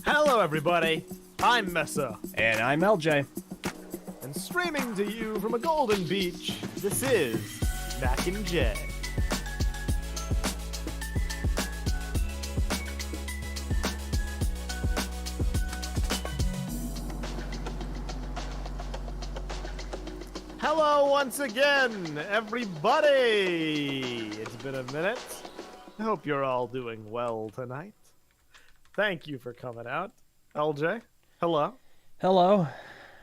Hello, everybody. I'm Meso. And I'm Eljay. And streaming to you from a golden beach, this is Mac and J. Hello once again, everybody. It's been a minute. I hope you're all doing well tonight. Thank you for coming out. LJ, hello. Hello.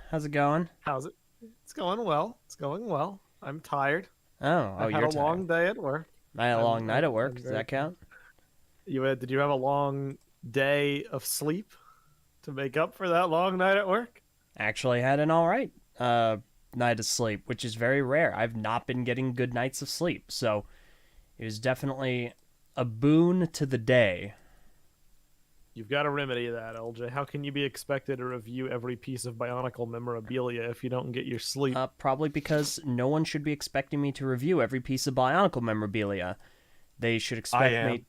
How's it going? How's it? It's going well. It's going well. I'm tired. I had a long day at work. I had a long night at work. Does that count? Did you have a long day of sleep to make up for that long night at work? Actually had an alright night of sleep, which is very rare. I've not been getting good nights of sleep, so it was definitely a boon to the day. You've got to remedy that, LJ. How can you be expected to review every piece of Bionicle memorabilia if you don't get your sleep? Probably because no one should be expecting me to review every piece of Bionicle memorabilia. They should expect me...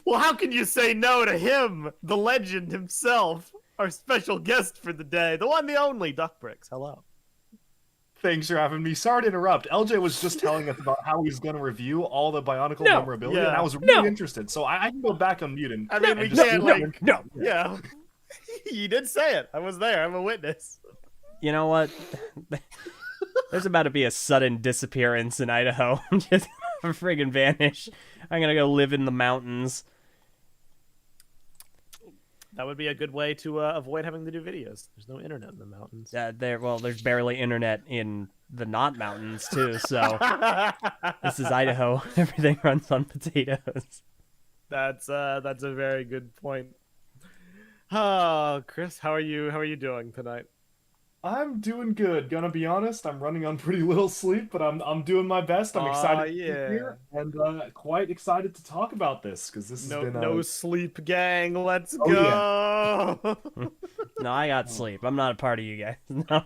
Well, how can you say no to him, the legend himself, our special guest for the day, the one, the only, DuckBricks. Hello. Thanks for having me. Sorry to interrupt. LJ was just telling us about how he's going to review all the Bionicle memorabilia, and I was really interested. So I can go back on mute and... I mean, we can't, Yeah. You did say it. I was there. I'm a witness. You know what? There's about to be a sudden disappearance in Idaho. I'm just gonna friggin' vanish. I'm gonna go live in the mountains. That would be a good way to avoid having to do videos. There's no internet in the mountains. There's barely internet in the not mountains too. So this is Idaho. Everything runs on potatoes. That's a very good point. Oh, Chris, how are you doing tonight? I'm doing good. Gonna be honest, I'm running on pretty little sleep, but I'm doing my best. I'm excited to be here and quite excited to talk about this because this has been no sleep, gang. Let's go. Yeah. No, I got sleep. I'm not a part of you guys. No.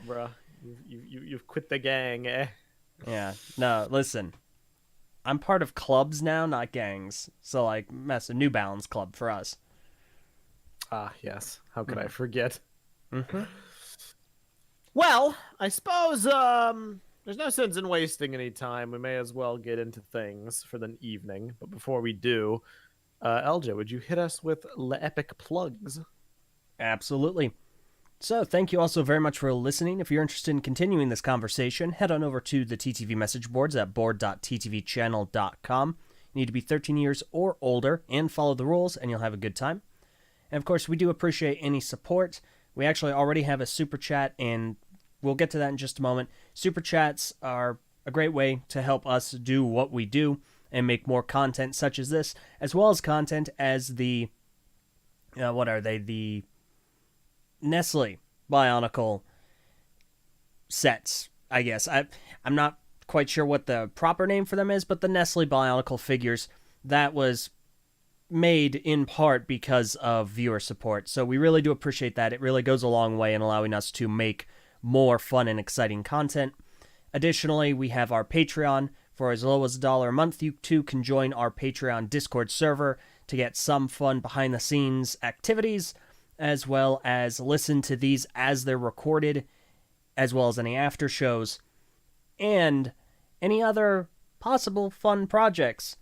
Bruh, you've quit the gang, eh? Yeah. No, listen. I'm part of clubs now, not gangs. So like, New Balance Club for us. Ah, yes. How could I forget? Mm-hmm. Well, I suppose there's no sense in wasting any time. We may as well get into things for the evening. But before we do, LJ, would you hit us with the epic plugs? Absolutely. So thank you also very much for listening. If you're interested in continuing this conversation, head on over to the TTV message boards at board.ttvchannel.com. You need to be 13 years or older and follow the rules, and you'll have a good time. And of course, we do appreciate any support. We actually already have a super chat, and we'll get to that in just a moment. Super chats are a great way to help us do what we do and make more content such as this, as well as content as the, the Nestle Bionicle sets, I guess. I'm not quite sure what the proper name for them is, but the Nestle Bionicle figures, that was made in part because of viewer support. So we really do appreciate that. It really goes a long way in allowing us to make more fun and exciting content. Additionally, we have our Patreon. For as low as $1 a month, you too can join our Patreon Discord server to get some fun behind-the-scenes activities, as well as listen to these as they're recorded, as well as any after shows, and any other possible fun projects.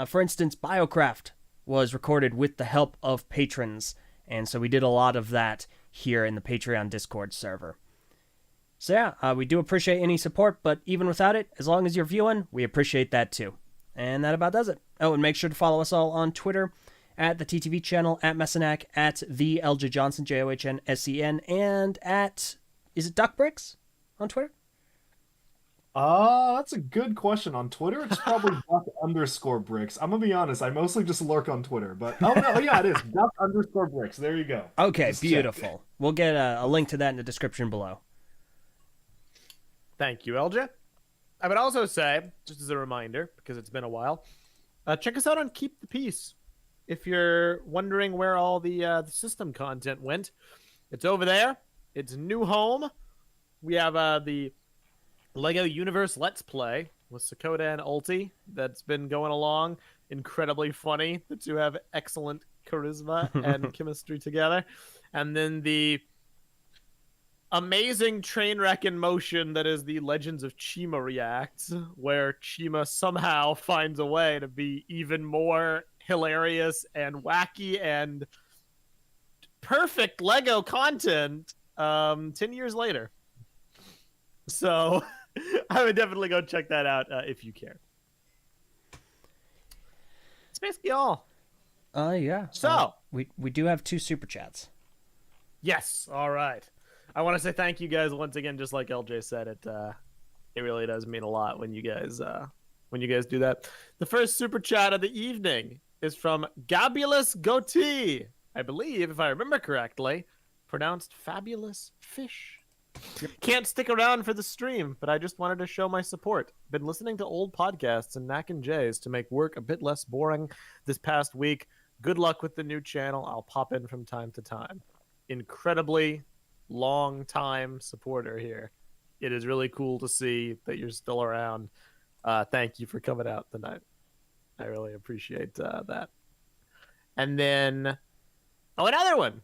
For instance, Biocraft was recorded with the help of patrons, and so we did a lot of that here in the Patreon Discord server. So yeah, we do appreciate any support, but even without it, as long as you're viewing, we appreciate that too. And that about does it. Oh, and make sure to follow us all on Twitter, at the TTV channel, at Messinac, at the LJ Johnson, JOHNSEN, and at, is it DuckBricks on Twitter? That's a good question. On Twitter, it's probably Duck_Bricks. I'm gonna be honest, I mostly just lurk on Twitter, but it is Duck_Bricks. There you go. Okay, just beautiful. check. We'll get a link to that in the description below. Thank you, LJ. I would also say, just as a reminder, because it's been a while, check us out on Keep the Peace. If you're wondering where all the system content went, it's over there. It's new home. We have the Lego Universe Let's Play with Sakota and Ulti that's been going along. Incredibly funny. The two have excellent charisma and chemistry together. And then the amazing train wreck in motion that is the Legends of Chima Reacts, where Chima somehow finds a way to be even more hilarious and wacky and perfect Lego content 10 years later. So I would definitely go check that out if you care. It's basically all. Yeah. So we do have 2 super chats. Yes. All right. I want to say thank you guys once again. Just like LJ said, it really does mean a lot when you guys do that. The first super chat of the evening is from Gabulous Goatee. I believe, if I remember correctly, pronounced fabulous fish. Yep. Can't stick around for the stream, but I just wanted to show my support. Been listening to old podcasts and Mac and J's to make work a bit less boring this past week. Good luck with the new channel. I'll pop in from time to time. Incredibly long time supporter here. It is really cool to see that you're still around. Thank you for coming out tonight. I really appreciate that. And then, another one.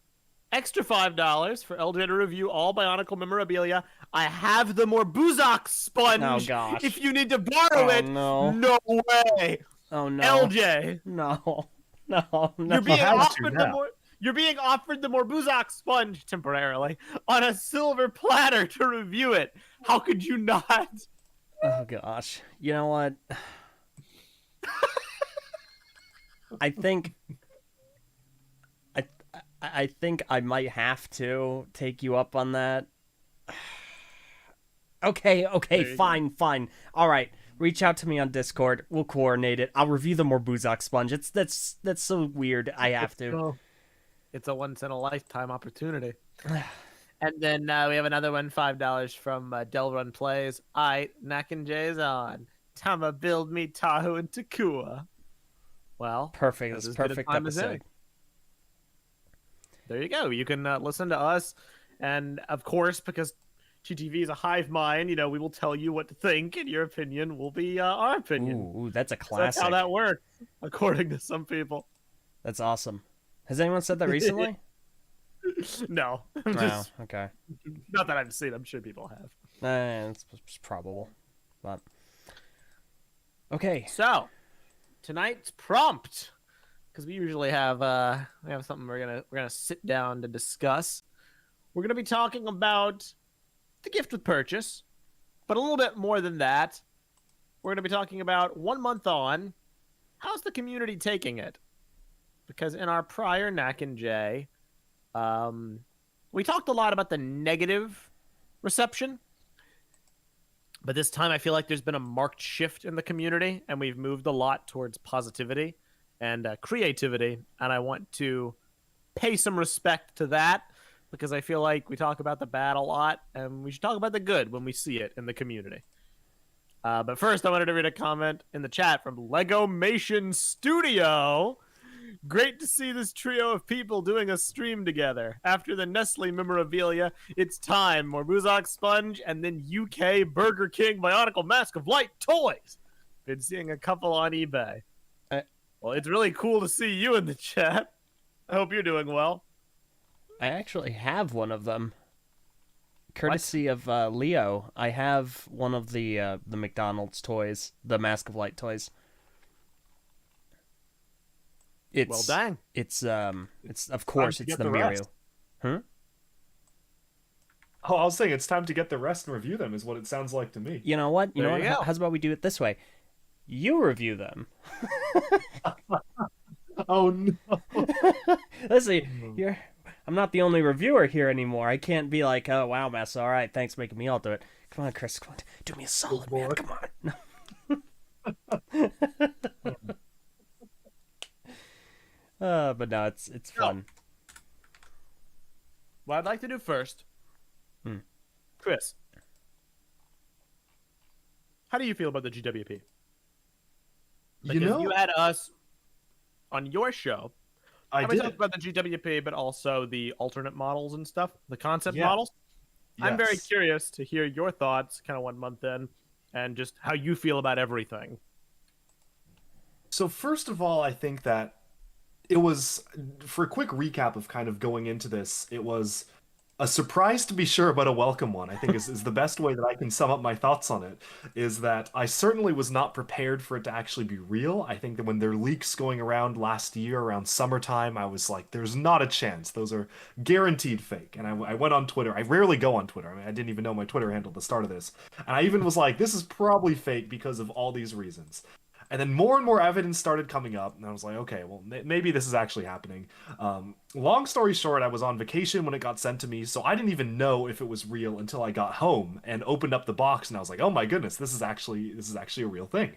Extra $5 for LJ to review all Bionicle memorabilia. I have the Morbuzak sponge. Oh, gosh. If you need to borrow it, no way. Oh, no. LJ. No. You're being offered the Morbuzak sponge temporarily on a silver platter to review it. How could you not? Oh, gosh. You know what? I think I might have to take you up on that. Okay, fine. All right, reach out to me on Discord. We'll coordinate it. I'll review the Morbuzak sponge. That's so weird. I have to. It's a once in a lifetime opportunity. And then we have another one, $5 from Delrun Plays. Knack and Jay's on. Tama build me Tahu and Takua. Well, perfect. That's perfect episode. There you go. You can listen to us, and of course, because GTV is a hive mind, we will tell you what to think, and your opinion will be our opinion. Ooh, that's a classic. That's how that works, according to some people. That's awesome. Has anyone said that recently? No. Okay. Not that I've seen. I'm sure people have. It's probable, but okay. So tonight's prompt, because we usually have something we're gonna sit down to discuss. We're gonna be talking about the gift with purchase, but a little bit more than that. We're gonna be talking about 1 month on. How's the community taking it? Because in our prior Knack and Jay, we talked a lot about the negative reception, but this time I feel like there's been a marked shift in the community, and we've moved a lot towards positivity and creativity, and I want to pay some respect to that, because I feel like we talk about the bad a lot, and we should talk about the good when we see it in the community. But first, I wanted to read a comment in the chat from Legomation Studio. Great to see this trio of people doing a stream together. After the Nestle memorabilia, it's time. Morbuzak sponge and then UK Burger King Bionicle Mask of Light toys. Been seeing a couple on eBay. Well, it's really cool to see you in the chat. I hope you're doing well. I actually have one of them. Courtesy of Leo, I have one of the McDonald's toys, the Mask of Light toys. Well, dang. It's of course it's the Mirio. Huh? Oh, I was saying it's time to get the rest and review them is what it sounds like to me. You know what? How's about we do it this way? You review them. Oh no. Let's see. I'm not the only reviewer here anymore. I can't be like, oh wow, Meso, all right, thanks for making me all do it. Come on, Chris, come on. Do me a solid, man. Come on. But no, it's fun. What I'd like to do first, Chris, how do you feel about the GWP? Because you had us on your show. I did talk about the GWP, but also the alternate models and stuff, the concept models. Yes. I'm very curious to hear your thoughts, kind of 1 month in, and just how you feel about everything. So first of all, I think that it was, for a quick recap of kind of going into this, it was a surprise to be sure, but a welcome one, I think is the best way that I can sum up my thoughts on it, is that I certainly was not prepared for it to actually be real. I think that when there were leaks going around last year, around summertime, I was like, there's not a chance. Those are guaranteed fake. And I went on Twitter. I rarely go on Twitter. I mean, I didn't even know my Twitter handle at the start of this. And I even was like, this is probably fake because of all these reasons. And then more and more evidence started coming up, and I was like, okay, well, maybe this is actually happening. Long story short, I was on vacation when it got sent to me, so I didn't even know if it was real until I got home and opened up the box, and I was like, oh my goodness, this is actually a real thing.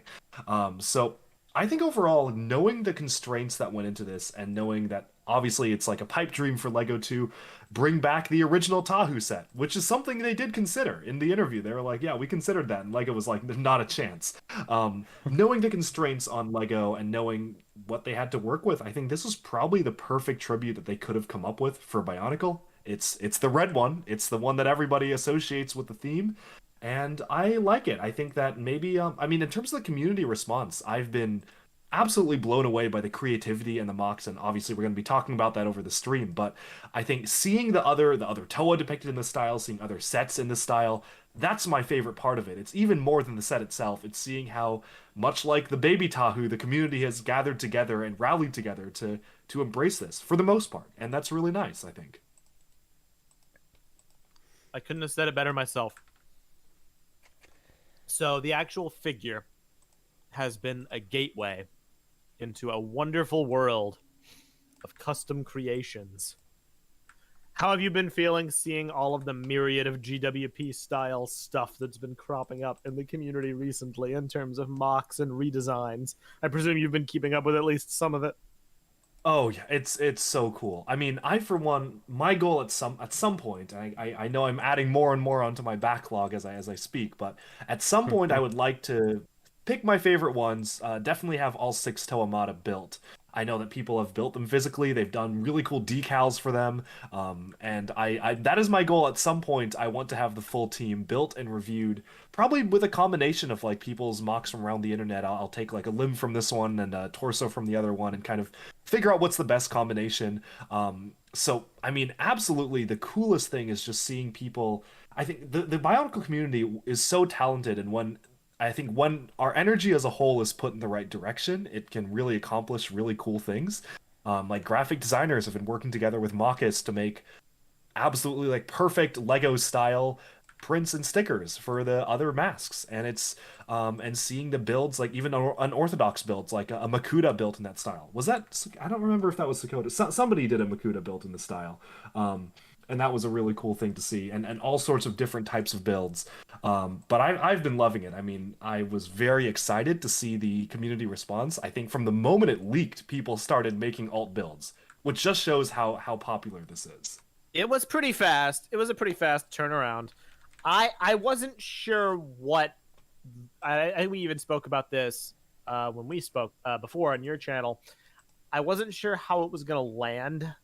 So I think overall, knowing the constraints that went into this, and knowing that obviously it's like a pipe dream for Lego to bring back the original Tahu set, which is something they did consider in the interview. They were like, yeah, we considered that. And Lego was like, there's not a chance. Knowing the constraints on Lego and knowing what they had to work with, I think this was probably the perfect tribute that they could have come up with for Bionicle. It's the red one. It's the one that everybody associates with the theme. And I like it. I think that maybe, I mean, in terms of the community response, I've been absolutely blown away by the creativity and the mocks, and obviously we're going to be talking about that over the stream. But I think seeing the other Toa depicted in the style, seeing other sets in the style, that's my favorite part of it. It's even more than the set itself. It's seeing how, much like the baby Tahu, the community has gathered together and rallied together to embrace this for the most part, and that's really nice, I think. I couldn't have said it better myself. So the actual figure has been a gateway into a wonderful world of custom creations. How have you been feeling seeing all of the myriad of GWP style stuff that's been cropping up in the community recently in terms of mocks and redesigns? I presume you've been keeping up with at least some of it. Oh yeah, it's so cool. I mean, I for one, my goal at some point, I know I'm adding more and more onto my backlog as I speak, but at some point I would like to pick my favorite ones. Definitely have all 6 Toamata built. I know that people have built them physically. They've done really cool decals for them, and I that is my goal. At some point, I want to have the full team built and reviewed, probably with a combination of like people's mocks from around the internet. I'll take like a limb from this one and a torso from the other one, and kind of figure out what's the best combination. So I mean, absolutely, the coolest thing is just seeing people. I think the Bionicle community is so talented, and when our energy as a whole is put in the right direction, it can really accomplish really cool things. Like graphic designers have been working together with MOCs to make absolutely like perfect Lego style prints and stickers for the other masks, and it's and seeing the builds, like even unorthodox builds, like a Makuta built in that style. Was that, I don't remember if that was Sakota. Somebody did a Makuta built in the style. And that was a really cool thing to see, and all sorts of different types of builds. But I've been loving it. I mean, I was very excited to see the community response. I think from the moment it leaked, people started making alt builds, which just shows how popular this is. It was pretty fast. It was a pretty fast turnaround. I wasn't sure what. I think we even spoke about this when we spoke before on your channel. I wasn't sure how it was going to land.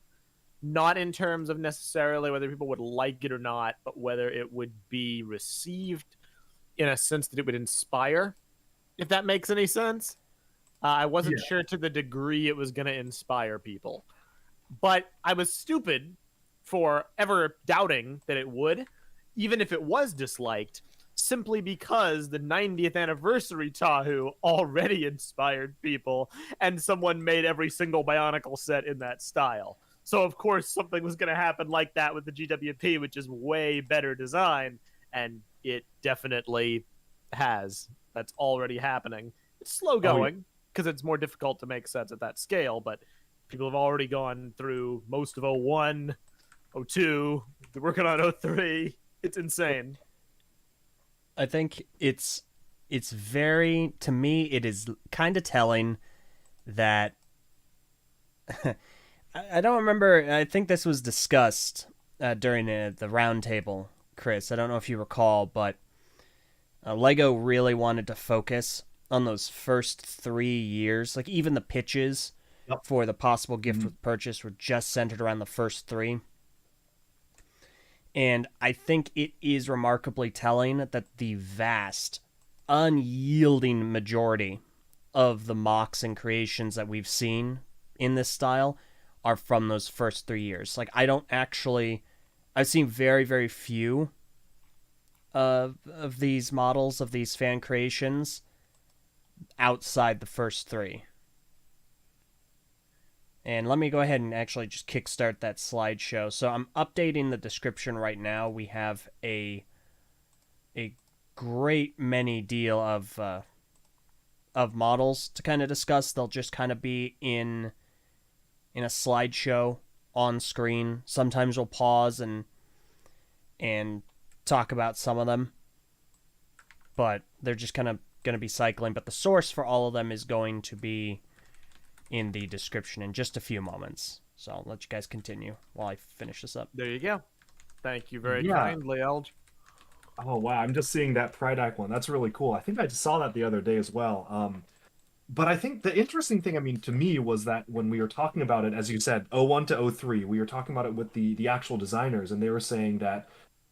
Not in terms of necessarily whether people would like it or not, but whether it would be received in a sense that it would inspire, if that makes any sense. I wasn't sure to the degree it was going to inspire people. But I was stupid for ever doubting that it would, even if it was disliked, simply because the 90th anniversary Tahu already inspired people, and someone made every single Bionicle set in that style. So, of course, something was going to happen like that with the GWP, which is way better design, and it definitely has. That's already happening. It's slow going, because it's more difficult to make sets at that scale, but people have already gone through most of 01, 02, they're working on 03. It's insane. I think it's very, to me, it is kind of telling that... I don't remember. I think this was discussed during the roundtable, Chris. I don't know if you recall, but Lego really wanted to focus on those first 3 years. Like, even the pitches for the possible gift with purchase were just centered around the first 3. And I think it is remarkably telling that the vast unyielding majority of the mocks and creations that we've seen in this style are from those first 3 years. Like, I've seen very, very few of these models, of these fan creations, outside the first 3. And let me go ahead and actually just kickstart that slideshow. So I'm updating the description right now. We have a great many deal of models to kind of discuss. They'll just kind of be in a slideshow on screen. Sometimes we'll pause and talk about some of them, but they're just kind of going to be cycling. But the source for all of them is going to be in the description in just a few moments. So I'll let you guys continue while I finish this up. There you go. Thank you very Yeah. kindly, Eljay. Oh wow, I'm just seeing that Pride Act one. That's really cool. I think I just saw that the other day as well. But I think the interesting thing, I mean, to me, was that when we were talking about it, as you said, 01 to 03, we were talking about it with the actual designers, and they were saying that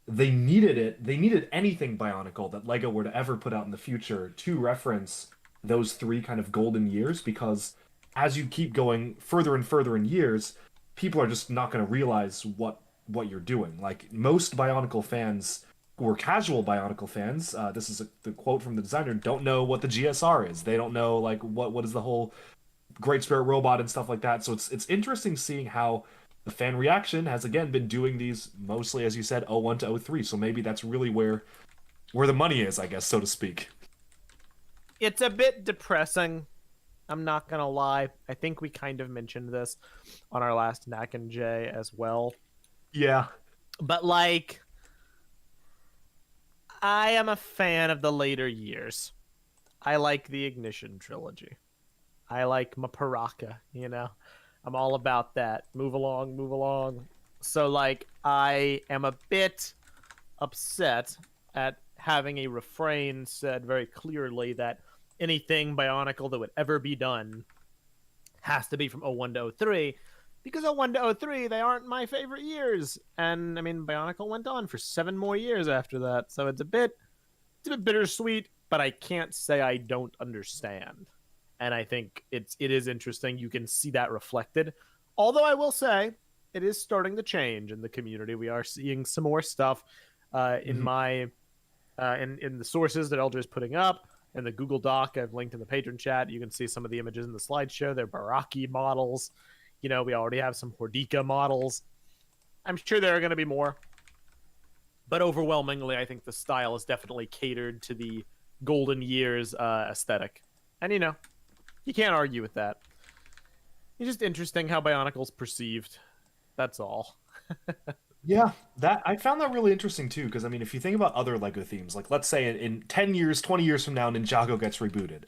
they needed it. They needed anything Bionicle that Lego were to ever put out in the future to reference those 3 kind of golden years, because as you keep going further and further in years, people are just not going to realize what you're doing. Like, most Bionicle fans who are casual Bionicle fans, this is the quote from the designer, don't know what the GSR is. They don't know, like, what is the whole Great Spirit Robot and stuff like that. So it's interesting seeing how the fan reaction has, again, been doing these mostly, as you said, 01 to 03. So maybe that's really where the money is, I guess, so to speak. It's a bit depressing. I'm not gonna lie. I think we kind of mentioned this on our last Knack and Jay as well. Yeah. But, like, I am a fan of the later years. I like the Ignition trilogy. I like Maparaka, you know? I'm all about that. Move along, move along. So, like, I am a bit upset at having a refrain said very clearly that anything Bionicle that would ever be done has to be from 01 to 03, because 01 to 03, they aren't my favorite years. And, I mean, Bionicle went on for 7 more years after that, so it's a bit bittersweet, but I can't say I don't understand. And I think it is interesting. You can see that reflected. Although I will say, it is starting to change in the community. We are seeing some more stuff in my in the sources that Eljay is putting up. In the Google Doc I've linked in the patron chat, you can see some of the images in the slideshow. They're Baraki models. You know, we already have some Hordika models. I'm sure there are going to be more. But overwhelmingly, I think the style is definitely catered to the golden years aesthetic. And, you know, you can't argue with that. It's just interesting how Bionicle's perceived. That's all. Yeah, that I found that really interesting too, because I mean, if you think about other Lego themes, like let's say in 10 years, 20 years from now, Ninjago gets rebooted.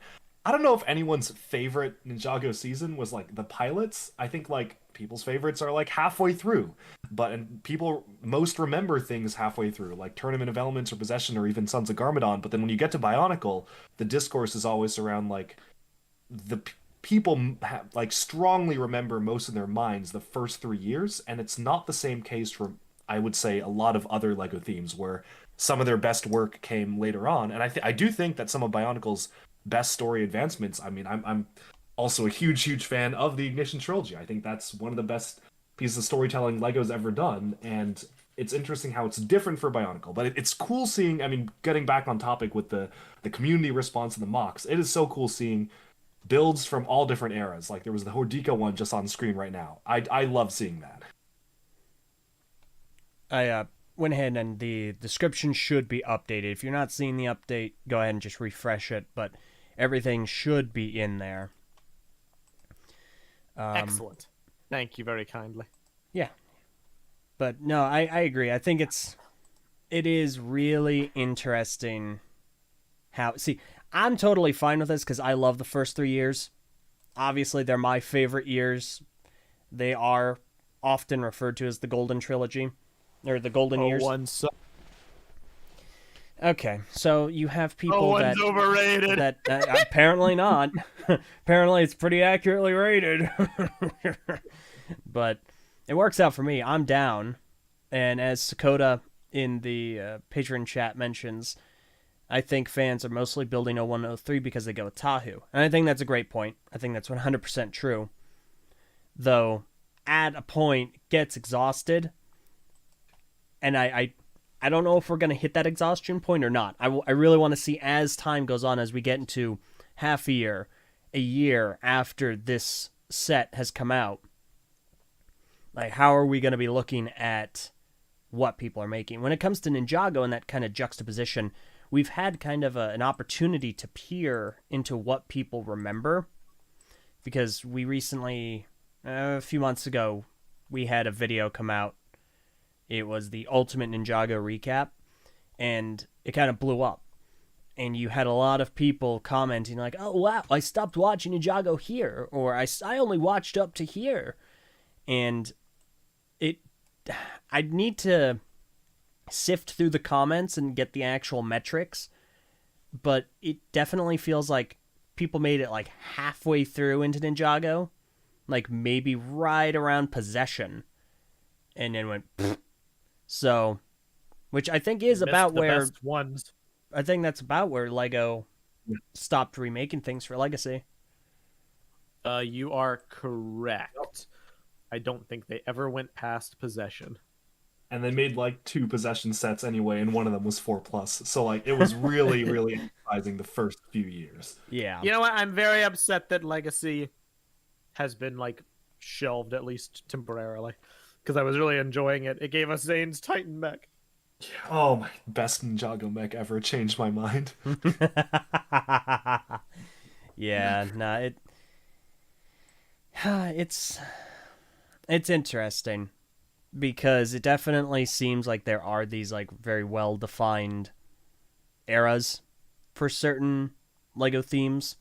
I don't know if anyone's favorite Ninjago season was like the pilots. I think like people's favorites are like halfway through, and people most remember things halfway through, like Tournament of Elements or Possession or even Sons of Garmadon. But then when you get to Bionicle, the discourse is always around like people like strongly remember most in their minds the first 3 years, and it's not the same case for, I would say, a lot of other Lego themes where some of their best work came later on. And I do think that some of Bionicle's best story advancements, I mean, I'm also a huge fan of the Ignition trilogy. I think that's one of the best pieces of storytelling Lego's ever done, and it's interesting how it's different for Bionicle. But it's cool seeing, I mean, getting back on topic with the community response and the mocks, it is so cool seeing builds from all different eras. Like there was the Hordika one just on screen right now. I love seeing that. I went ahead and the description should be updated. If you're not seeing the update, go ahead and just refresh it, but everything should be in there. Excellent. Thank you very kindly. Yeah. But no, I agree. I think it is really interesting how... See, I'm totally fine with this because I love the first 3 years. Obviously, they're my favorite years. They are often referred to as the Golden Trilogy, or the Golden Years. Okay, so you have people that... overrated. That apparently not. Apparently, it's pretty accurately rated. But it works out for me. I'm down. And as Sakota in the patron chat mentions... I think fans are mostly building 0103 because they go with Tahu. And I think that's a great point. I think that's 100% true. Though, at a point, it gets exhausted. And I don't know if we're going to hit that exhaustion point or not. I really want to see, as time goes on, as we get into half a year after this set has come out, like, how are we going to be looking at what people are making? When it comes to Ninjago and that kind of juxtaposition, we've had kind of an opportunity to peer into what people remember, because we recently, a few months ago, we had a video come out. It was the Ultimate Ninjago recap, and it kind of blew up. And you had a lot of people commenting like, oh, wow, I stopped watching Ninjago here, or I only watched up to here. And I'd need to sift through the comments and get the actual metrics, but it definitely feels like people made it like halfway through into Ninjago, like maybe right around Possession, and then went pfft. So, which I think is about where best ones. I think that's about where Lego stopped remaking things for Legacy. You are correct. I don't think they ever went past Possession. And they made like 2 Possession sets anyway, and one of them was 4+. So like it was really, really emphasizing the first few years. Yeah. You know what? I'm very upset that Legacy has been like shelved, at least temporarily, because I was really enjoying it. It gave us Zane's Titan mech. Oh, my best Ninjago mech ever, changed my mind. Yeah, no, it's interesting, because it definitely seems like there are these like very well defined eras for certain Lego themes.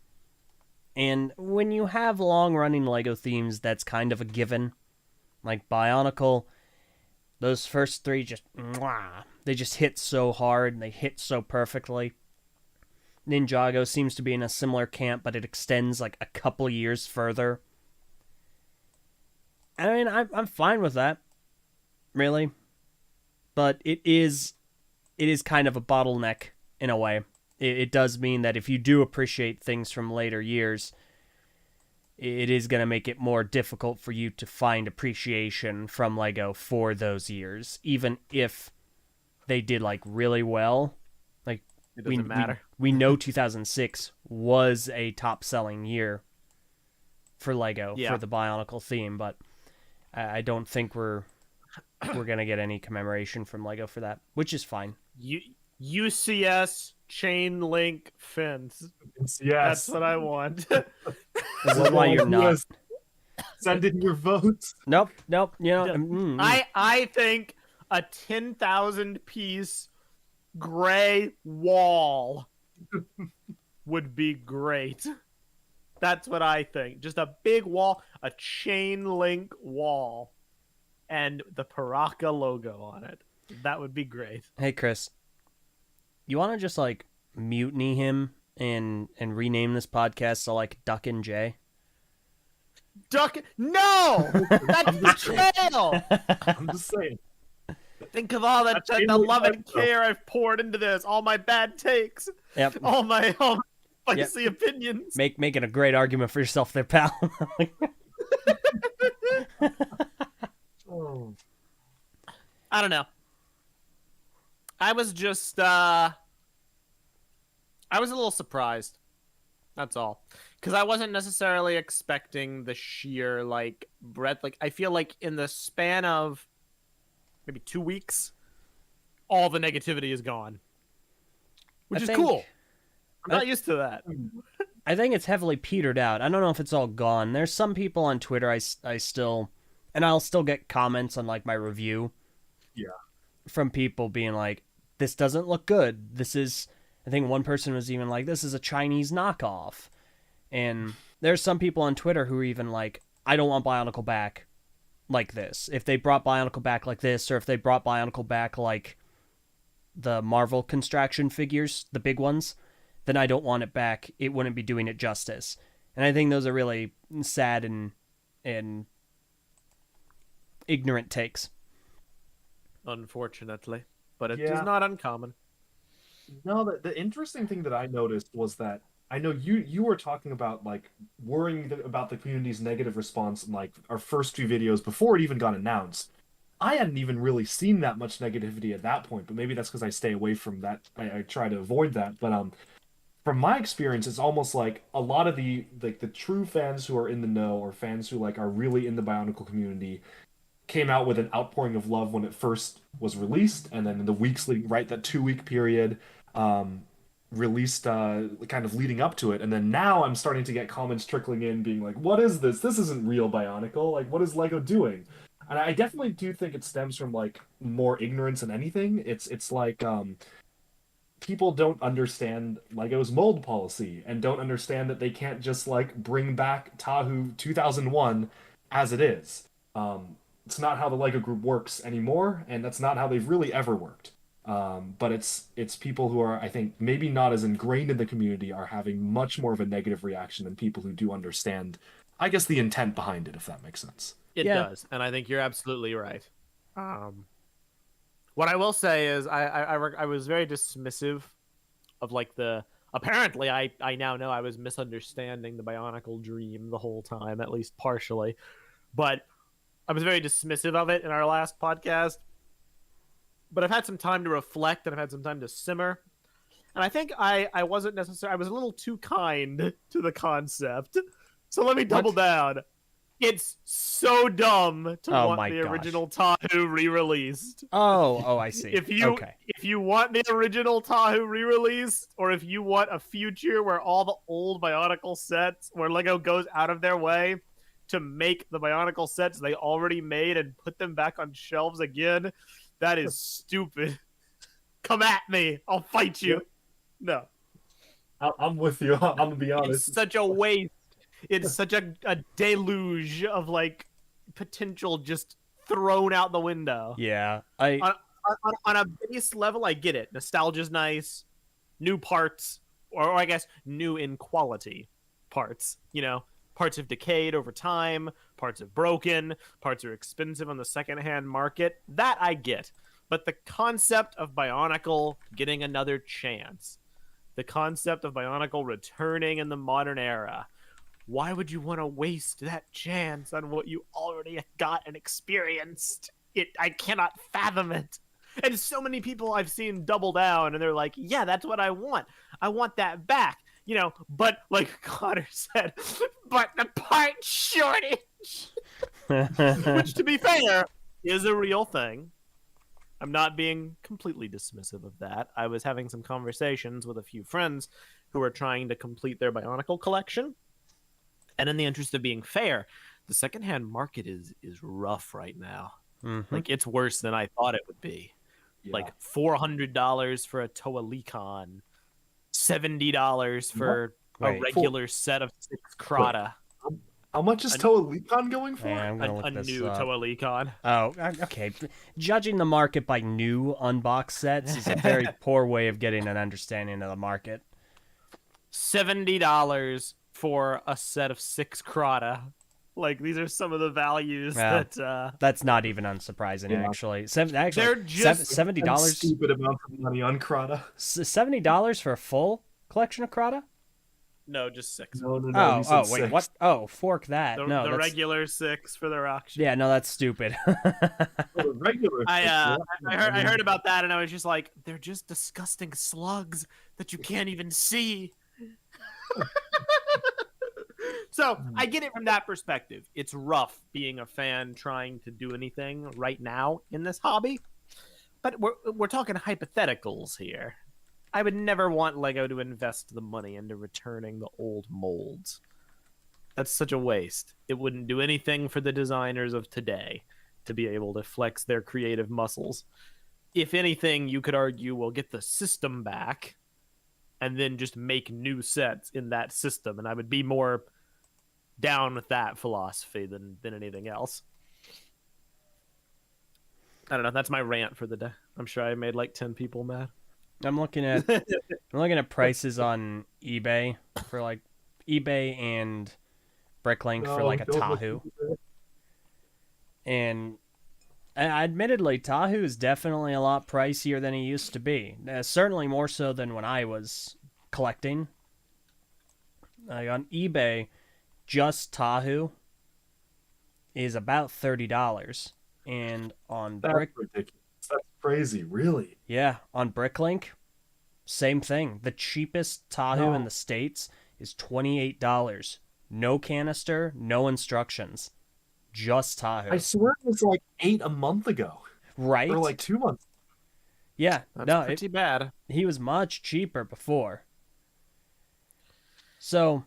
And when you have long running Lego themes, that's kind of a given. Like Bionicle, those first 3 just they just hit so hard and they hit so perfectly. Ninjago seems to be in a similar camp, but it extends like a couple years further. I mean, I'm fine with that, really, but it is kind of a bottleneck in a way. It does mean that if you do appreciate things from later years, it is going to make it more difficult for you to find appreciation from Lego for those years, even if they did like really well. Like, It doesn't matter. We know 2006 was a top-selling year for Lego for the Bionicle theme, but I don't think we're gonna get any commemoration from Lego for that, which is fine. UCS chain link fence. Yes. That's what I want. This is why you're not. Send in your votes. Nope. You know, I think a 10,000 piece gray wall would be great. That's what I think. Just a big wall, a chain link wall, and the Paraka logo on it. That would be great. Hey, Chris, you want to just like mutiny him and rename this podcast to like Duck and Jay? No! That's betrayal! I'm just saying. Think of all the love and care I've poured into this. All my bad takes. Yep. All my spicy opinions. Making a great argument for yourself there, pal. Oh. I don't know. I was just I was a little surprised. That's all. Because I wasn't necessarily expecting the sheer like breadth. Like, I feel like in the span of maybe 2 weeks, all the negativity is gone. Which is cool. I'm not used to that. I think it's heavily petered out. I don't know if it's all gone. There's some people on Twitter I still, and I'll still get comments on like my review. Yeah. From people being like, this doesn't look good. This is, I think one person was even like, this is a Chinese knockoff. And there's some people on Twitter who are even like, I don't want Bionicle back like this. If they brought Bionicle back like this, or if they brought Bionicle back like the Marvel Construction figures, the big ones, then I don't want it back. It wouldn't be doing it justice. And I think those are really sad and ignorant takes. Unfortunately. But it Yeah. is not uncommon. No, the interesting thing that I noticed was that I know you were talking about like worrying about the community's negative response in like our first few videos before it even got announced. I hadn't even really seen that much negativity at that point, but maybe that's because I stay away from that. I try to avoid that. But from my experience, it's almost like a lot of the true fans who are in the know or fans who like are really in the Bionicle community came out with an outpouring of love when it first was released, and then in the weeks leading, right, that 2 week period, um, released kind of leading up to it, and then now I'm starting to get comments trickling in, being like, "What is this? This isn't real Bionicle. Like, what is Lego doing?" And I definitely do think it stems from like more ignorance than anything. It's like people don't understand Lego's mold policy and don't understand that they can't just like bring back Tahu 2001 as it is. It's not how the Lego group works anymore, and that's not how they've really ever worked. But it's people who are, I think, maybe not as ingrained in the community are having much more of a negative reaction than people who do understand, I guess, the intent behind it, if that makes sense. It Yeah. does, and I think you're absolutely right. What I will say is I was very dismissive of like the apparently I now know I was misunderstanding the Bionicle dream the whole time, at least partially, but I was very dismissive of it in our last podcast. But I've had some time to reflect and I've had some time to simmer, and I think I wasn't necessarily, I was a little too kind to the concept. So let me double down. It's so dumb to Oh want my the gosh. original Tahu re-released. Oh, I see. If you Okay. if you want the original Tahu re-released, or if you want a future where all the old Bionicle sets, where Lego goes out of their way to make the Bionicle sets they already made and put them back on shelves again, that is stupid. Come at me, I'll fight you. Yep. No, I'm with you. I'm gonna be honest. it's such a waste. It's such a deluge of like potential just thrown out the window. Yeah. On a base level, I get it. Nostalgia's nice, new parts, or I guess new in quality parts. You know, parts have decayed over time, parts have broken, parts are expensive on the secondhand market. That I get. But the concept of Bionicle getting another chance, the concept of Bionicle returning in the modern era, why would you want to waste that chance on what you already got and experienced? I cannot fathom it. And so many people I've seen double down and they're like, yeah, that's what I want. I want that back. You know, but like Connor said, but the part shortage, which to be fair, is a real thing. I'm not being completely dismissive of that. I was having some conversations with a few friends who are trying to complete their Bionicle collection. And in the interest of being fair, the secondhand market is rough right now. Mm-hmm. Like, it's worse than I thought it would be. Yeah. Like $400 for a Toa Lecon, $70 for a regular set of 6 Krata. How much is Toa Lecon going for? Yeah, I'm gonna look A this new up. Toa Lecon. Oh, okay. Judging the market by new unboxed sets is a very poor way of getting an understanding of the market. $70 for a set of 6 Krata. Like, these are some of the values Yeah. that That's not even unsurprising, Yeah. actually. They're just $70. Stupid amount of money on Krata. $70 for a full collection of Krata? no, just 6. No, he Oh, said wait, six. what? Oh, fork that. The, No, the that's regular 6 for their auction. yeah, no, that's stupid. Oh, the regular. I six, I heard about that and I was just like, they're just disgusting slugs that you can't even see. So I get it from that perspective. It's rough being a fan trying to do anything right now in this hobby, but we're talking hypotheticals here. I would never want Lego to invest the money into returning the old molds. That's such a waste. It wouldn't do anything for the designers of today to be able to flex their creative muscles. If anything, you could argue we'll get the system back and then just make new sets in that system, and I would be more down with that philosophy than anything else. I don't know. That's my rant for the day. I'm sure I made like 10 people mad. I'm looking at prices on eBay for like eBay and Bricklink for like a don't look Tahu. at it. And Admittedly, Tahu is definitely a lot pricier than he used to be. Certainly more so than when I was collecting. On eBay, just Tahu is about $30, and on That's Brick, ridiculous. That's crazy, really. yeah, on Bricklink, same thing. The cheapest Tahu in the States is $28. No canister, no instructions. Just Tahu. I swear it was like 8 a month ago. Right? Or like 2 months. Yeah. That's pretty bad. He was much cheaper before. So,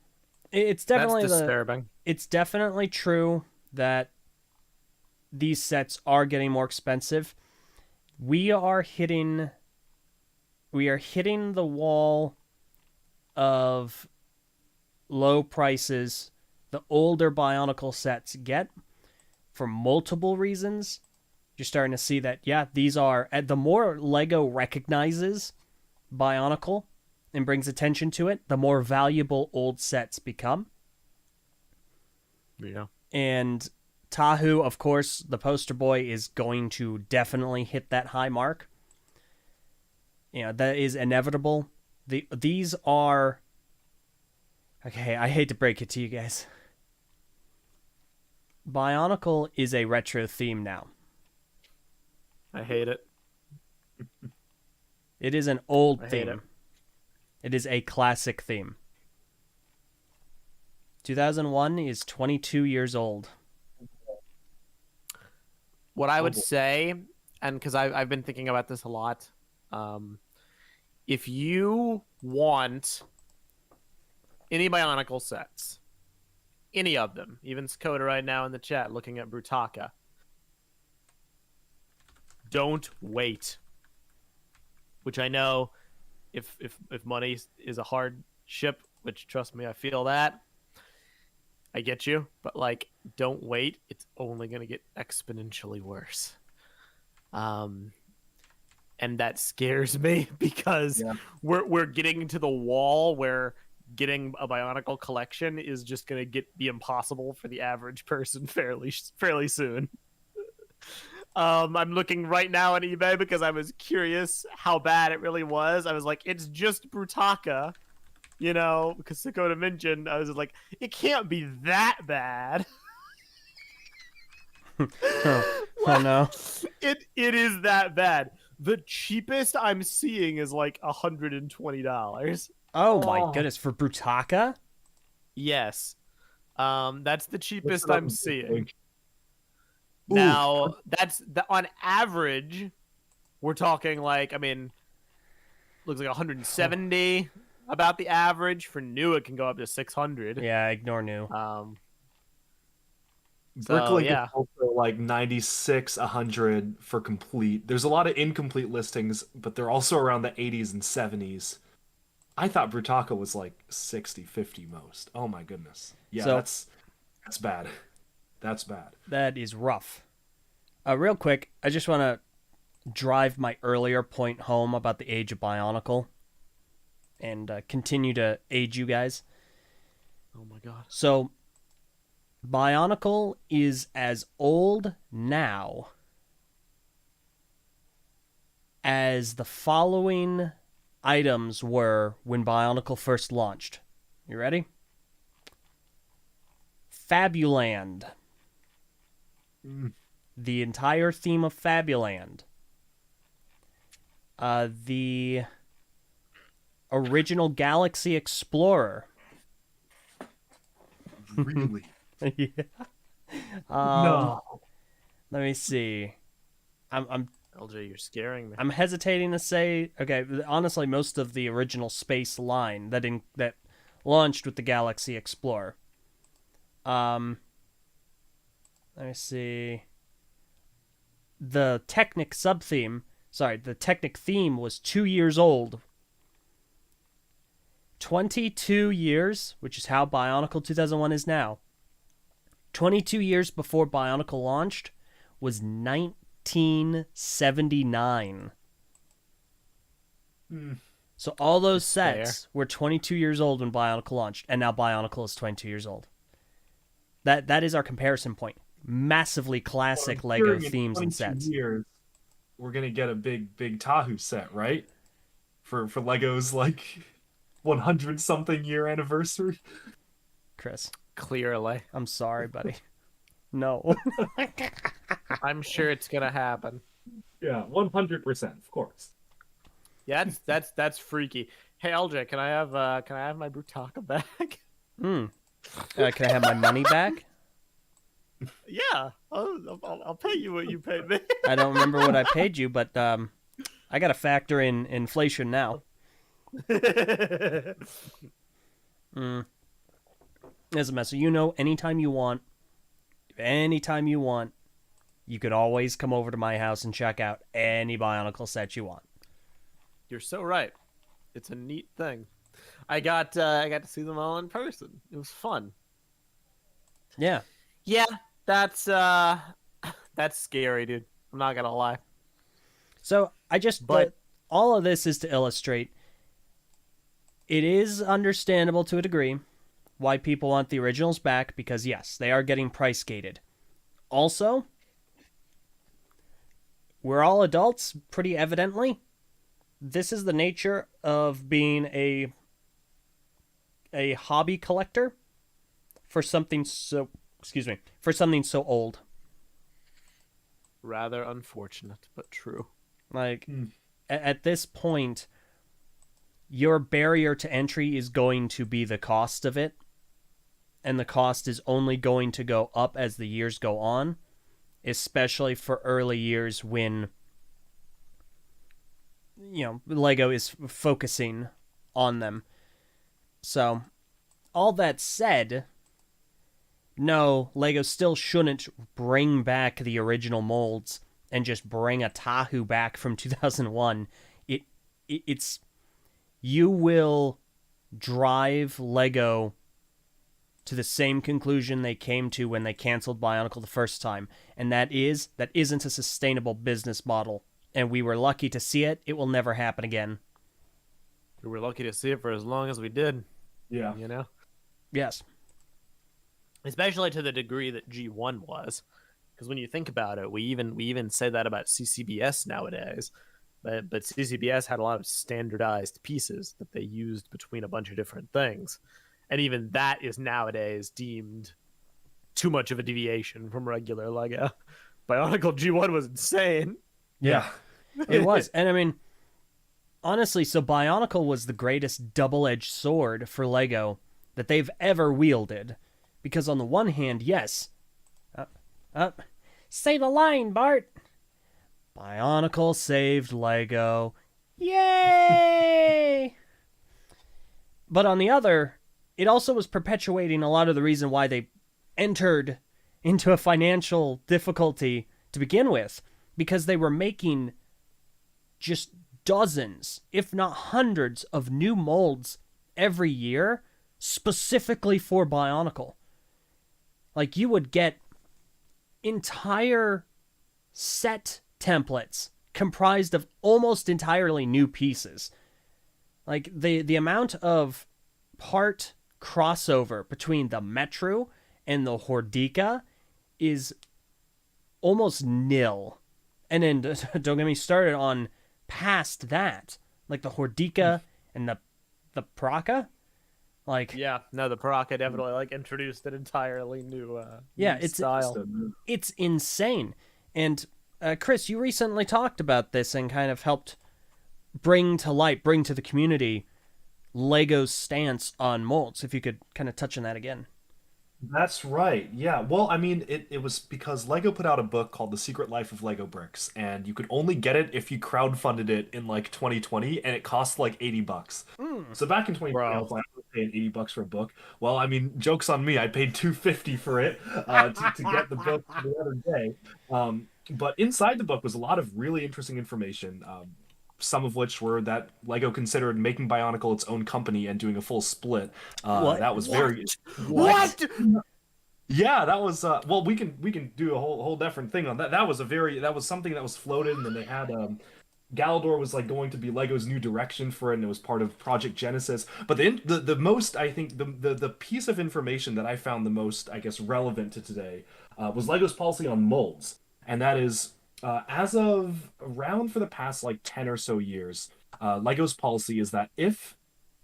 it's definitely That's disturbing. It's definitely true that these sets are getting more expensive. We are hitting the wall of low prices the older Bionicle sets get for multiple reasons. You're starting to see that, yeah, these are, the more Lego recognizes Bionicle and brings attention to it, the more valuable old sets become. Yeah. And Tahu, of course, the poster boy, is going to definitely hit that high mark. That is inevitable. These are... Okay, I hate to break it to you guys. Bionicle is a retro theme now. I hate it. It is an old I hate theme. it. It is a classic theme. 2001 is 22 years old. What I would say, and because I've been thinking about this a lot, if you want any Bionicle sets, any of them, even Skoda right now in the chat looking at Brutaka, don't wait. Which I know, if money is a hardship, which trust me, I feel that. I get you, but like, don't wait. It's only gonna get exponentially worse. And that scares me because we're getting to the wall where getting a Bionicle collection is just gonna be impossible for the average person fairly soon. I'm looking right now on eBay because I was curious how bad it really was. I was like, it's just Brutaka, because Sakota mentioned. I was like, it can't be that bad. Oh no. It is that bad. The cheapest I'm seeing is like $120. Oh my goodness, for Brutaka? Yes. That's the cheapest What's I'm up? seeing. Ooh. Now, on average, we're talking like, looks like 170 about the average. For new, it can go up to 600. Yeah, ignore new. Bricklink yeah. is also like 96, 100 for complete. There's a lot of incomplete listings, but they're also around the 80s and 70s. I thought Brutaka was like 60, 50 most. Oh my goodness. Yeah, So- that's bad. That's bad. That is rough. Real quick, I just want to drive my earlier point home about the age of Bionicle and continue to age you guys. Oh my god. So, Bionicle is as old now as the following items were when Bionicle first launched. You ready? Fabuland. The entire theme of Fabuland. The original Galaxy Explorer. Really? Yeah. No. Let me see. I'm LJ, you're scaring me. I'm hesitating to say. Okay, honestly, most of the original space line that launched with the Galaxy Explorer. Let me see. The Technic sub-theme, the Technic theme was 2 years old. 22 years, which is how Bionicle 2001 is now. 22 years before Bionicle launched was 1979. So all those sets were 22 years old when Bionicle launched, and now Bionicle is 22 years old. That is our comparison point. massively classic Well, I'm hearing Lego in themes and 22 sets. years, we're gonna get a big Tahu set, right? For Lego's like 100 something year anniversary. Chris, Clearly. I'm sorry, buddy. No. I'm sure it's gonna happen. Yeah, 100%, of course. Yeah, that's freaky. Hey LJ, can I have my Brutaka back? Can I have my money back? Yeah, I'll pay you what you paid me. I don't remember what I paid you, but I got to factor in inflation now. As a mess, so anytime you want, you could always come over to my house and check out any Bionicle set you want. You're so right. It's a neat thing. I got to see them all in person. It was fun. Yeah. Yeah, that's scary, dude. I'm not gonna lie. So But- all of this is to illustrate it is understandable to a degree why people want the originals back, because yes, they are getting price gated. Also, we're all adults, pretty evidently. This is the nature of being a hobby collector for something so old. Rather unfortunate, but true. Like, at this point, your barrier to entry is going to be the cost of it, and the cost is only going to go up as the years go on, especially for early years when, Lego is focusing on them. So, all that said, no, Lego still shouldn't bring back the original molds and just bring a Tahu back from 2001. It's you will drive Lego to the same conclusion they came to when they canceled Bionicle the first time, and that isn't a sustainable business model. And we were lucky to see it. It will never happen again. We were lucky to see it for as long as we did. Yeah. Yes. Especially to the degree that G1 was. Because when you think about it, we even say that about CCBS nowadays. But CCBS had a lot of standardized pieces that they used between a bunch of different things. And even that is nowadays deemed too much of a deviation from regular Lego. Bionicle G1 was insane. Yeah. It was. And I mean, honestly, so Bionicle was the greatest double-edged sword for Lego that they've ever wielded. Because on the one hand, yes. Say the line, Bart. Bionicle saved Lego. Yay! But on the other, it also was perpetuating a lot of the reason why they entered into a financial difficulty to begin with. Because they were making just dozens, if not hundreds, of new molds every year, specifically for Bionicle. Like, you would get entire set templates comprised of almost entirely new pieces. Like, the amount of part crossover between the Metru and the Hordika is almost nil. And then, don't get me started on past that. Like, the Hordika and the Praka. Like, Yeah, no, the Paraka definitely introduced an entirely new yeah, new style. it's insane. And Chris, you recently talked about this and kind of helped bring to the community Lego's stance on molds. If you could kind of touch on that again. That's right. Yeah. Well, I mean, it was because Lego put out a book called The Secret Life of Lego Bricks, and you could only get it if you crowdfunded it in 2020, and it cost $80. So back in 2020, I was like, I was paying $80 for a book. Well, I mean, joke's on me. I paid $250 for it to get the book the other day. But inside the book was a lot of really interesting information. Some of which were that Lego considered making Bionicle its own company and doing a full split. What? That was very What? yeah. That was well, we can do a whole different thing on that. That was something that was floated, and then they had Galador was like going to be Lego's new direction for it, and it was part of Project Genesis. But the most, I think, the piece of information that I found the most, I guess, relevant to today was Lego's policy on molds, and that is as of around for the past like 10 or so years, Lego's policy is that if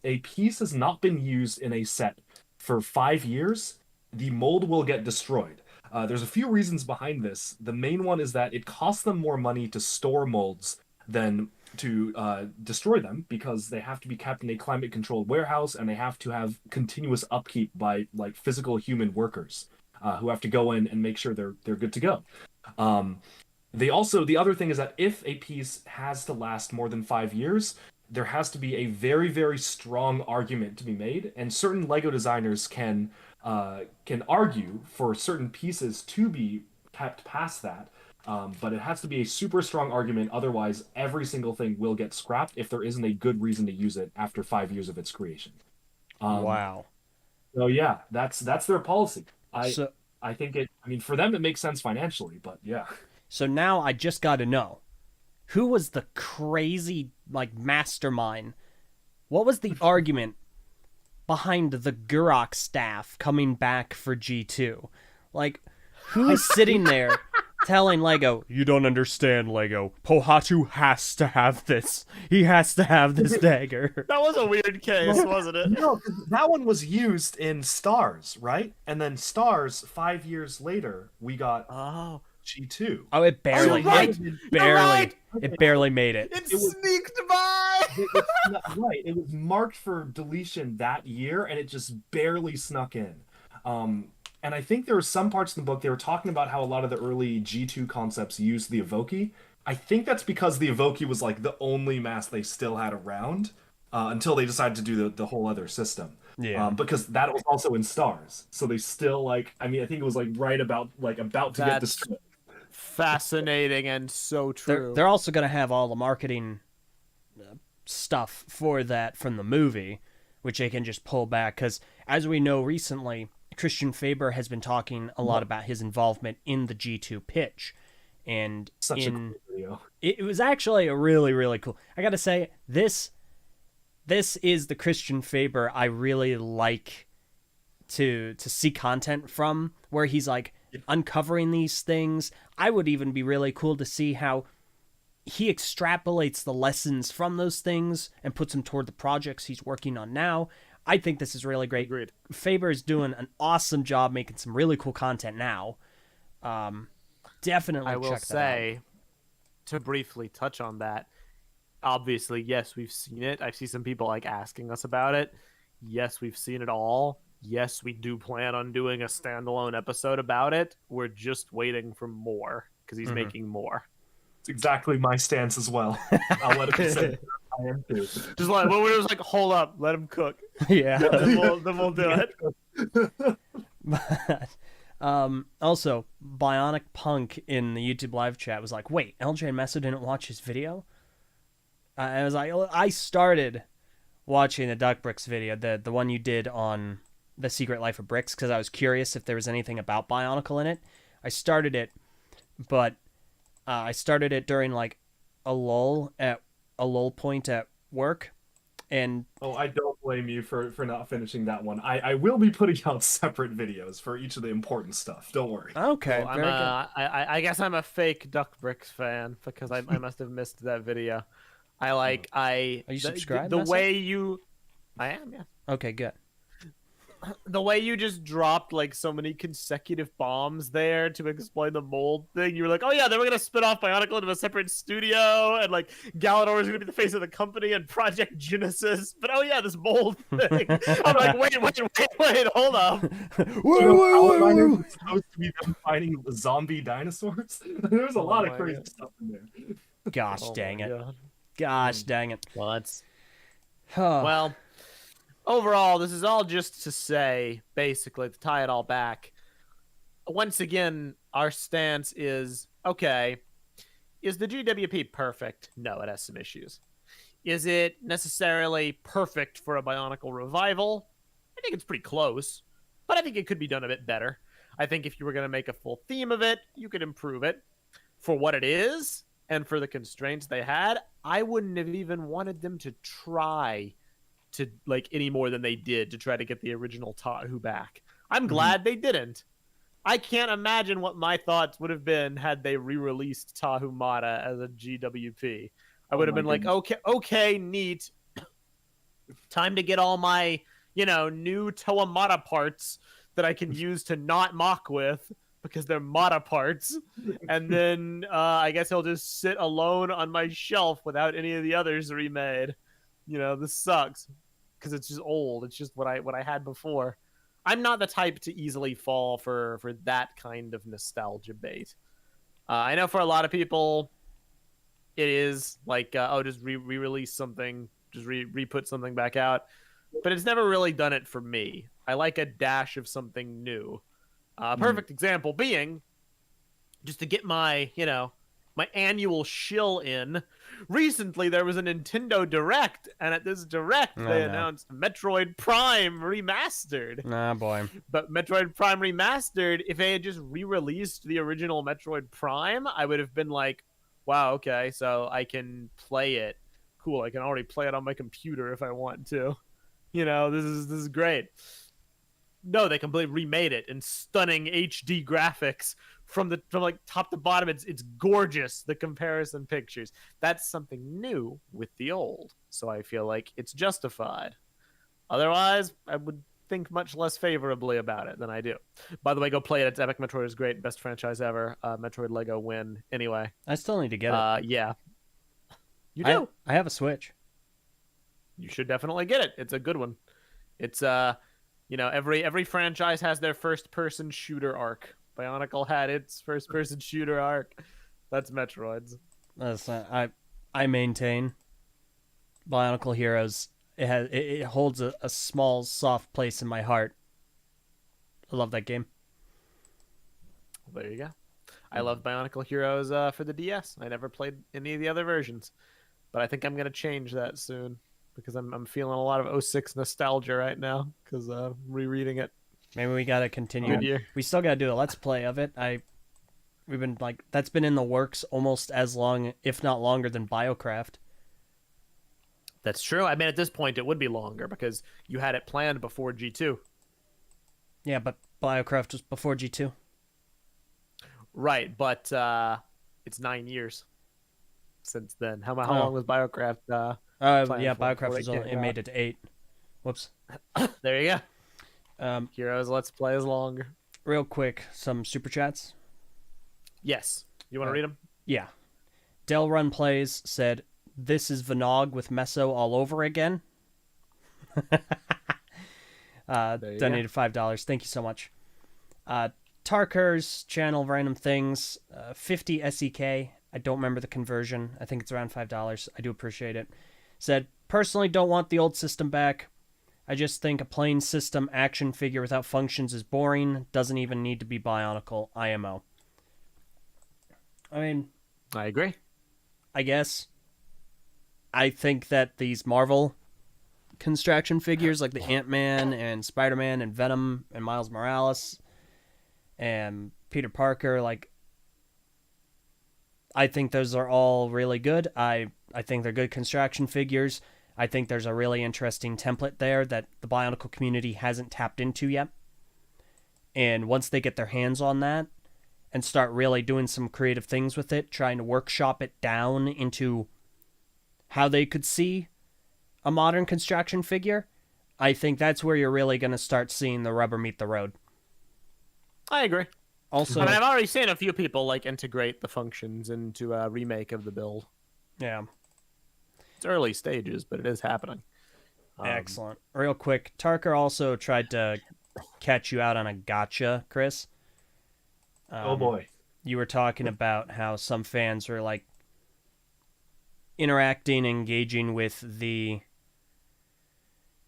a piece has not been used in a set for 5 years, the mold will get destroyed. There's a few reasons behind this. The main one is that it costs them more money to store molds than to destroy them, because they have to be kept in a climate-controlled warehouse, and they have to have continuous upkeep by like physical human workers who have to go in and make sure they're good to go. The other thing is that if a piece has to last more than 5 years, there has to be a very, very strong argument to be made, and certain Lego designers can argue for certain pieces to be kept past that. But it has to be a super strong argument. Otherwise, every single thing will get scrapped if there isn't a good reason to use it after 5 years of its creation. Wow. So yeah, that's their policy. So I think it. I mean, for them it makes sense financially, but yeah. so now I just got to know, who was the crazy like mastermind? What was the argument behind the Gurok staff coming back for G2? Like, who's sitting there telling Lego, you don't understand, Lego. Pohatu has to have this. He has to have this dagger. That was a weird case, wasn't it? No, 'cause that one was used in Stars, right? And then Stars, 5 years later, we got Oh, G2. Oh, it barely, you're right. it barely made it. it was- sneaked by. It's not right. It was marked for deletion that year, and it just barely snuck in. And I think there were some parts in the book they were talking about how a lot of the early G2 concepts used the Evoki. I think that's because the Evoki was like the only mask they still had around until they decided to do the whole other system. Yeah. Because that was also in Stars, so they still like. I mean, I think it was like right about to get That's destroyed. fascinating and so true. They're also going to have all the marketing stuff for that from the movie, which they can just pull back. Because as we know recently, Christian Faber has been talking a lot about his involvement in the G2 pitch. And Such a cool video. it was actually a really, really cool. I got to say, this is the Christian Faber I really like to see content from, where he's like uncovering these things. I would even be really cool to see how he extrapolates the lessons from those things and puts them toward the projects he's working on now. I think this is really great. Agreed. Faber is doing an awesome job making some really cool content now. Definitely I will check that say, to briefly touch on that, obviously, yes, we've seen it. I see some people like asking us about it. Yes, we've seen it all. Yes, we do plan on doing a standalone episode about it. We're just waiting for more because he's making more. It's exactly my stance as well. I'll let it be said. I am too. Just like when we're just like, hold up, let him cook. out. Yeah. Then we'll do it. But, also, Bionic Punk in the YouTube live chat was like, wait, LJ and Meso didn't watch his video? I was like, I started watching the DuckBricks video, the one you did on The Secret Life of Bricks, because I was curious if there was anything about Bionicle in it. I started it, but I started it during like a lull point at work, and Oh, I don't blame you for not finishing that one. I will be putting out separate videos for each of the important stuff. Don't worry. okay, Well, very good. I guess I'm a fake DuckBricks fan because I must have missed that video. Are you subscribed, The Meso? way you, I am, yeah. Okay, good. The way you just dropped like so many consecutive bombs there to explain the mold thing. You were like, oh yeah, then we're gonna spin off Bionicle into a separate studio, and like Galador is gonna be the face of the company and Project Genesis. But oh yeah, this mold thing. I'm like, wait, hold up. Outliners were supposed to be them fighting the zombie dinosaurs. There's a lot of my crazy God. stuff in there. Gosh Oh dang my it. God. Gosh dang it. Well, that's Oh. well. Overall, this is all just to say, basically, to tie it all back. Once again, our stance is, okay, is the GWP perfect? No, it has some issues. Is it necessarily perfect for a Bionicle revival? I think it's pretty close, but I think it could be done a bit better. I think if you were going to make a full theme of it, you could improve it. For what it is, and for the constraints they had, I wouldn't have even wanted them to try to like any more than they did to try to get the original Tahu back. I'm glad they didn't. I can't imagine what my thoughts would have been had they re-released Tahu Mata as a GWP. I would have been like, okay, neat. Time to get all my, new Toa Mata parts that I can use to not mock with because they're Mata parts. And then I guess he'll just sit alone on my shelf without any of the others remade. This sucks because it's just old. It's just what I had before. I'm not the type to easily fall for that kind of nostalgia bait. I know for a lot of people, it is like, just re-release something, just re-put something back out. But it's never really done it for me. I like a dash of something new. Perfect example being, just to get my annual shill in. Recently, there was a Nintendo Direct, and at this Direct, they announced Metroid Prime Remastered. Ah, boy. But Metroid Prime Remastered, if they had just re-released the original Metroid Prime, I would have been like, wow, okay, so I can play it. Cool, I can already play it on my computer if I want to. This is great. No, they completely remade it in stunning HD graphics from like top to bottom. It's gorgeous, the comparison pictures. That's something new with the old, so I feel like it's justified. Otherwise, I would think much less favorably about it than I do. By the way, go play it. It's epic. Metroid is great. Best franchise ever. Metroid Lego win. Anyway, I still need to get it. Yeah. You do. I have a Switch. You should definitely get it. It's a good one. It's every franchise has their first person shooter arc. Bionicle had its first person shooter arc. That's Metroid's. I maintain Bionicle Heroes. It holds a small soft place in my heart. I love that game. There you go. I love Bionicle Heroes for the DS. I never played any of the other versions, but I think I'm gonna change that soon because I'm feeling a lot of 06 nostalgia right now because rereading it. Maybe we gotta continue. Good year. We still gotta do a let's play of it. We've been like that's been in the works almost as long, if not longer, than BioCraft. That's true. I mean, at this point, it would be longer because you had it planned before G2. Yeah, but BioCraft was before G2. Right, but it's 9 years since then. How long was BioCraft? Yeah, BioCraft was only, it made it to 8. Whoops. There you go. Heroes Let's Play is longer. Real quick, some super chats. Yes. You want to read them? Yeah. Delrun Plays said, "This is Vanog with Meso all over again." Donated $5. Thank you so much. Tarker's channel, Random Things, 50 SEK. I don't remember the conversion. I think it's around $5. I do appreciate it. Said, "Personally don't want the old system back. I just think a plain system action figure without functions is boring. Doesn't even need to be Bionicle. IMO." I mean, I agree. I guess. I think that these Marvel construction figures like the Ant-Man and Spider-Man and Venom and Miles Morales and Peter Parker, like, I think those are all really good. I think they're good construction figures. I think there's a really interesting template there that the Bionicle community hasn't tapped into yet. And once they get their hands on that and start really doing some creative things with it, trying to workshop it down into how they could see a modern construction figure, I think that's where you're really going to start seeing the rubber meet the road. I agree. Also, I mean, I've already seen a few people like integrate the functions into a remake of the build. Yeah. It's early stages, but it is happening. Excellent. Real quick, Tarker also tried to catch you out on a gotcha, Chris. Oh boy. You were talking about how some fans were like interacting, engaging with the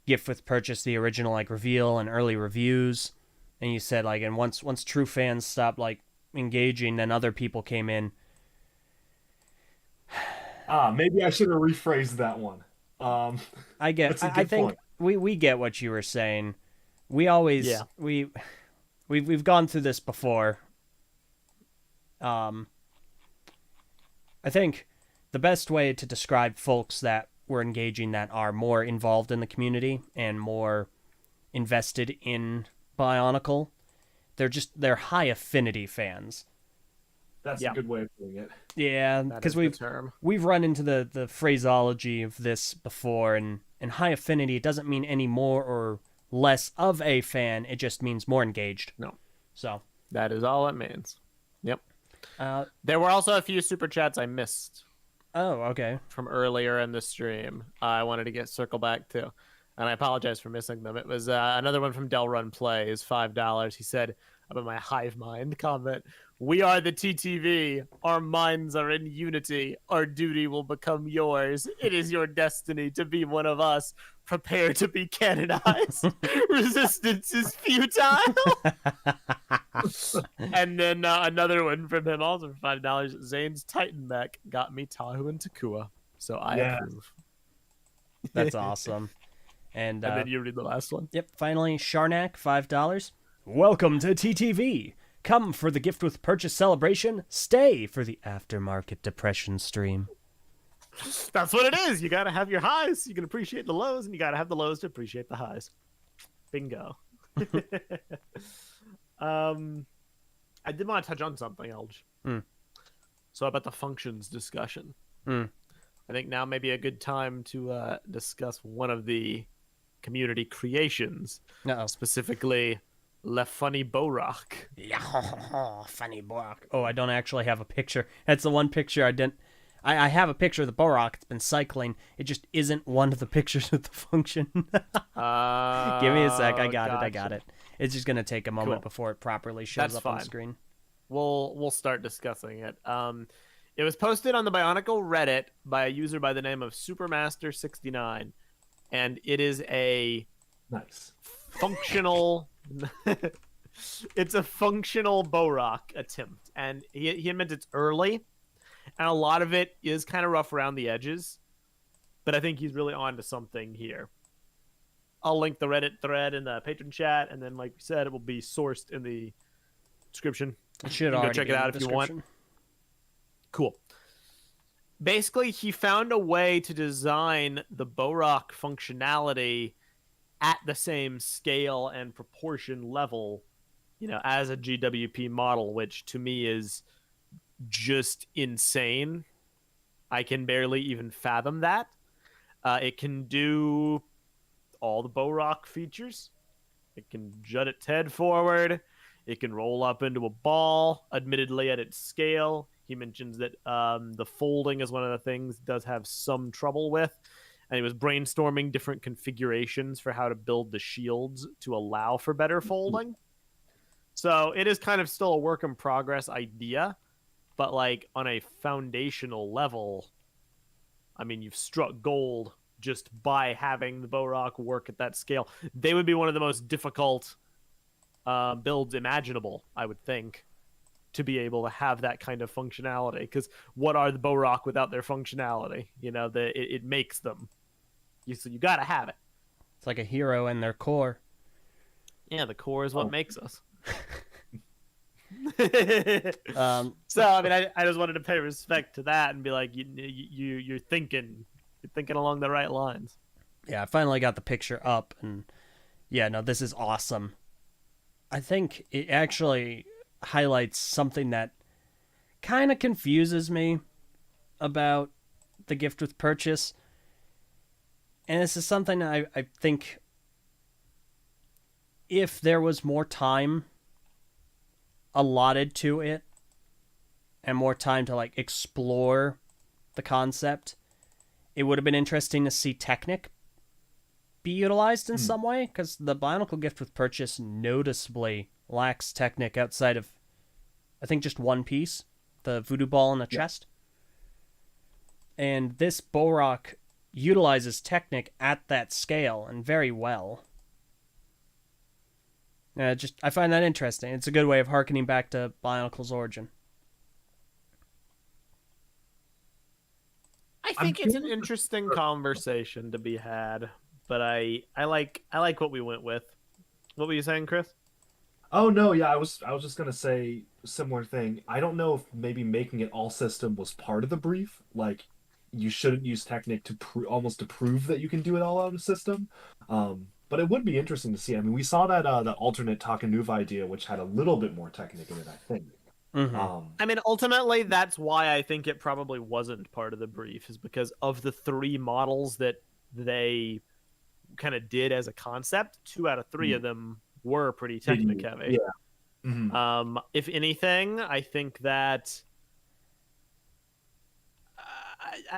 gift with purchase, the original like reveal and early reviews. And you said like, and once true fans stopped like engaging, then other people came in. Maybe I should have rephrased that one. I think we get what you were saying. We always we've gone through this before. I think the best way to describe folks that we're engaging that are more involved in the community and more invested in Bionicle, they're high affinity fans. That's a good way of putting it. Yeah, because we've run into the phraseology of this before, and high affinity doesn't mean any more or less of a fan. It just means more engaged. No. So that is all it means. Yep. There were also a few super chats I missed. Oh, okay. From earlier in the stream. I wanted to circle back to, and I apologize for missing them. It was another one from Del Run Plays, $5. He said about my hive mind comment, "We are the TTV. Our minds are in unity. Our duty will become yours. It is your destiny to be one of us. Prepare to be canonized. Resistance is futile." And then another one from him, also for $5. Zane's Titan mech got me Tahu and Takua, so I approve. That's awesome. And then you read the last one. Yep. Finally, Sharnak, $5. Welcome to TTV. Come for the gift with purchase celebration. Stay for the aftermarket depression stream. That's what it is. You gotta have your highs. You can appreciate the lows, and you gotta have the lows to appreciate the highs. Bingo. I did want to touch on something, Elj. So about the functions discussion. I think now may be a good time to discuss one of the community creations. Specifically, Le Funny Borak. Yeah, Funny Borak. Oh, I don't actually have a picture. That's the one picture I didn't... I have a picture of the Borak. It's been cycling. It just isn't one of the pictures with the function. Give me a sec. I got it. It's just going to take a moment before it properly shows up on the screen. We'll start discussing it. It was posted on the Bionicle Reddit by a user by the name of Supermaster69, and it is a functional... it's a functional Borak attempt, and he admits it's early, and a lot of it is kind of rough around the edges, but I think he's really on to something here. I'll link the Reddit thread in the patron chat, and then, like we said, it will be sourced in the description. It should go check it out if you want. Cool. Basically, he found a way to design the Borak functionality at the same scale and proportion level, as a GWP model, which to me is just insane. I can barely even fathom that. It can do all the Borak features. It can jut its head forward. It can roll up into a ball, admittedly at its scale. He mentions that the folding is one of the things it does have some trouble with. And he was brainstorming different configurations for how to build the shields to allow for better folding. So it is kind of still a work in progress idea, but like on a foundational level, I mean, you've struck gold just by having the Borak work at that scale. They would be one of the most difficult builds imaginable, I would think, to be able to have that kind of functionality. Because what are the Borak without their functionality? It makes them. So you got to have it. It's like a hero and their core. Yeah, the core is what makes us. So I mean, I just wanted to pay respect to that and be like, you're thinking along the right lines. Yeah, I finally got the picture up, and yeah, no, this is awesome. I think it actually highlights something that kind of confuses me about the gift with purchase. And this is something I think if there was more time allotted to it and more time to like explore the concept, it would have been interesting to see Technic be utilized in some way, because the Bionicle gift with purchase noticeably lacks Technic outside of, I think, just one piece, the voodoo ball in the chest. And this Borak utilizes Technic at that scale and very well. I find that interesting. It's a good way of harkening back to Bionicle's origin. I think it's an interesting conversation to be had, but I like what we went with. What were you saying, Chris? Oh no, yeah, I was just gonna say a similar thing. I don't know if maybe making it all system was part of the brief. Like, you shouldn't use Technic to almost to prove that you can do it all out of system. But it would be interesting to see. I mean, we saw that the alternate Takanuva idea, which had a little bit more Technic in it, I think. I mean, ultimately, that's why I think it probably wasn't part of the brief, is because of the 3 models that they kind of did as a concept, 2 out of 3 of them were pretty Technic heavy. Yeah. If anything, I think that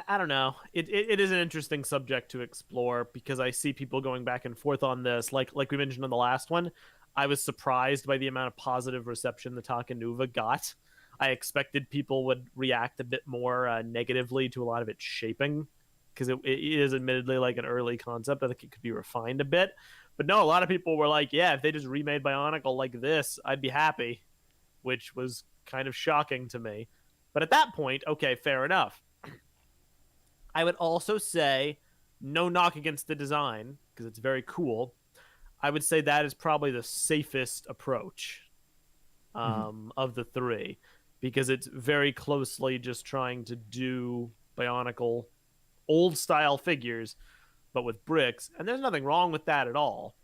I don't know. It is an interesting subject to explore because I see people going back and forth on this. Like we mentioned on the last one, I was surprised by the amount of positive reception the Takanuva got. I expected people would react a bit more negatively to a lot of its shaping because it is admittedly like an early concept. I think it could be refined a bit. But no, a lot of people were like, yeah, if they just remade Bionicle like this, I'd be happy, which was kind of shocking to me. But at that point, okay, fair enough. I would also say, no knock against the design, because it's very cool. I would say that is probably the safest approach of the 3, because it's very closely just trying to do Bionicle old-style figures, but with bricks, and there's nothing wrong with that at all.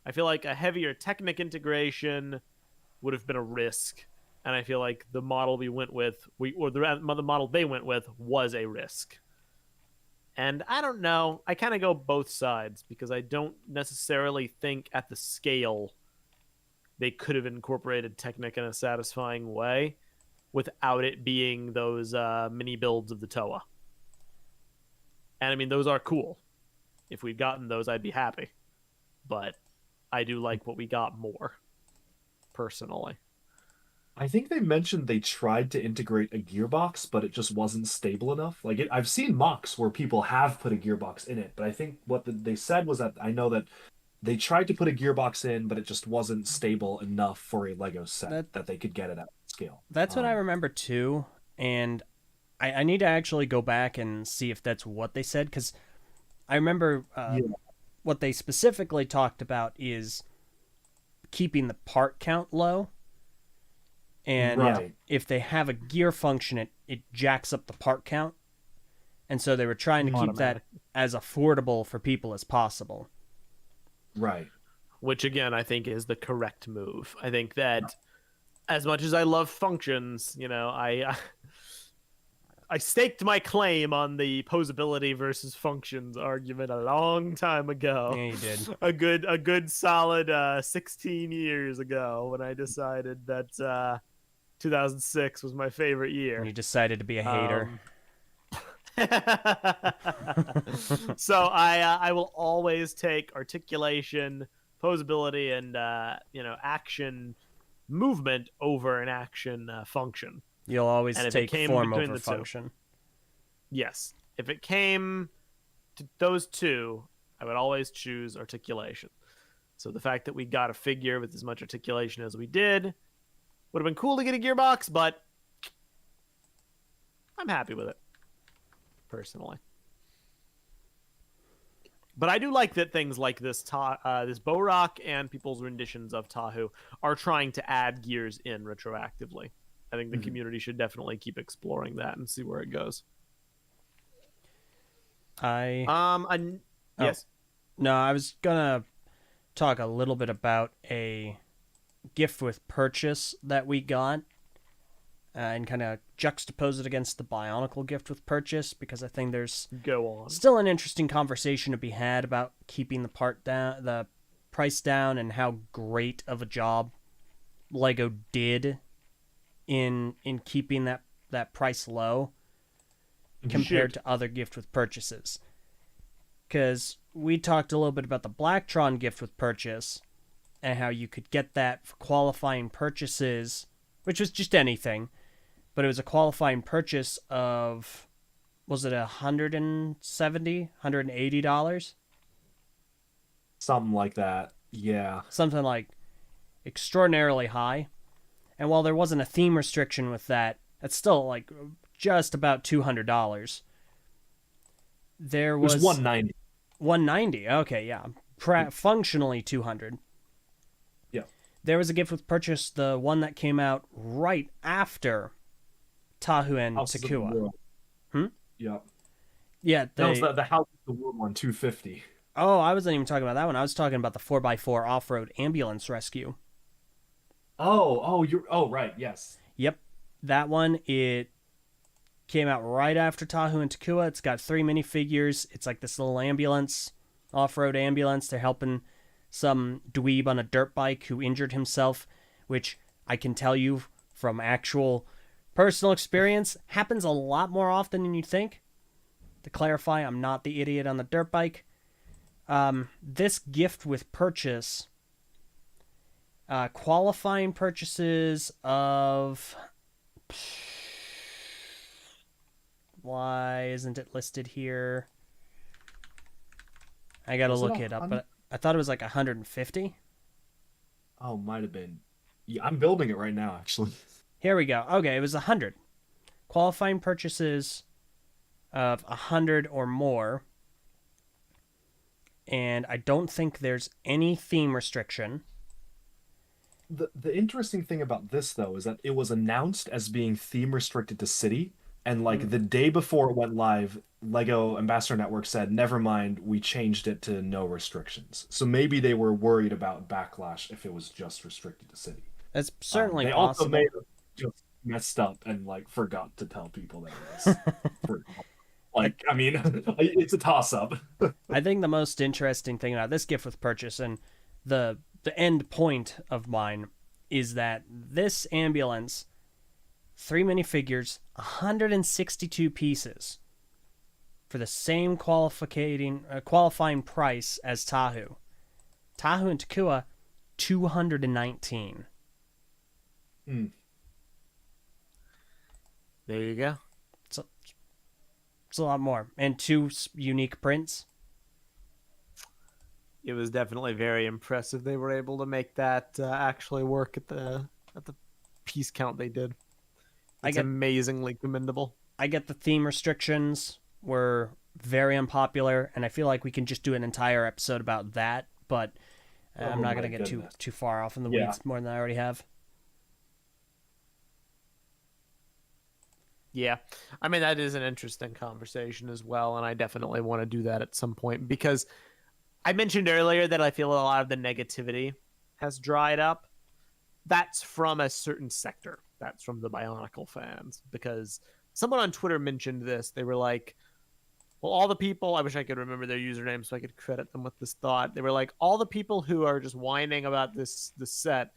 I feel like a heavier Technic integration would have been a risk, and I feel like the model we went with, the model they went with, was a risk. And I don't know. I kind of go both sides because I don't necessarily think at the scale they could have incorporated Technic in a satisfying way without it being those mini builds of the Toa. And I mean, those are cool. If we'd gotten those, I'd be happy. But I do like what we got more, personally. I think they mentioned they tried to integrate a gearbox, but it just wasn't stable enough. Like I've seen MOCs where people have put a gearbox in it, but I think what they said was that I know that they tried to put a gearbox in, but it just wasn't stable enough for a Lego set that they could get it at scale. That's what I remember too, and I need to actually go back and see if that's what they said, because I remember what they specifically talked about is keeping the part count low. And if they have a gear function, it jacks up the part count. And so they were trying to keep that as affordable for people as possible. Right. Which, again, I think is the correct move. I think that as much as I love functions, you know, I staked my claim on the posability versus functions argument a long time ago. Yeah, you did. A good solid 16 years ago when I decided that 2006 was my favorite year. And you decided to be a hater. So I will always take articulation, posability, and action movement over an action function. You'll always take form over function. Yes. If it came to those two, I would always choose articulation. So the fact that we got a figure with as much articulation as we did would have been cool to get a gearbox, but I'm happy with it, personally. But I do like that things like this this Borak and people's renditions of Tahu are trying to add gears in retroactively. I think the community should definitely keep exploring that and see where it goes. Yes. No, I was gonna talk a little bit about a gift with purchase that we got and kind of juxtapose it against the Bionicle gift with purchase, because I think there's still an interesting conversation to be had about keeping the price down, and how great of a job Lego did in keeping that price low compared to other gift with purchases. Because we talked a little bit about the Blacktron gift with purchase and how you could get that for qualifying purchases, which was just anything, but it was a qualifying purchase of, was it $170, $180? Something like that. Yeah. Something like extraordinarily high. And while there wasn't a theme restriction with that, that's still like just about $200. There was it was $190. $190. Okay, yeah. Functionally $200. Yeah. There was a gift with purchase, the one that came out right after Tahu and Takua. Yeah. Yeah, That was they. the House of the Wood one, 250. Oh, I wasn't even talking about that one. I was talking about the 4x4 off-road ambulance rescue. Oh, right, yes. Yep, that one. It came out right after Tahu and Takua. It's got 3 minifigures. It's like this little ambulance, off-road ambulance. They're helping some dweeb on a dirt bike who injured himself, which I can tell you from actual personal experience happens a lot more often than you think. To clarify, I'm not the idiot on the dirt bike. This gift with purchase, qualifying purchases of. Why isn't it listed here? I gotta Was it look it up, but I thought it was like 150. Oh, might have been. Yeah, I'm building it right now, actually. Here we go. Okay, it was 100. Qualifying purchases of 100 or more. And I don't think there's any theme restriction. The interesting thing about this though is that it was announced as being theme restricted to city, and like the day before it went live, Lego Ambassador Network said, "Never mind, we changed it to no restrictions." So maybe they were worried about backlash if it was just restricted to city. It's certainly They possible. also may have just messed up and like forgot to tell people that it was. Like, I mean, it's a toss up. I think the most interesting thing about this gift with purchase and the end point of mine is that this ambulance, 3 minifigures, 162 pieces for the same qualifying price as Tahu. Tahu and Takua, 219. There you go. It's a lot more. And 2 unique prints. It was definitely very impressive. They were able to make that actually work at the piece count they did. It's amazingly commendable. I get the theme restrictions were very unpopular, and I feel like we can just do an entire episode about that, but I'm not going to get too far off in the weeds more than I already have. Yeah. I mean, that is an interesting conversation as well, and I definitely want to do that at some point because I mentioned earlier that I feel a lot of the negativity has dried up. That's from a certain sector. That's from the Bionicle fans because someone on Twitter mentioned this. They were like, well, all the people, I wish I could remember their username so I could credit them with this thought. They were like, all the people who are just whining about this set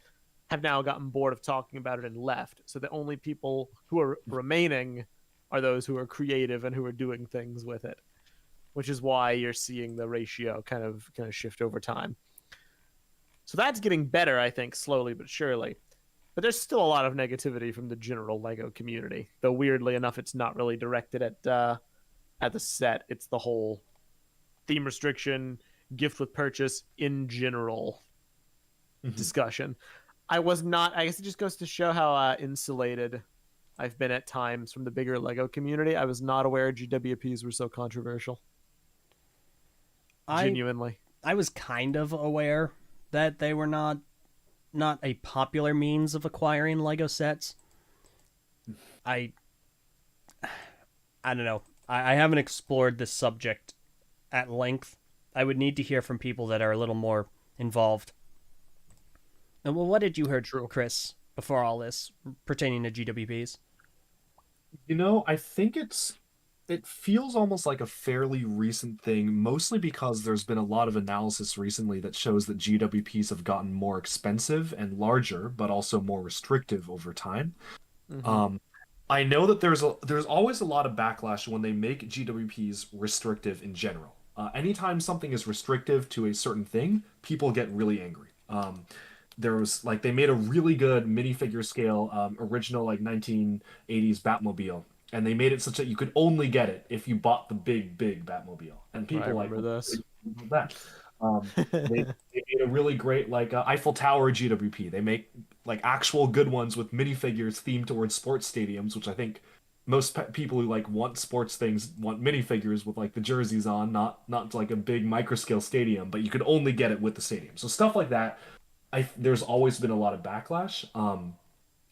have now gotten bored of talking about it and left. So the only people who are remaining are those who are creative and who are doing things with it, which is why you're seeing the ratio kind of shift over time. So that's getting better, I think, slowly but surely. But there's still a lot of negativity from the general Lego community, though weirdly enough, it's not really directed at the set. It's the whole theme restriction, gift with purchase in general discussion. I guess it just goes to show how insulated I've been at times from the bigger Lego community. I was not aware GWPs were so controversial. Genuinely. I was kind of aware that they were not a popular means of acquiring Lego sets. I don't know. I haven't explored this subject at length. I would need to hear from people that are a little more involved. And well, what did you hear, Chris, before all this pertaining to GWPs? You know, I think it feels almost like a fairly recent thing, mostly because there's been a lot of analysis recently that shows that GWPs have gotten more expensive and larger, but also more restrictive over time. I know that there's always a lot of backlash when they make GWPs restrictive in general. Anytime something is restrictive to a certain thing, people get really angry. There was like they made a really good minifigure scale original like 1980s Batmobile, and they made it such that you could only get it if you bought the big Batmobile, and people remember this. that. They made a really great like Eiffel Tower GWP. They make like actual good ones with minifigures themed towards sports stadiums, which I think most people who like want sports things want minifigures with like the jerseys on, not like a big micro scale stadium, but you could only get it with the stadium. So stuff like that. There's always been a lot of backlash.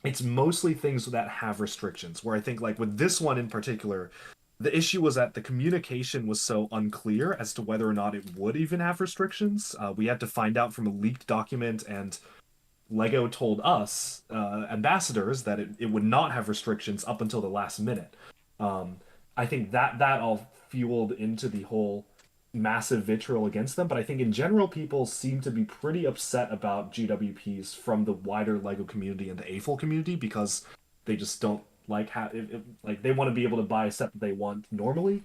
It's mostly things that have restrictions, where I think like with this one in particular, The issue was that the communication was so unclear as to whether or not it would even have restrictions. We had to find out from a leaked document, and Lego told us, ambassadors, that it would not have restrictions up until the last minute. Um, I think that all fueled into the whole massive vitriol against them, but I think in general people seem to be pretty upset about GWPs from the wider Lego community and the AFOL community because they just don't like like they want to be able to buy a set that they want normally.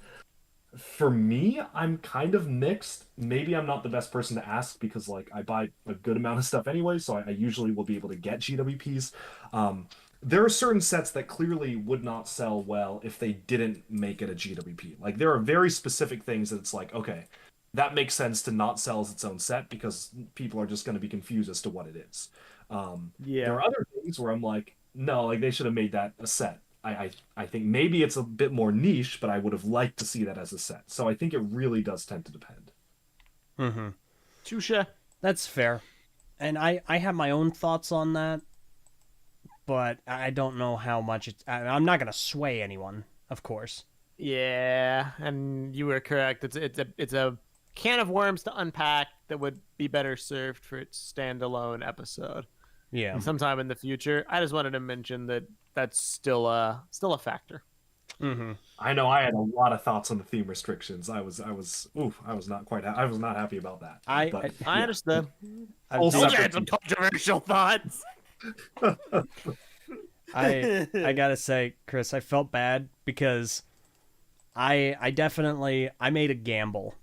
For me, I'm kind of mixed. Maybe I'm not the best person to ask because like I buy a good amount of stuff anyway, so I usually will be able to get GWPs. There are certain sets that clearly would not sell well if they didn't make it a GWP. Like there are very specific things that it's like, okay, that makes sense to not sell as its own set because people are just going to be confused as to what it is. There are other things where I'm like, no, like they should have made that a set. I think maybe it's a bit more niche, but I would have liked to see that as a set. So I think it really does tend to depend. Mm-hmm. Touche. That's fair. And I have my own thoughts on that, but I don't know how much I'm not going to sway anyone, of course. Yeah, and you were correct. It's a can of worms to unpack that would be better served for its standalone episode. Yeah. Sometime in the future. I just wanted to mention that that's still a factor. Mm-hmm. I know I had a lot of thoughts on the theme restrictions. I was not quite I was not happy about that. I understand. Also, I had some controversial thoughts. I gotta say, Chris, I felt bad because I definitely I made a gamble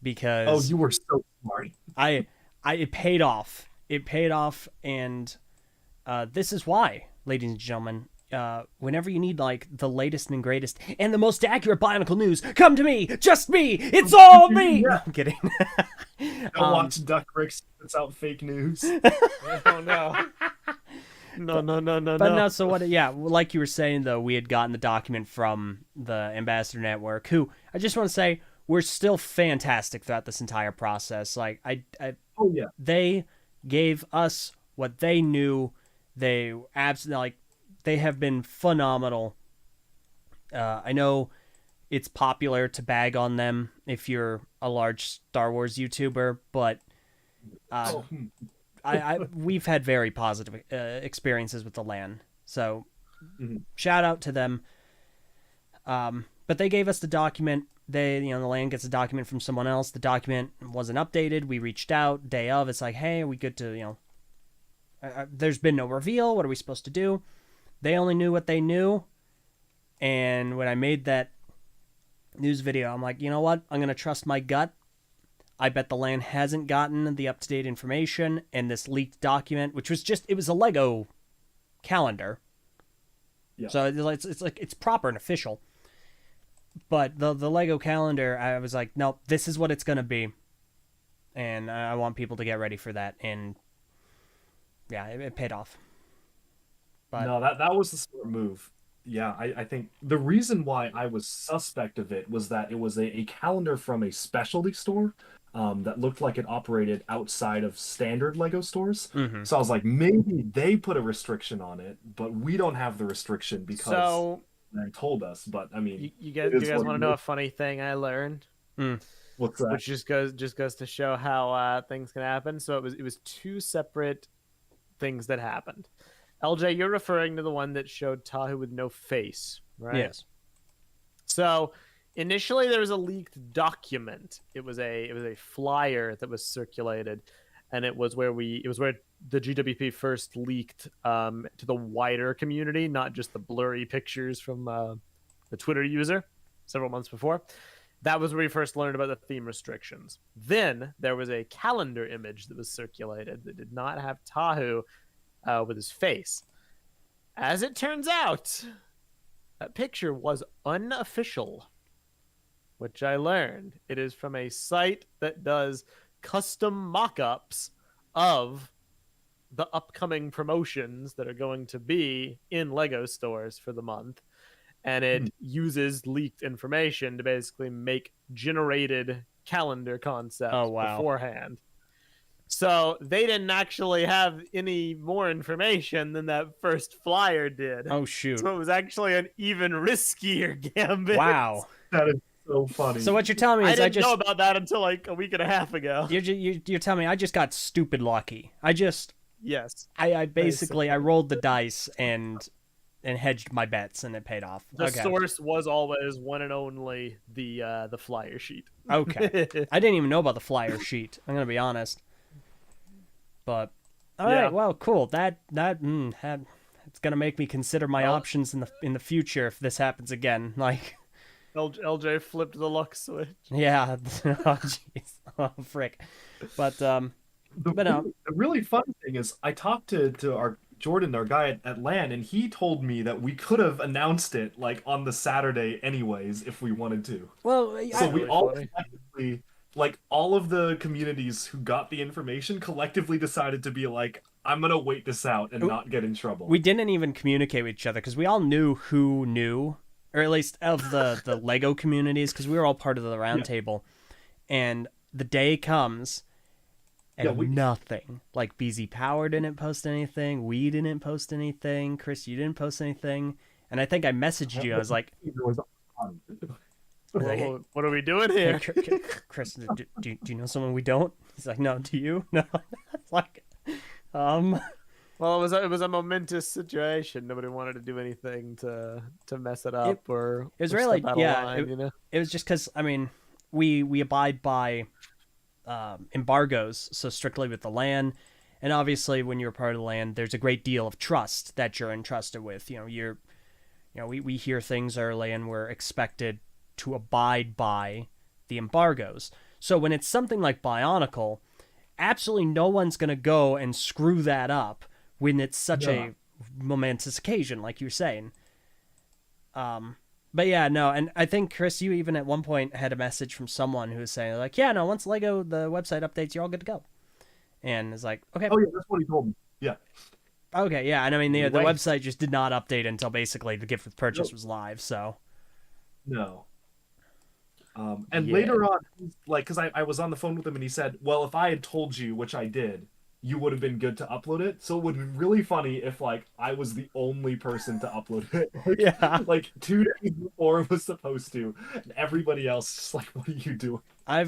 because you were so smart. It paid off. It paid off, and this is why, ladies and gentlemen. Whenever you need like the latest and greatest and the most accurate Bionicle news, come to me, just me. It's all me. Yeah. No, I'm kidding. Don't watch DuckBricks. It's out fake news. Oh no. No. But no, so what? Yeah, like you were saying though, we had gotten the document from the Ambassador Network, who I just want to say were still fantastic throughout this entire process. Like Oh yeah. they gave us what they knew. They absolutely like they have been phenomenal. I know it's popular to bag on them if you're a large Star Wars YouTuber, but we've had very positive experiences with the LAN. So shout out to them. But they gave us the document. The LAN gets a document from someone else. The document wasn't updated. We reached out day of. It's like, hey, are we good to, there's been no reveal. What are we supposed to do? They only knew what they knew. And when I made that news video, I'm like, you know what? I'm going to trust my gut. I bet the LAN hasn't gotten the up-to-date information, and this leaked document, which was it was a Lego calendar. Yeah. So it's proper and official. But the Lego calendar, I was like, no, this is what it's going to be. And I want people to get ready for that. And yeah, it paid off. But no, that was the smart move. Yeah, I think the reason why I was suspect of it was that it was a calendar from a specialty store that looked like it operated outside of standard Lego stores. Mm-hmm. So I was like, maybe they put a restriction on it, but we don't have the restriction because they told us. But I mean, you guys want to know a funny thing I learned? What's that? Which just goes to show how things can happen. So it was two separate things that happened. LJ, you're referring to the one that showed Tahu with no face, right? Yes. So initially there was a leaked document. It was a flyer that was circulated, and it was where the GWP first leaked to the wider community, not just the blurry pictures from the Twitter user several months before. That was where we first learned about the theme restrictions. Then there was a calendar image that was circulated that did not have Tahu with his face. As it turns out, that picture was unofficial, which I learned. It is from a site that does custom mock-ups of the upcoming promotions that are going to be in Lego stores for the month. And it uses leaked information to basically make generated calendar concepts beforehand. So they didn't actually have any more information than that first flyer did. Oh shoot! So it was actually an even riskier gambit. Wow. That is so funny. So what you're telling me I is didn't know about that until like a week and a half ago. you're telling me I just got stupid lucky. Yes. I basically I rolled the dice and hedged my bets and it paid off. The Okay. source was always one and only the flyer sheet. Okay. I didn't even know about the flyer sheet. I'm gonna be honest. But all Yeah. right, well, cool. It's gonna make me consider my options in the future if this happens again. Like, LJ flipped the luck switch. yeah. Oh jeez. Oh frick. But The really fun thing is I talked to our Jordan, our guy at LAN, and he told me that we could have announced it like on the Saturday anyways if we wanted to. well, So we really all funny. collectively, like all of the communities who got the information collectively decided to be like, I'm gonna wait this out and not get in trouble. we didn't even communicate with each other because we all knew who knew, or at least of the Lego communities, because we were all part of the round table. And the day comes, and nothing. Like BZ Power didn't post anything. We didn't post anything. Chris, you didn't post anything. And I think I messaged you. I was like, What are we doing here? hey, Chris, do you know someone we don't? He's like, no. Do you? No. It's like, Well, it was a momentous situation. Nobody wanted to do anything to mess it up or it was or really step out of yeah. line, you know? It was just because I mean, we abide by embargoes, so strictly with the LAN, and obviously when you're a part of the LAN, there's a great deal of trust that you're entrusted with. We hear things early, and we're expected to abide by the embargoes. So when it's something like Bionicle, absolutely no one's gonna go and screw that up when it's such a momentous occasion, like you're saying. But yeah, no, and I think, Chris, you even at one point had a message from someone who was saying, like, yeah, no, once Lego, the website updates, you're all good to go. And it's like, okay. Oh yeah, that's what he told me. Yeah. Okay, yeah, and I mean, the Wait. website just did not update until basically the gift with purchase was live, so. No. And Yeah. later on, like, because I was on the phone with him and he said, well, if I had told you, which I did, you would have been good to upload it. So it would be really funny if, like, I was the only person to upload it. Like, Yeah. like 2 days before it was supposed to, and everybody else just like, what are you doing? I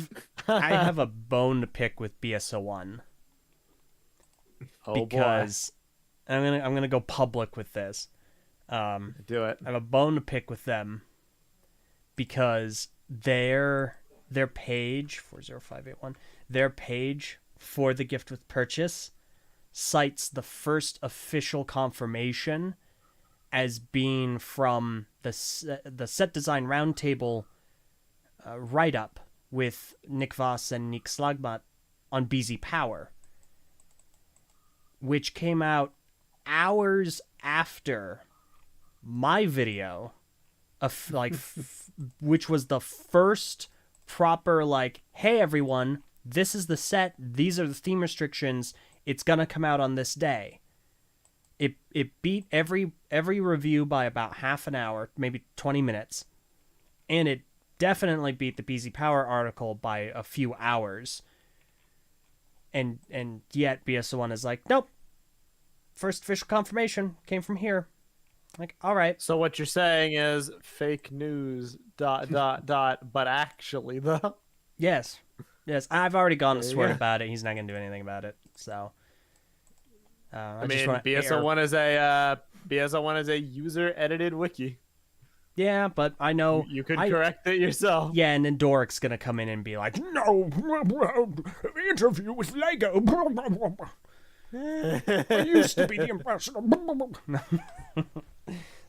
have a bone to pick with BSO1 Oh because I'm gonna go public with this. boy. Do it. I have a bone to pick with them because their page 40581, their page for the gift with purchase cites the first official confirmation as being from the set design roundtable write up with Nick Voss and Nick Slagmat on BZ Power, which came out hours after my video of which was the first proper like, hey everyone, this is the set, these are the theme restrictions, it's gonna come out on this day. It beat every review by about half an hour, maybe 20 minutes, and it definitely beat the BZ Power article by a few hours. And yet BSO1 is like, nope, first official confirmation came from here. Like, all right. So what you're saying is fake news ... but actually though. Yes. I've already gone to There you swear go. about it. He's not gonna do anything about it. So, I mean, BSO1 is a user edited wiki. Yeah, but I know You could correct it yourself. Yeah, and then Doric's gonna come in and be like, no, interview with Lego. I used to be the ambassador.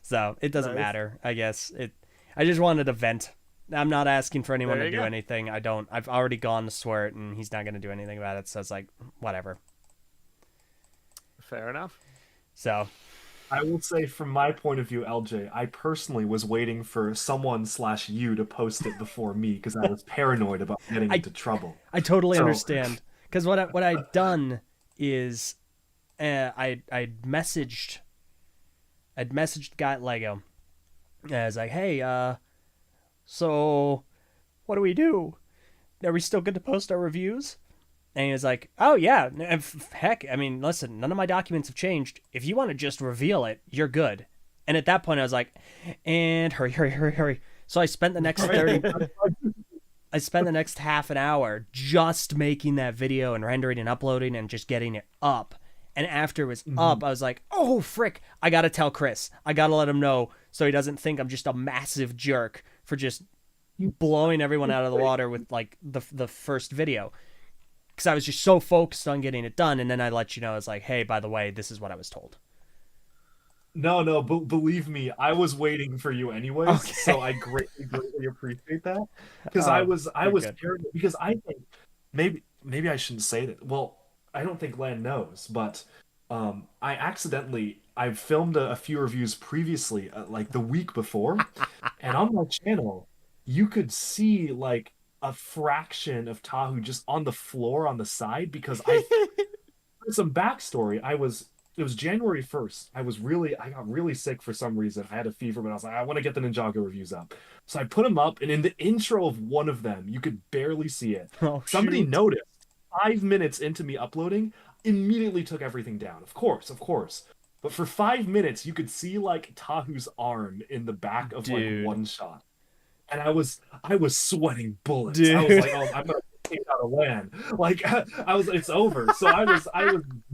So it doesn't Nice. matter. I guess I just wanted to vent. I'm not asking for anyone There to you do go. anything. I've already gone to swear it, and he's not gonna do anything about it. So it's like, whatever. Fair enough. So I will say, from my point of view, LJ, I personally was waiting for someone/you to post it before me because I was paranoid about getting into trouble. I totally So- understand, because what I'd done is I'd messaged the guy at Lego. And I was like, hey, so what do we do? Are we still good to post our reviews? And he was like, oh, yeah, heck, I mean, listen, none of my documents have changed. If you want to just reveal it, you're good. And at that point, I was like, and hurry. So I spent the next 30... I spent the next half an hour just making that video and rendering and uploading and just getting it up. And after it was up, I was like, oh, frick, I got to tell Chris. I got to let him know so he doesn't think I'm just a massive jerk for just blowing everyone out of the water with, like, the first video. Because I was just so focused on getting it done, and then I let you know, I was like, hey, by the way, this is what I was told. No, believe me, I was waiting for you anyways, Okay. so I greatly appreciate that. Because I was good. paranoid, because I think maybe I shouldn't say that. Well, I don't think Lan knows, but I filmed a few reviews previously, like the week before, and on my channel, you could see like a fraction of Tahu just on the floor on the side because for some backstory, it was January 1st. I got really sick for some reason. I had a fever, but I was like, I want to get the Ninjago reviews up. So I put them up, and in the intro of one of them, you could barely see it. Oh, Somebody shoot. noticed 5 minutes into me uploading, immediately took everything down. Of course. But for 5 minutes, you could see like Tahu's arm in the back of Dude. like one shot. And I was sweating bullets. Dude. I was like, oh, I'm gonna take out a LAN. Like it's over. So I was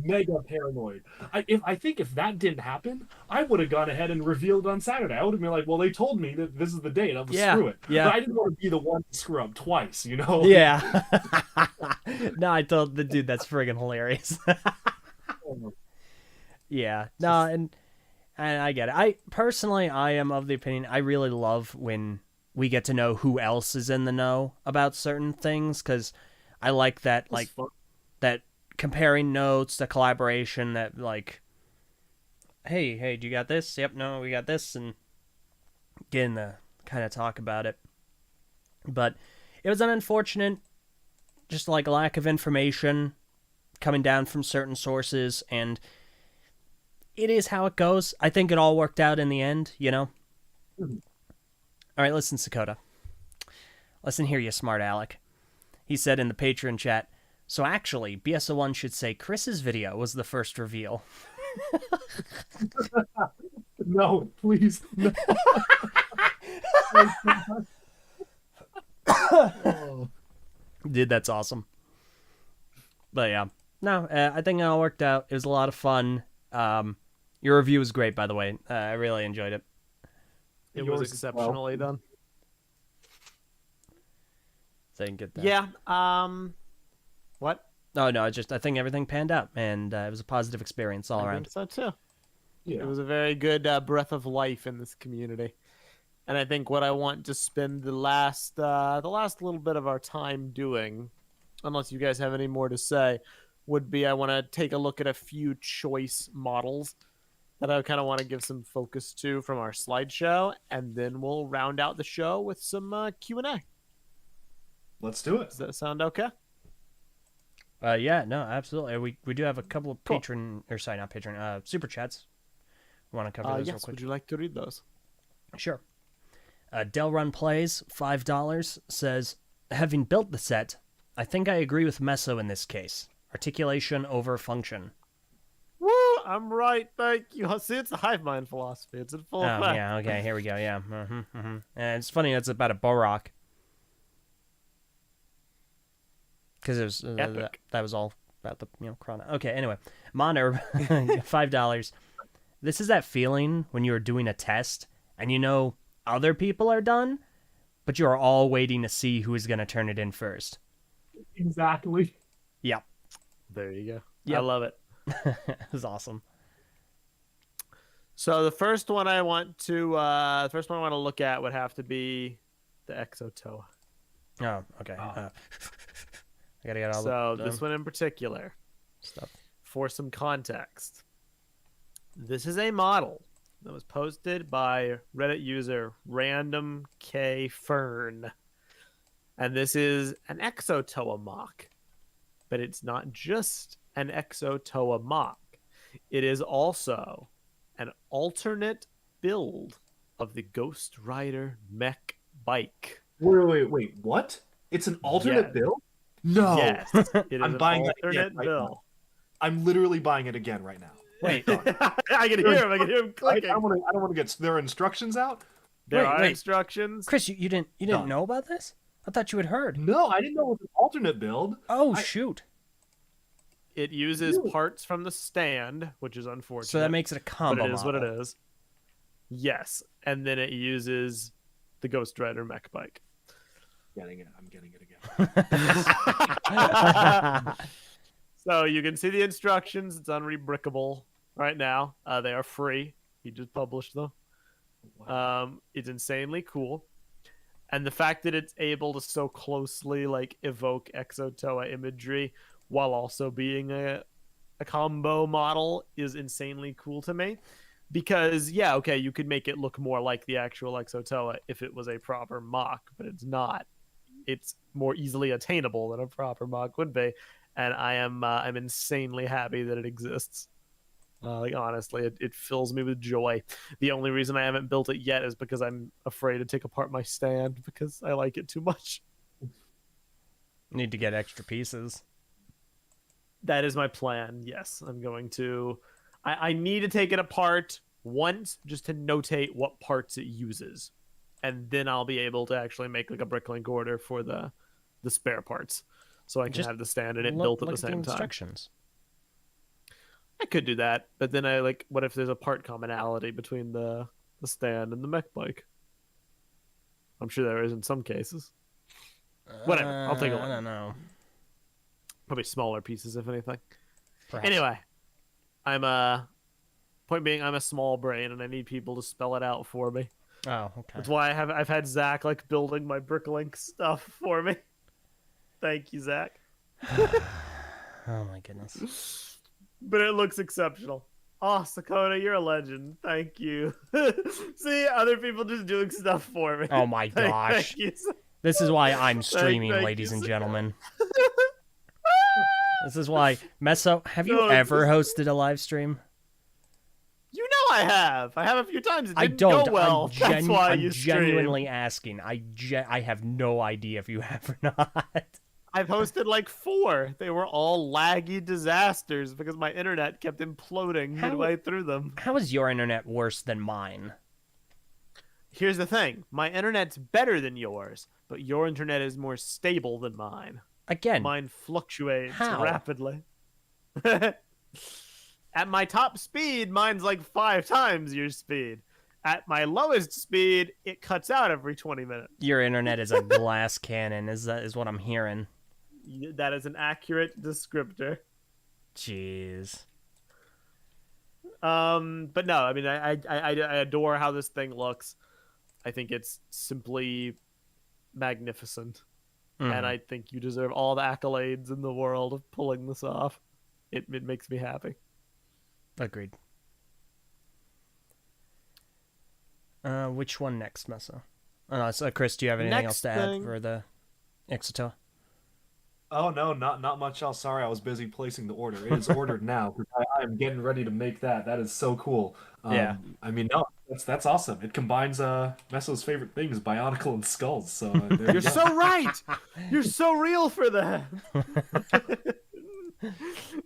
mega paranoid. I think if that didn't happen, I would have gone ahead and revealed it on Saturday. I would have been like, well, they told me that this is the date. I'm Yeah, screw it. yeah. But I didn't want to be the one to screw up twice, you know? Yeah. No, I told the dude that's friggin' hilarious. Yeah. No, and I get it. I am of the opinion, I really love when we get to know who else is in the know about certain things, because I like that, like, that comparing notes, the collaboration, that, like, hey, do you got this? Yep, no, we got this, and getting to kind of talk about it. But it was an unfortunate, just, like, lack of information coming down from certain sources, and it is how it goes. I think it all worked out in the end, you know? All right, listen, Sakota. Listen here, you smart aleck. He said in the Patreon chat, so actually, BSO1 should say Chris's video was the first reveal. No, please. No. Dude, that's awesome. But yeah. No, I think it all worked out. It was a lot of fun. Your review was great, by the way. I really enjoyed it. It was exceptionally done. So I didn't get that. Yeah. What? Oh, no, I think everything panned out, and it was a positive experience all I around. think so too. Yeah. It was a very good breath of life in this community, and I think what I want to spend the last little bit of our time doing, unless you guys have any more to say, would be I want to take a look at a few choice models that I kind of want to give some focus to from our slideshow, and then we'll round out the show with some Q&A. Let's do it. Does that sound okay? Yeah, no, absolutely. We do have a couple of Cool. super chats. We want to cover those real yes. quick. Would you like to read those? Sure. Delrun Plays, $5, says, having built the set, I think I agree with Meso in this case. Articulation over function. Woo! I'm right. Thank you. See, it's the hive mind philosophy. It's in full effect. Yeah, okay, here we go, yeah. And it's funny, that's about a Borok. Because it was that was all about the chrono. Okay, anyway, Monner, $5. This is that feeling when you're doing a test and you know other people are done, but you are all waiting to see who is going to turn it in first. Exactly. Yep. There you go. Yep. I love it. It was awesome. So the first one I want to look at would have to be the Exo-Toa. Oh, okay. I gotta get all So the this one in particular, stuff. for some context, this is a model that was posted by Reddit user Random K Fern, and this is an Exo-Toa mock, but it's not just an Exo-Toa mock. It is also an alternate build of the Ghost Rider mech bike. Wait. What? It's an alternate Yeah. build? No. Yes, it is I'm an buying that again alternate right bill. now. I'm literally buying it again right now. Wait, I can hear him. I can hear him clicking. I don't want to get there are instructions out. There are wait. instructions. Chris, you didn't Done. know about this? I thought you had heard. No, I didn't know it was an alternate build. Oh shoot! It uses Really? parts from the stand, which is unfortunate. So that makes it a combo but it is model. what it is. Yes, and then it uses the Ghost Rider mech bike. I'm getting it again. So you can see the instructions. It's unrebrickable right now. They are free. He just published them. It's insanely cool. And the fact that it's able to so closely like evoke Exo-Toa imagery while also being a combo model is insanely cool to me. Because, yeah, okay, you could make it look more like the actual Exo-Toa if it was a proper mock, but it's not. It's more easily attainable than a proper mock would be. And I'm insanely happy that it exists. Like, honestly, it fills me with joy. The only reason I haven't built it yet is because I'm afraid to take apart my stand because I like it too much. Need to get extra pieces. That is my plan. Yes, I'm going to. I need to take it apart once just to notate what parts it uses, and then I'll be able to actually make like a bricklink order for the spare parts, so I can Just have the stand and it built at the same time. Instructions. I could do that, but then I like. What if there's a part commonality between the stand and the mech bike? I'm sure there is in some cases. Whatever. I'll take a look. I don't know. Probably smaller pieces, if anything. Perhaps. Anyway, point being, I'm a small brain and I need people to spell it out for me. Oh, okay. That's why I've had Zach like building my bricklink stuff for me. Thank you, Zach. Oh my goodness. But it looks exceptional. Oh, Sakota, you're a legend. Thank you. See, other people just doing stuff for me. Oh my gosh. Thank you. This is why I'm streaming, thank ladies you, and sir. gentlemen. This is why Meso, have you No, ever hosted a live stream? You know I have. I have a few times. It I didn't don't. go well. That's why I'm you stream. genuinely asking. I have no idea if you have or not. I've hosted like 4. They were all laggy disasters because my internet kept imploding midway through them. How is your internet worse than mine? Here's the thing. My internet's better than yours, but your internet is more stable than mine. Again, Mine fluctuates How? rapidly. At my top speed, mine's like 5 times your speed. At my lowest speed, it cuts out every 20 minutes. your internet is a glass cannon. Is what I'm hearing? That is an accurate descriptor. Jeez. But no, I mean, I adore how this thing looks. I think it's simply magnificent. And I think you deserve all the accolades in the world of pulling this off. It makes me happy. Agreed. Which one next, Meso? Oh, no, so Chris, do you have anything else Next to add thing- for the Exo-Toa? Oh no, not much else. Sorry, I was busy placing the order. It is ordered now. I am getting ready to make that. That is so cool. Yeah. I mean, no, that's awesome. It combines Meso's favorite things, Bionicle and skulls. So there You're you go. so right. You're so real for that.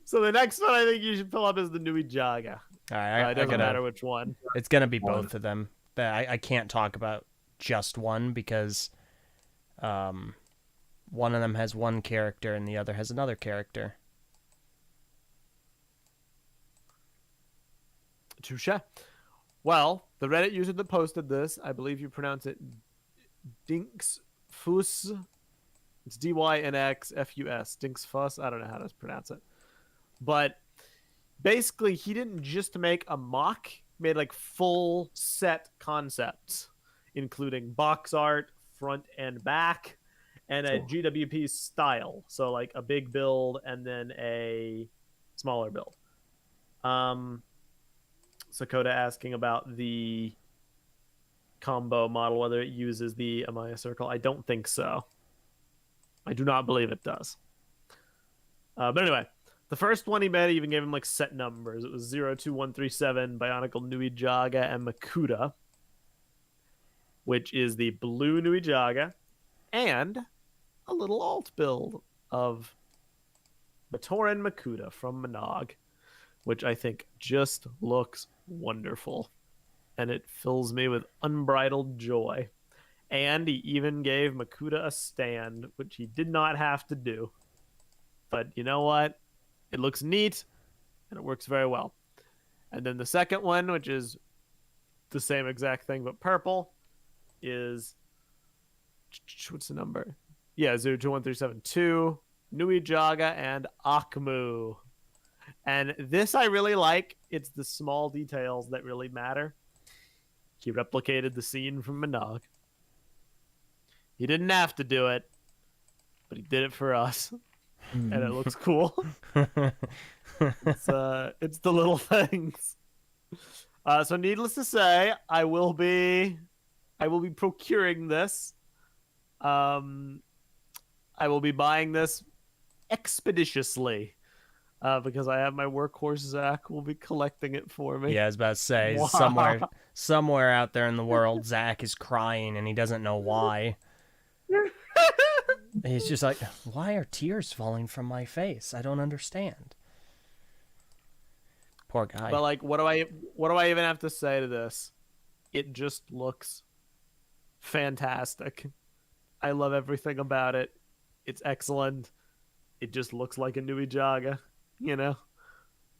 So the next one I think you should pull up is the Nui Jaga. All right, It doesn't matter which one. It's gonna be both of them. But I can't talk about just one because, one of them has one character and the other has another character. Touche. Well, the Reddit user that posted this, I believe you pronounce it Dinksfus. It's DYNXFUS. Dinksfus. I don't know how to pronounce it. But basically, he didn't just make a mock, he made like full set concepts, including box art, front and back, and a GWP style. So like a big build and then a smaller build. Sakota asking about the combo model, whether it uses the Amaya circle. I don't think so. I do not believe it does. But anyway, the first one he made, he even gave him like set numbers. It was 02137, Bionicle Nui Jaga, and Makuta, which is the blue Nui Jaga, and a little alt build of Matoran Makuta from Monog, which I think just looks wonderful. And it fills me with unbridled joy. And he even gave Makuta a stand, which he did not have to do. But you know what? It looks neat, and it works very well. And then the second one, which is the same exact thing but purple, is... what's the number? Yeah, 021372, Nui Jaga, and Akmu. And this I really like. It's the small details that really matter. He replicated the scene from Monog. He didn't have to do it, but he did it for us. And it looks cool. It's the little things. So needless to say, I will be procuring this. I will be buying this expeditiously. Because I have my workhorse Zach will be collecting it for me. Yeah, I was about to say, Wow. somewhere out there in the world, Zach is crying and he doesn't know why. He's just like, why are tears falling from my face? I don't understand. Poor guy. But like, what do I even have to say to this? It just looks fantastic. I love everything about it. It's excellent. It just looks like a Nui Jaga,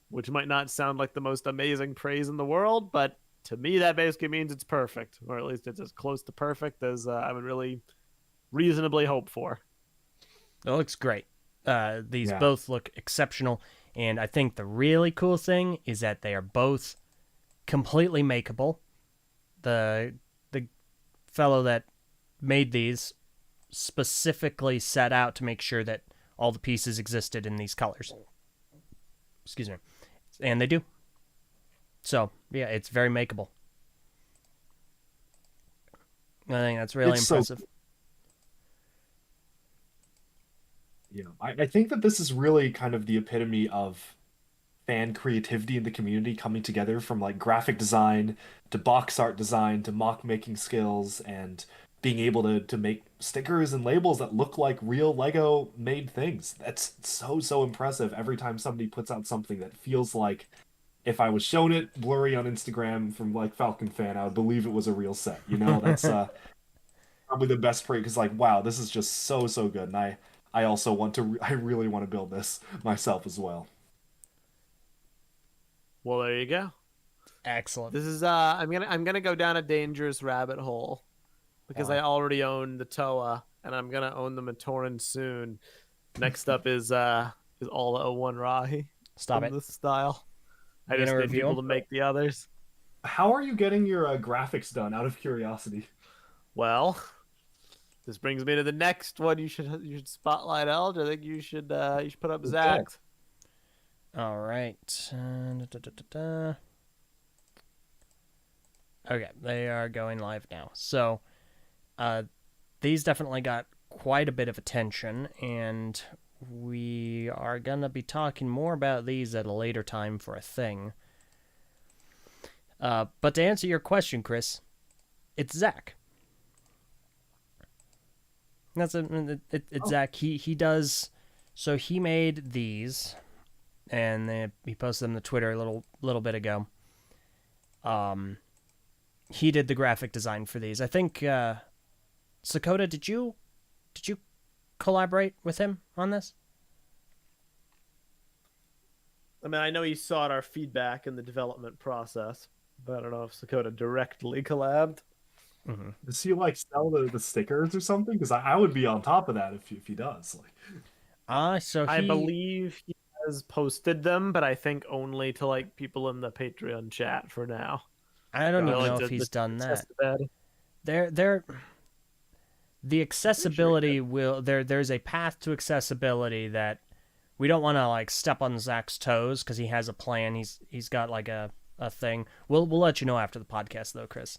which might not sound like the most amazing praise in the world, but to me that basically means it's perfect, or at least it's as close to perfect as I would really reasonably hope for. It looks great. These both look exceptional, and I think the really cool thing is that they are both completely makeable. The fellow that made these specifically set out to make sure that all the pieces existed in these colors. Excuse me. And they do. So, yeah, it's very makeable. I think that's really impressive. Yeah, I think that this is really kind of the epitome of fan creativity in the community coming together, from like graphic design to box art design to mock making skills and being able to make stickers and labels that look like real Lego made things. That's so impressive every time somebody puts out something that feels like, if I was shown it blurry on Instagram from like Falcon Fan, I would believe it was a real set. That's probably the best praise, because like, wow, this is just so good. And I also I really want to build this myself as well. Well, there you go. Excellent. This is I'm gonna go down a dangerous rabbit hole, because I already own the Toa, and I'm gonna own the Matoran soon. Next up is all the 01 Rahi. Stop it. This style. I just need people to make the others. How are you getting your graphics done, out of curiosity? Well, this brings me to the next one. You should spotlight Eljay. I think you should put up Zach's. All right. Okay, they are going live now. So, these definitely got quite a bit of attention, and we are going to be talking more about these at a later time for a thing. But to answer your question, Chris, it's Zach. It's Zach. He does. So he made these, and he posted them to Twitter a little bit ago. He did the graphic design for these. I think Sakota, did you collaborate with him on this? I mean, I know he sought our feedback in the development process, but I don't know if Sakota directly collabed. Mm-hmm. Does he like sell the stickers or something? Because I would be on top of that if he does. I believe he has posted them, but I think only to like people in the Patreon chat for now. I don't even know if he's done that. The accessibility there's a path to accessibility that we don't want to like step on Zach's toes, because he has a plan. He's got like a thing. We'll let you know after the podcast though, Chris.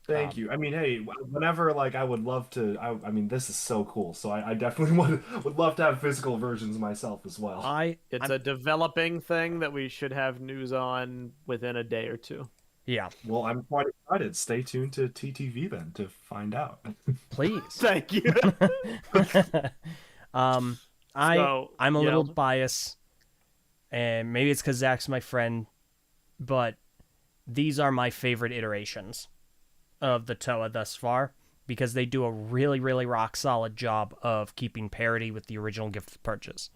Thank you. I mean, hey, whenever like I would love to. I mean, this is so cool. So I definitely would love to have physical versions myself as well. It's a developing thing that we should have news on within a day or two. Yeah. Well, I'm quite excited. Stay tuned to TTV then to find out. Please. Thank you. Um, So, I'm a yeah, little biased, and maybe it's because Zach's my friend, but these are my favorite iterations of the Toa thus far because they do a really, really rock solid job of keeping parity with the original gift purchase.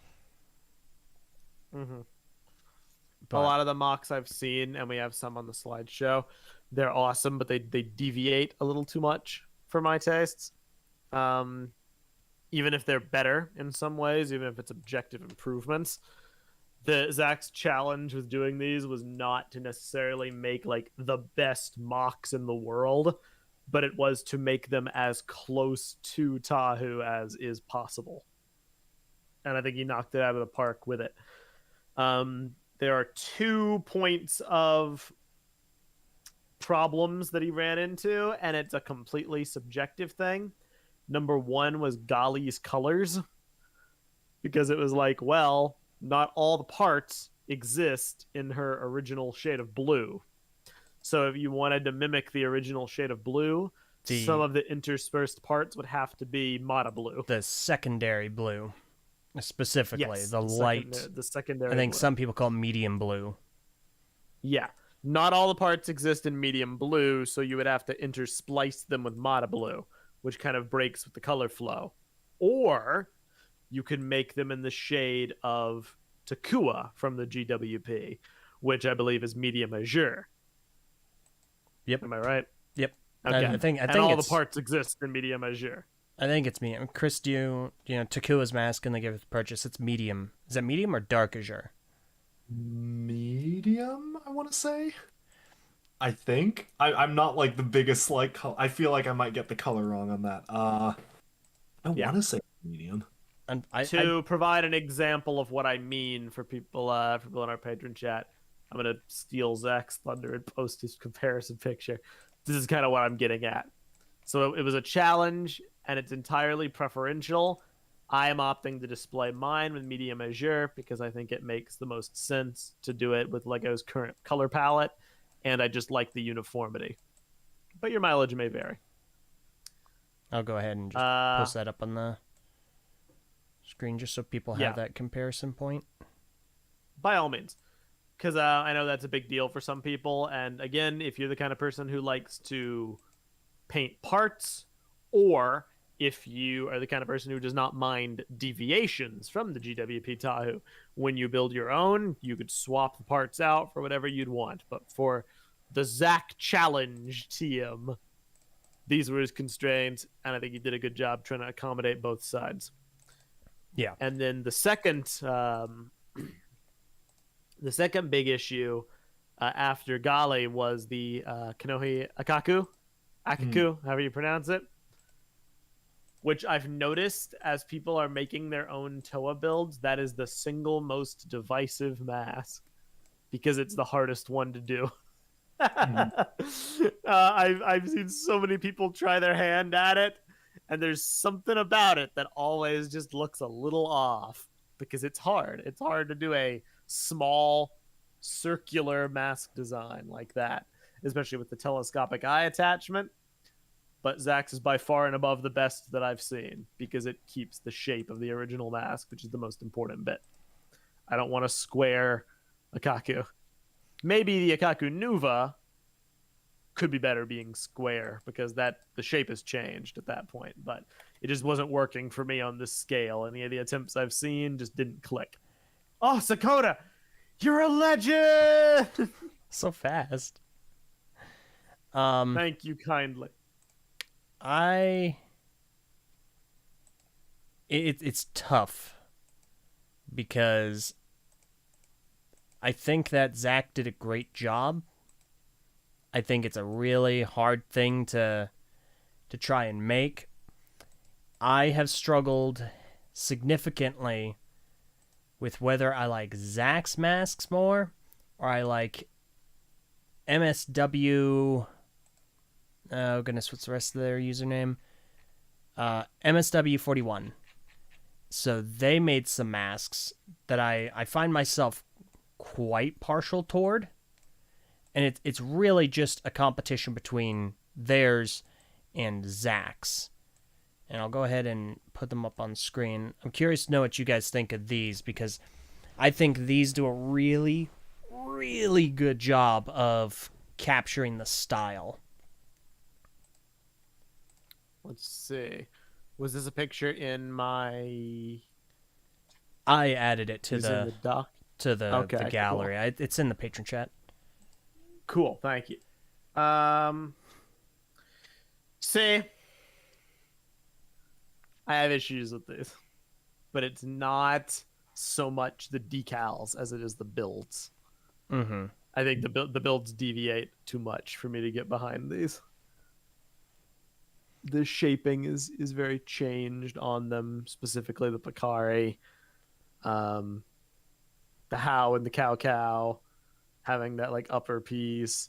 a But lot of the mocks I've seen, and we have some on the slideshow, they're awesome, but they deviate a little too much for my tastes. Um, Even if they're better in some ways, even if it's objective improvements. The Zach's challenge with doing these was not to necessarily make like the best mocks in the world, but it was to make them as close to Tahu as is possible. And I think he knocked it out of the park with it. There are 2 points of problems that he ran into, and it's a completely subjective thing. Number one was Golly's colors, because it was like, well, not all the parts exist in her original shade of blue. So if you wanted to mimic the original shade of blue, some of the interspersed parts would have to be Mata blue. the secondary blue, specifically, Yes, the light. the secondary. I think blue. some people call it medium blue. Yeah. Not all the parts exist in medium blue, so you would have to intersplice them with Mata blue, which kind of breaks with the color flow. Or you can make them in the shade of Takua from the GWP, which I believe is medium azure. Yep. Am I right? Yep. Okay. I think and all the it's, parts exist in medium azure. I think it's medium. Chris, Takua's mask and they give it purchase. It's medium. Is that medium or dark azure? Medium, I want to say. I think I'm not like the biggest like. I feel like I might get the color wrong on that. I want to say medium. And to provide an example of what I mean for people in our patron chat, I'm gonna steal Zach's thunder and post his comparison picture. This is kind of what I'm getting at. So it was a challenge, and it's entirely preferential. I am opting to display mine with medium azure because I think it makes the most sense to do it with Lego's current color palette, and I just like the uniformity. But your mileage may vary. I'll go ahead and just post that up on the screen just so people have that comparison point. By all means. Because I know that's a big deal for some people. And again, if you're the kind of person who likes to paint parts, or if you are the kind of person who does not mind deviations from the GWP Tahu, when you build your own, you could swap the parts out for whatever you'd want. But for the Zach Challenge team, these were his constraints, and I think he did a good job trying to accommodate both sides. Yeah. And then the second big issue after Gale was the Kanohi Akaku, however you pronounce it, which I've noticed as people are making their own Toa builds, that is the single most divisive mask because it's the hardest one to do. I've seen so many people try their hand at it, and there's something about it that always just looks a little off because it's hard. It's hard to do a small circular mask design like that, especially with the telescopic eye attachment. But Zach's is by far and above the best that I've seen because it keeps the shape of the original mask, which is the most important bit. I don't want a square Akaku. Maybe the Akaku Nuva could be better being square because the shape has changed at that point, but it just wasn't working for me on this scale. Any of the attempts I've seen just didn't click. Oh, Sakota, you're a legend! So fast. Thank you kindly. It's tough because I think that Zach did a great job. I think it's a really hard thing to try and make. I have struggled significantly with whether I like Zach's masks more or I like MSW. Oh goodness, what's the rest of their username? MSW41. So they made some masks that I find myself quite partial toward. And it's really just a competition between theirs and Zach's. and I'll go ahead and put them up on screen. I'm curious to know what you guys think of these, because I think these do a really, really good job of capturing the style. Let's see. Was this a picture in my? I added it to Is in the doc? the gallery. It's in the patron chat. Cool. Thank you. See, I have issues with this, but it's not so much the decals as it is the builds. Mm-hmm. I think the builds deviate too much for me to get behind these. The shaping is very changed on them, specifically the Picari, the How and the Cow having that like upper piece.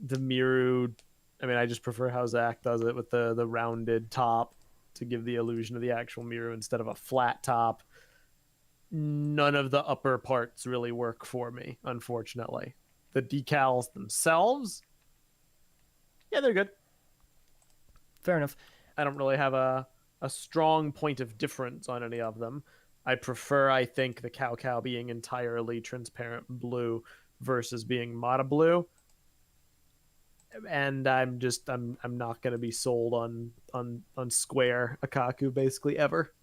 The Miru, I mean, I just prefer how Zach does it with the rounded top to give the illusion of the actual Miru instead of a flat top. None of the upper parts really work for me, unfortunately. The decals themselves, yeah, they're good. Fair enough. I don't really have a strong point of difference on any of them. I prefer, I think, the Cow being entirely transparent blue versus being Mata blue. And I'm not going to be sold on square Akaku basically ever.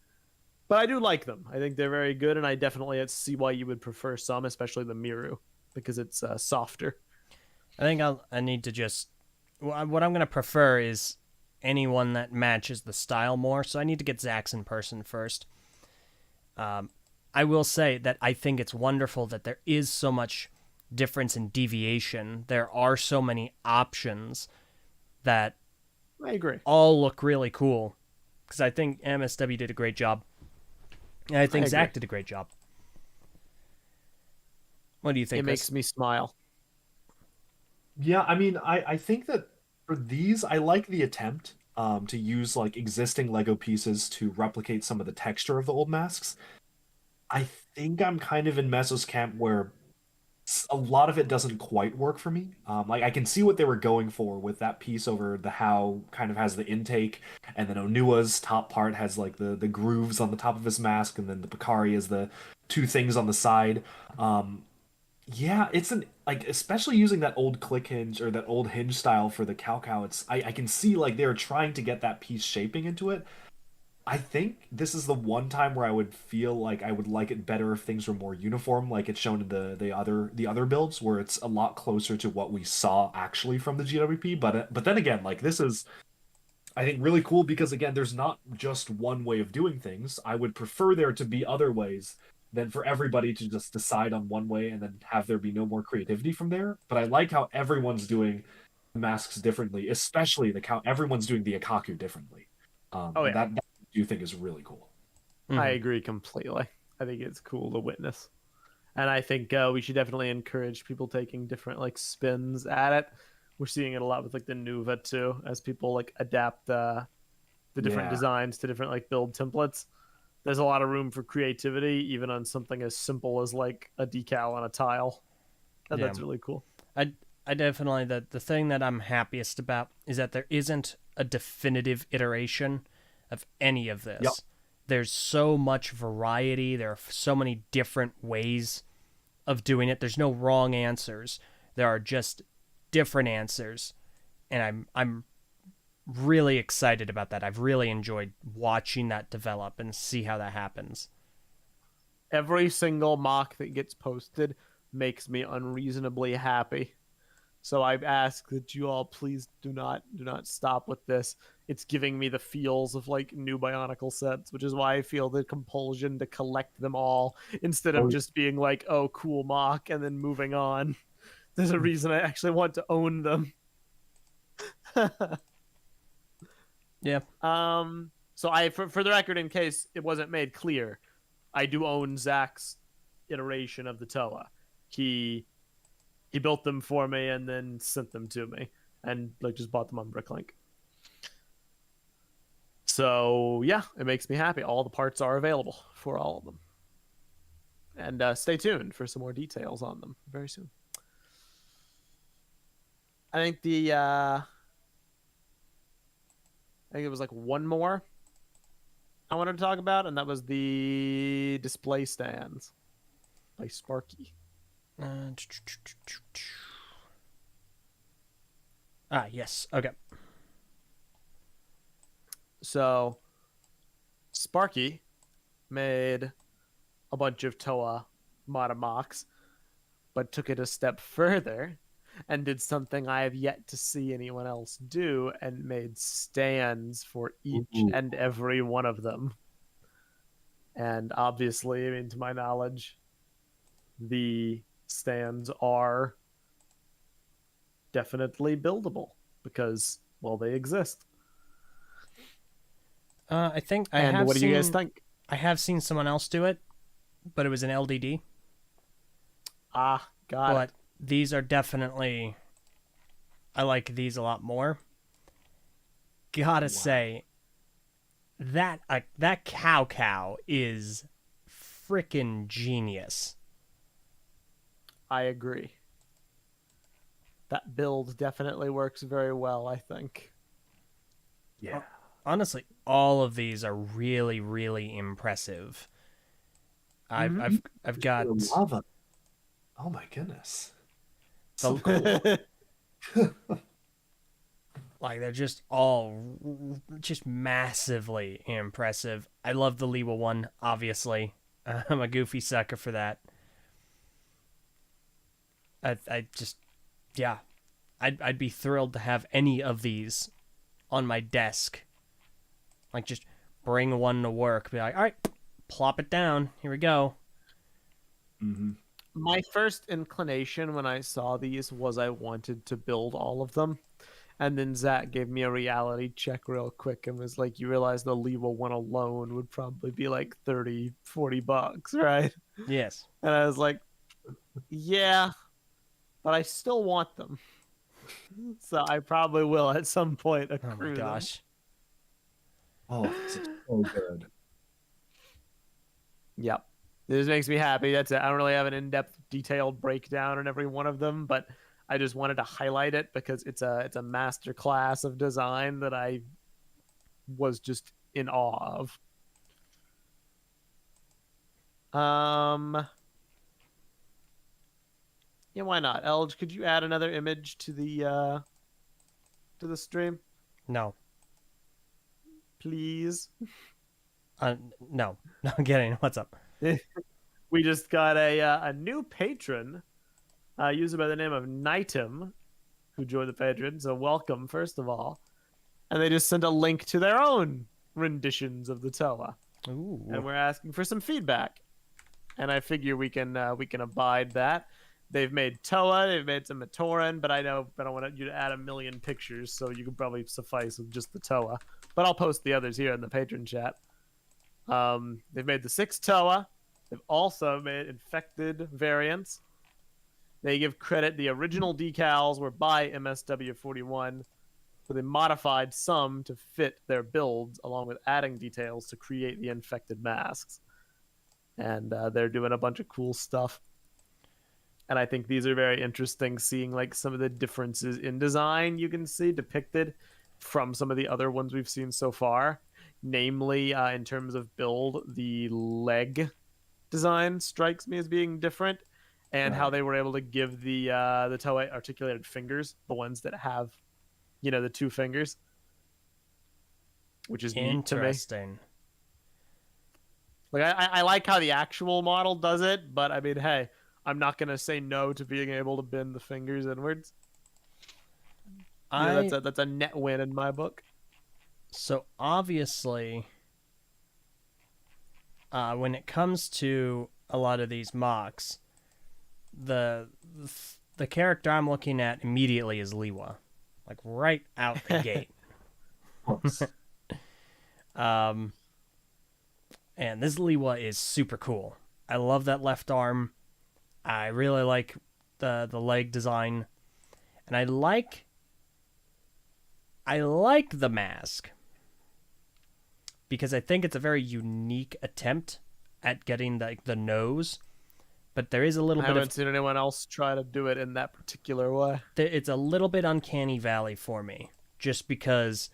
But I do like them. I think they're very good, and I definitely see why you would prefer some, especially the Miru, because it's softer. I think I need to just... what I'm going to prefer is anyone that matches the style more, so I need to get Zach's in person first. I will say that I think it's wonderful that there is so much difference in deviation. There are so many options that I agree. all look really cool, because I think MSW did a great job. And I think Zach did a great job. What do you think, It Chris? makes me smile. Yeah, I mean, I think that for these, I like the attempt to use like existing Lego pieces to replicate some of the texture of the old masks. I think I'm kind of in Meso's camp where a lot of it doesn't quite work for me. Like I can see what they were going for with that piece over the How kind of has the intake, and then Onua's top part has like the grooves on the top of his mask, and then the Picari is the two things on the side. Yeah, it's an like especially using that old click hinge or that old hinge style for the cow. It's I can see like they're trying to get that piece shaping into it. I think this is the one time where I would feel like I would like it better if things were more uniform, like it's shown in the other builds, where it's a lot closer to what we saw actually from the GWP. But then again, like this is, I think, really cool because again, there's not just one way of doing things. I would prefer there to be other ways than for everybody to just decide on one way and then have there be no more creativity from there. But I like how everyone's doing the masks differently, especially the cow. Everyone's doing the Akaku differently. Oh yeah, That I do think is really cool. I agree completely. I think it's cool to witness, and I think we should definitely encourage people taking different like spins at it. We're seeing it a lot with like the Nuva too, as people like adapt the different designs to different like build templates. There's a lot of room for creativity, even on something as simple as like a decal on a tile, and that's really cool. I definitely, the thing that I'm happiest about is that there isn't a definitive iteration of any of this. Yep. There's so much variety. There are so many different ways of doing it. There's no wrong answers. There are just different answers, and I'm really excited about that. I've really enjoyed watching that develop and see how that happens. Every single mock that gets posted makes me unreasonably happy. So I ask that you all please do not stop with this. It's giving me the feels of like new Bionicle sets, which is why I feel the compulsion to collect them all instead of just being like, oh, cool mock and then moving on. There's a reason I actually want to own them. Yeah. So for the record, in case it wasn't made clear, I do own Zach's iteration of the Toa. He built them for me and then sent them to me, and like just bought them on Bricklink. So yeah, it makes me happy. All the parts are available for all of them, and stay tuned for some more details on them very soon. I think the I think it was like one more I wanted to talk about, and that was the display stands by Sparky. Yes. Okay. So Sparky made a bunch of Toa MOCs, but took it a step further and did something I have yet to see anyone else do, and made stands for each Ooh. and every one of them. And obviously, I mean, to my knowledge, the stands are definitely buildable because, well, they exist. I think I And have what do seen, you guys think? I have seen someone else do it, but it was an LDD. Ah, got But it. these are definitely, I like these a lot more. Gotta say, that cow is freaking genius. I agree. That build definitely works very well, I think. Yeah. Honestly, all of these are really, really impressive. I've got Lava. Oh my goodness. So The- cool. like they're just all just massively impressive. I love the Liwa one, obviously. I'm a goofy sucker for that. I just, yeah, I'd be thrilled to have any of these on my desk. Like, just bring one to work. Be like, all right, plop it down. Here we go. Mm-hmm. My first inclination when I saw these was I wanted to build all of them. And then Zach gave me a reality check real quick and was like, you realize the Lewa one alone would probably be like 30, $40, right? Yes. And I was like, yeah, but I still want them. So I probably will at some point accrue Oh my them. gosh. Oh, this is so good. Yep. This makes me happy. That's it. I don't really have an in-depth, detailed breakdown on every one of them, but I just wanted to highlight it because it's a master class of design that I was just in awe of. Yeah, why not? Elge, could you add another image to the stream, No. please? No. No, I'm kidding. What's up? We just got a new patron, user by the name of Nightum, who joined the Patreon. So welcome, first of all. And they just sent a link to their own renditions of the Toa, Ooh. and we're asking for some feedback. And I figure we can abide that. They've made Toa, they've made some Matoran, but I know I don't want you to add a million pictures, so you could probably suffice with just the Toa. But I'll post the others here in the patron chat. They've made the 6 Toa. They've also made infected variants. They give credit, the original decals were by MSW41, but they modified some to fit their builds, along with adding details to create the infected masks. And they're doing a bunch of cool stuff. And I think these are very interesting, seeing like some of the differences in design you can see depicted from some of the other ones we've seen so far. Namely, in terms of build, the leg design strikes me as being different, and how they were able to give the Toei articulated fingers, the ones that have, the 2 fingers, which is neat to me. Interesting. Like I like how the actual model does it, but I mean, hey, I'm not gonna say no to being able to bend the fingers inwards. That's a net win in my book. So obviously, when it comes to a lot of these mocks, the character I'm looking at immediately is Liwa, like right out the gate. And this Liwa is super cool. I love that left arm. I really like the leg design, and I like the mask because I think it's a very unique attempt at getting the nose, but there is a little I bit haven't seen anyone else try to do it in that particular way. it's a little bit uncanny valley for me, just because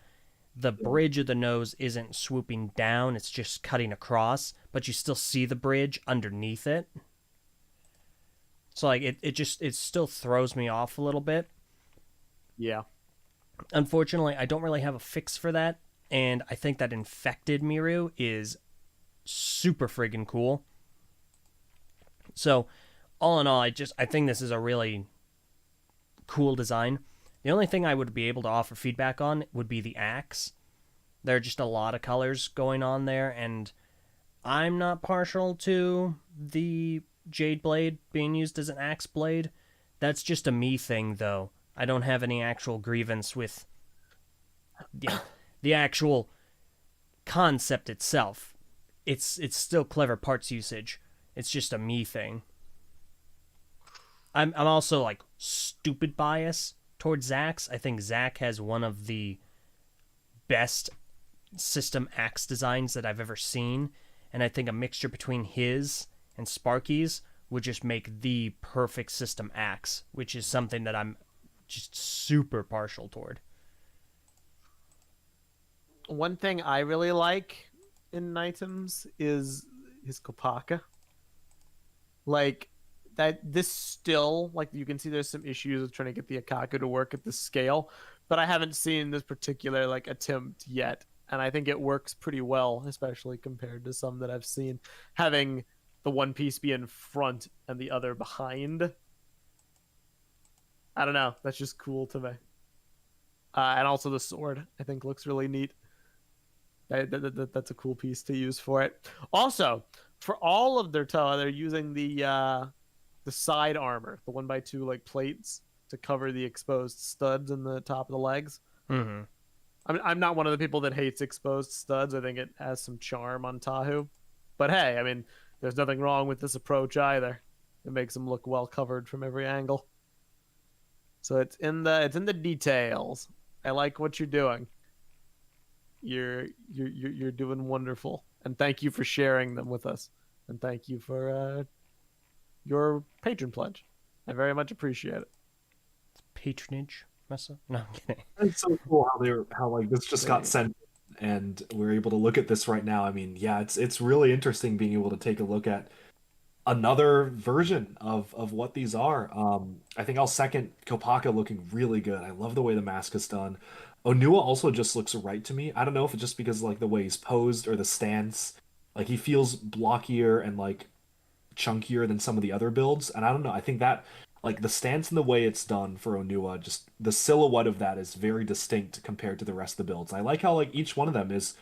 the bridge of the nose isn't swooping down, it's just cutting across, but you still see the bridge underneath it. So like it still throws me off a little bit. Yeah. Unfortunately, I don't really have a fix for that, and I think that infected Miru is super friggin' cool. So, all in all, I think this is a really cool design. The only thing I would be able to offer feedback on would be the axe. There are just a lot of colors going on there, and I'm not partial to the Jade Blade being used as an axe blade. That's just a me thing, though. I don't have any actual grievance with the actual concept itself. It's still clever parts usage. It's just a me thing. I'm also like stupid bias towards Zack's. I think Zack has one of the best system axe designs that I've ever seen, and I think a mixture between his and Sparky's would just make the perfect system axe, which is something that I'm just super partial toward. One thing I really like in items is his Kopaka. Like that, this still, like, you can see there's some issues with trying to get the Akaku to work at this scale, but I haven't seen this particular like attempt yet, and I think it works pretty well, especially compared to some that I've seen, having the one piece be in front and the other behind. I don't know, that's just cool to me. And also the sword, I think, looks really neat. That's a cool piece to use for it. Also, for all of their Toa, they're using the side armor, the 1x2 like plates to cover the exposed studs in the top of the legs. Mm-hmm. I mean, I'm not one of the people that hates exposed studs. I think it has some charm on Tahu. But hey, I mean, there's nothing wrong with this approach either. It makes them look well covered from every angle. So it's in the details. I like what you're doing. You're doing wonderful, and thank you for sharing them with us, and thank you for your patron pledge. I very much appreciate it. Patronage, Meso? No, I'm kidding. It's so cool how like this just got sent, and we're able to look at this right now. I mean, yeah, it's really interesting being able to take a look at another version of what these are. I think I'll second Kopaka looking really good. I love the way the mask is done. Onua also just looks right to me. I don't know if it's just because like the way he's posed or the stance. Like he feels blockier and like chunkier than some of the other builds. And I don't know. I think that like the stance and the way it's done for Onua, just the silhouette of that is very distinct compared to the rest of the builds. I like how like each one of them is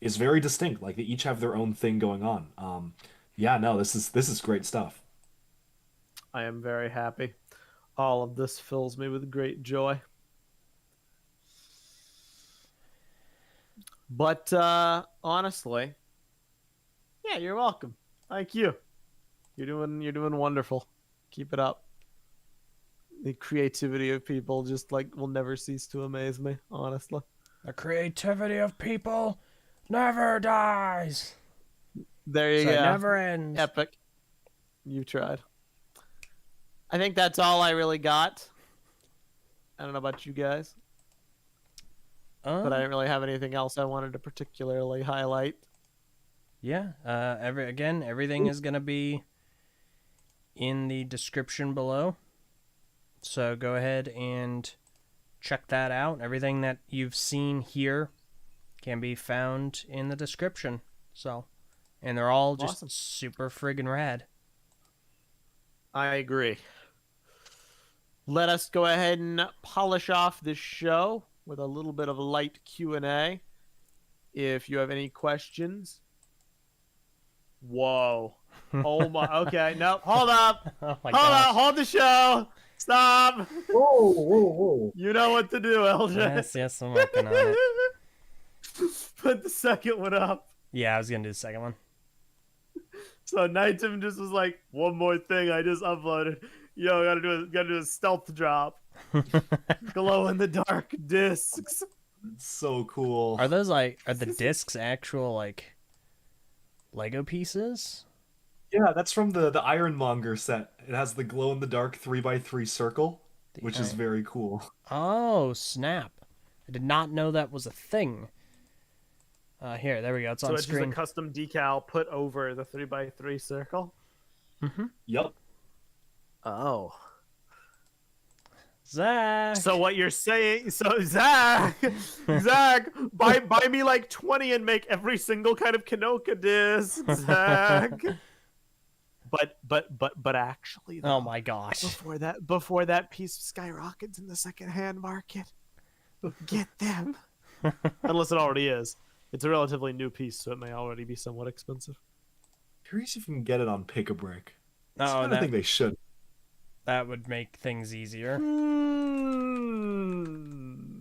very distinct. Like they each have their own thing going on. Yeah, no, this is great stuff. I am very happy. All of this fills me with great joy. But honestly, yeah, you're welcome. Thank you. You're doing wonderful. Keep it up. The creativity of people just like will never cease to amaze me, honestly. The creativity of people never dies. There you So go. it never ends. Epic. You tried. I think that's all I really got. I don't know about you guys, but I didn't really have anything else I wanted to particularly highlight. Yeah. Everything is gonna be in the description below. So go ahead and check that out. Everything that you've seen here can be found in the description. So, and they're all just Awesome. super friggin' rad. I agree. Let us go ahead and polish off this show with a little bit of a light Q&A. If you have any questions. Whoa. Oh my. Okay. No. Hold up. Oh my Hold gosh. up. Hold the show. Stop. Whoa, whoa, whoa. You know what to do, LJ. Yes, I'm working on it. Put the second one up. Yeah, I was gonna do the second one. So Nightim just was like, one more thing I just uploaded. Yo, gotta do a stealth drop. Glow in the dark discs. It's so cool. Are the discs actual like Lego pieces? Yeah, that's from the Ironmonger set. It has the glow in the dark 3x3 circle, which is very cool. Oh, snap. I did not know that was a thing. Here, there we go. It's So on it's just a screen. custom decal put over the 3x3 circle. Yep. Oh. Zach. So what you're saying? So Zach, buy me like 20 and make every single kind of Kanoka disc, Zach. But actually, though, Oh my gosh. before that piece skyrockets in the secondhand market, get them. Unless it already is. It's a relatively new piece, so it may already be somewhat expensive. Curious if you can get it on Pick-a-Brick. Oh, I think they should. that would make things easier.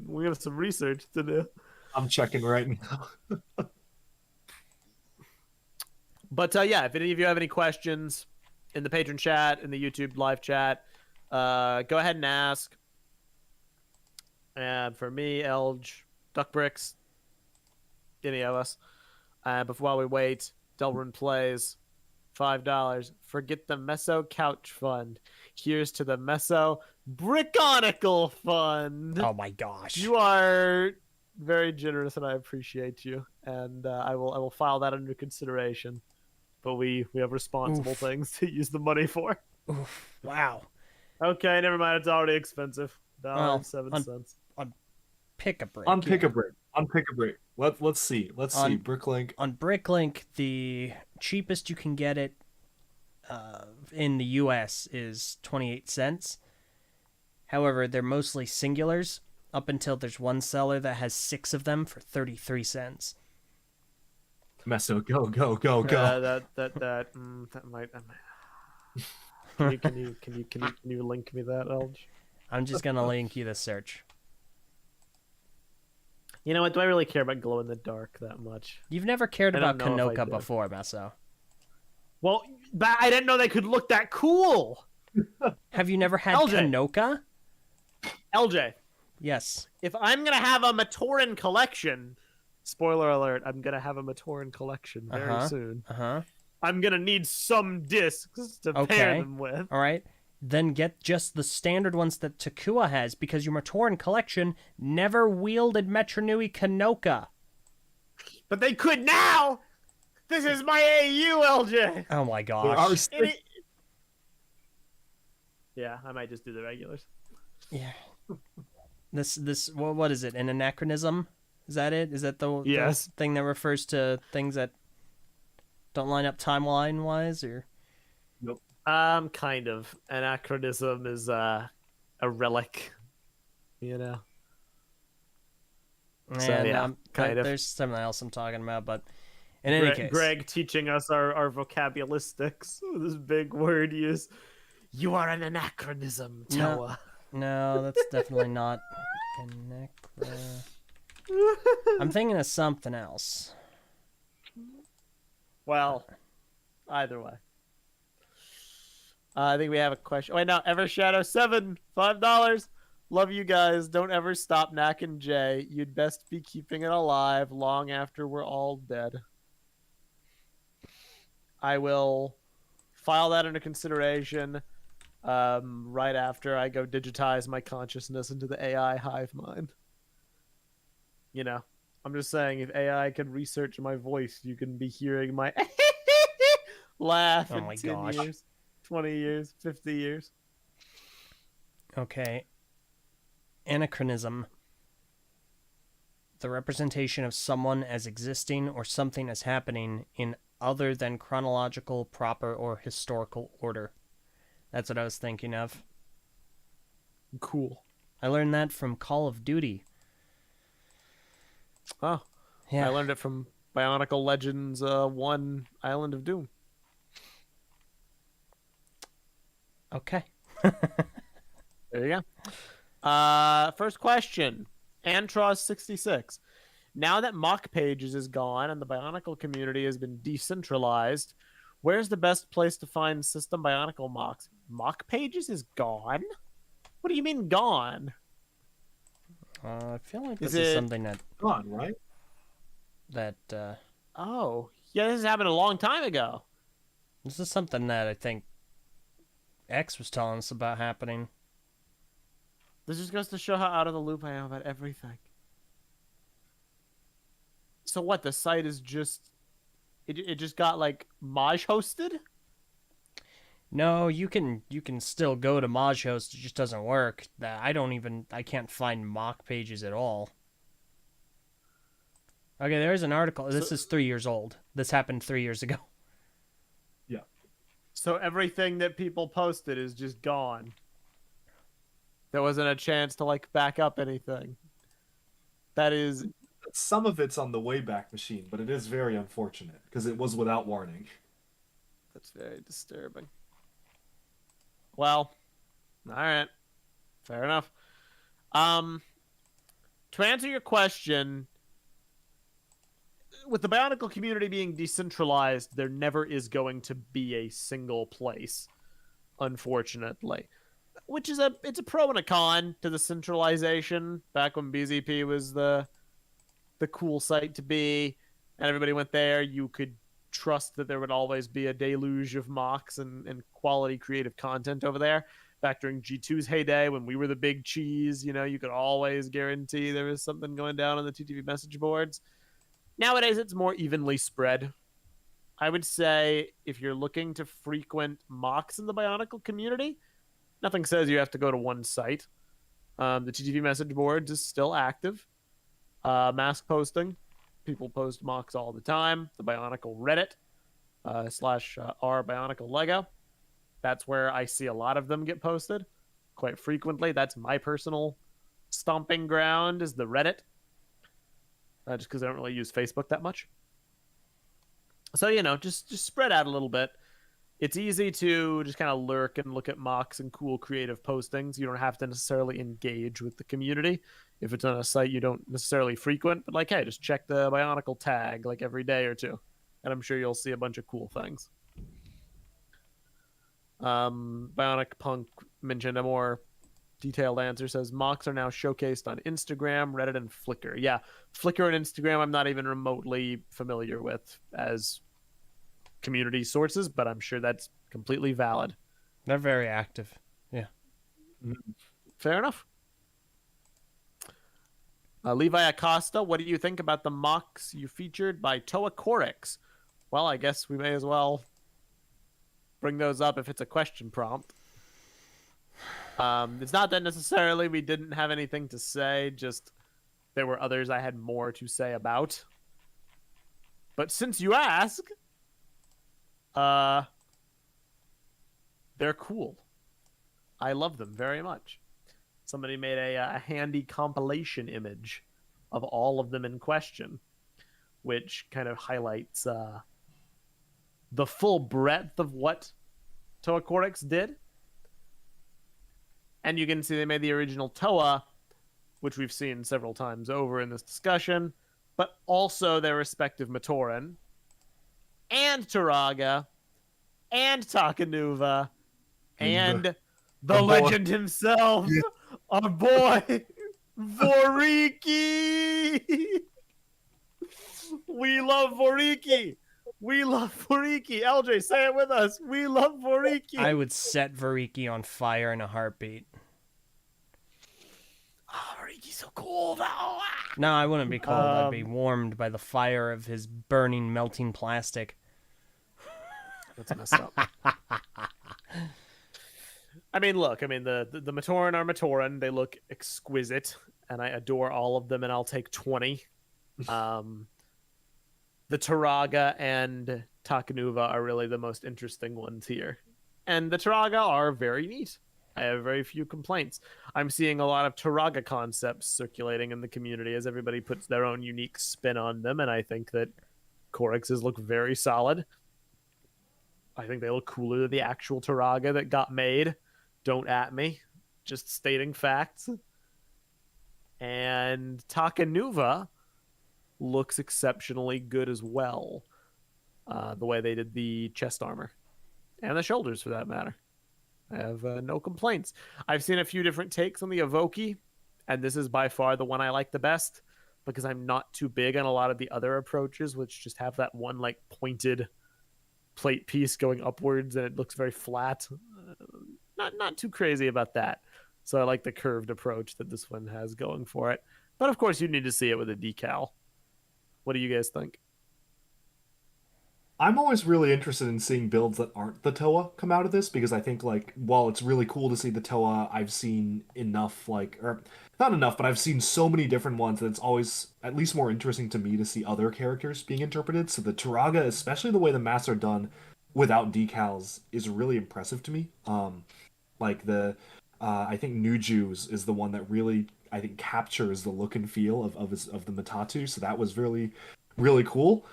We have some research to do. I'm checking right now. But yeah, if any of you have any questions in the patron chat, in the YouTube live chat, go ahead and ask. And for me, Eljay, DuckBricks, any of us. But while we wait, Delrun plays $5. Forget the Meso Couch Fund. Here's to the Meso Bionicle Fund. Oh my gosh. You are very generous, and I appreciate you. And I will file that under consideration. But we have responsible things to use the money for. Oof. Wow. Okay, never mind. It's already expensive. $1.07. Pick-a-Brick. On Pick-a-Brick. On Pick-a-Brick. Let's see. Let's see. Bricklink. On Bricklink, the cheapest you can get it in the US is 28 cents. However, they're mostly singulars up until there's one seller that has 6 of them for 33 cents. Meso, go. That might. Can you link me that, Eljay? I'm just going to link you the search. You know what? Do I really care about glow in the dark that much? You've never cared I about don't know if I Kanoka do. before, Meso. Well, but I didn't know they could look that cool. Have you never had Eljay. Kanoka? Eljay, Yes. if I'm gonna have a Matoran collection, spoiler alert, I'm gonna have a Matoran collection very soon. I'm gonna need some discs to pair them with. All right. Then get just the standard ones that Takua has, because your Matoran collection never wielded Metronui Kanoka. But they could now. This is my AU, LJ. Oh my gosh. Yeah, I might just do the regulars. Yeah. This what is it? An anachronism? Is that it? Is that the thing that refers to things that don't line up timeline wise, or? Nope. Kind of. Anachronism is a relic, you know. And So, yeah, kind of. There's something else I'm talking about, but in any case, Greg teaching us our vocabularistics. This big word use. You are an anachronism, Toa. No, that's definitely not. I'm thinking of something else. Well, either way. I think we have a question. Wait, no, Evershadow7, $5. Love you guys. Don't ever stop Knack and Jay. You'd best be keeping it alive long after we're all dead. I will file that into consideration right after I go digitize my consciousness into the AI hive mind. You know, I'm just saying, if AI could research my voice, you can be hearing my laugh in 10 years, 20 years, 50 years. Okay. Anachronism. The representation of someone as existing or something as happening in other than chronological, proper, or historical order. That's what I was thinking of. Cool. I learned that from Call of Duty. Oh. Yeah. I learned it from Bionicle Legends 1 Island of Doom. Okay. There you go. First question. Antros66. Now that Mock Pages is gone and the Bionicle community has been decentralized, where's the best place to find System Bionicle mocks? Mock Pages is gone? What do you mean gone? I feel like this is something that... Gone, right? That, Oh. Yeah, this happened a long time ago. This is something that I think X was telling us about happening. This just goes to show how out of the loop I am about everything. So what? The site is just it just got like Maj hosted. No, you can still go to Mojhost. It just doesn't work. I can't find mock pages at all. Okay, there's an article. This is 3 years old. This happened 3 years ago. Yeah. So everything that people posted is just gone. There wasn't a chance to like back up anything. That is Some of it's on the Wayback Machine, but it is very unfortunate because it was without warning. that's very disturbing. Well, all right. Fair enough. To answer your question, with the Bionicle community being decentralized, there never is going to be a single place, unfortunately. Which is it's a pro and a con to the centralization. Back when BZP was the cool site to be, and everybody went there, you could trust that there would always be a deluge of mocks and quality creative content over there. Back during G2's heyday, when we were the big cheese, you could always guarantee there was something going down on the TTV message boards. Nowadays, it's more evenly spread. I would say if you're looking to frequent mocks in the Bionicle community, nothing says you have to go to one site. The TTV message boards is still active. Mask posting. People post mocks all the time. The Bionicle Reddit / r Bionicle Lego. That's where I see a lot of them get posted quite frequently. That's my personal stomping ground is the Reddit. Just because I don't really use Facebook that much. So, just spread out a little bit. It's easy to just kind of lurk and look at mocks and cool creative postings. You don't have to necessarily engage with the community if it's on a site you don't necessarily frequent. But like, hey, just check the Bionicle tag like every day or two, and I'm sure you'll see a bunch of cool things. Bionic Punk mentioned a more detailed answer. Says mocks are now showcased on Instagram, Reddit, and Flickr. Yeah, Flickr and Instagram I'm not even remotely familiar with as community sources, but I'm sure that's completely valid. They're very active. Yeah. Fair enough. Levi Acosta, what do you think about the mocks you featured by Toa Corix? Well, I guess we may as well bring those up if it's a question prompt. It's not that necessarily we didn't have anything to say, just there were others I had more to say about. But since you ask, they're cool. I love them very much. Somebody made a handy compilation image of all of them in question, which kind of highlights the full breadth of what Toa Corix did. And you can see they made the original Toa, which we've seen several times over in this discussion, but also their respective Matoran, and Turaga, and Takanuva, and the legend himself, our boy, Voriki! We love Voriki! We love Voriki! Eljay, say it with us! We love Voriki! I would set Variki on fire in a heartbeat. Oh, Voriki's so cool, though! No, I wouldn't be cold. I'd be warmed by the fire of his burning, melting plastic. That's messed up. I mean, look, the Matoran are Matoran. They look exquisite, and I adore all of them, and I'll take 20. The Turaga and Takanuva are really the most interesting ones here. And the Turaga are very neat. I have very few complaints. I'm seeing a lot of Turaga concepts circulating in the community as everybody puts their own unique spin on them, and I think that Corix's look very solid. I think they look cooler than the actual Turaga that got made. Don't at me. Just stating facts. And Takanuva looks exceptionally good as well. The way they did the chest armor. And the shoulders, for that matter. I have no complaints. I've seen a few different takes on the Evoki, and this is by far the one I like the best, because I'm not too big on a lot of the other approaches, which just have that one like pointed plate piece going upwards, and it looks very flat. Not too crazy about that. So I like the curved approach that this one has going for it. But of course, you need to see it with a decal. What do you guys think? I'm always really interested in seeing builds that aren't the Toa come out of this because I think like while it's really cool to see the Toa, I've seen enough like or not enough, but I've seen so many different ones that it's always at least more interesting to me to see other characters being interpreted. So the Turaga, especially the way the masks are done without decals, is really impressive to me. Like the I think Nuju's is the one that really I think captures the look and feel of the Matatu. So that was really cool.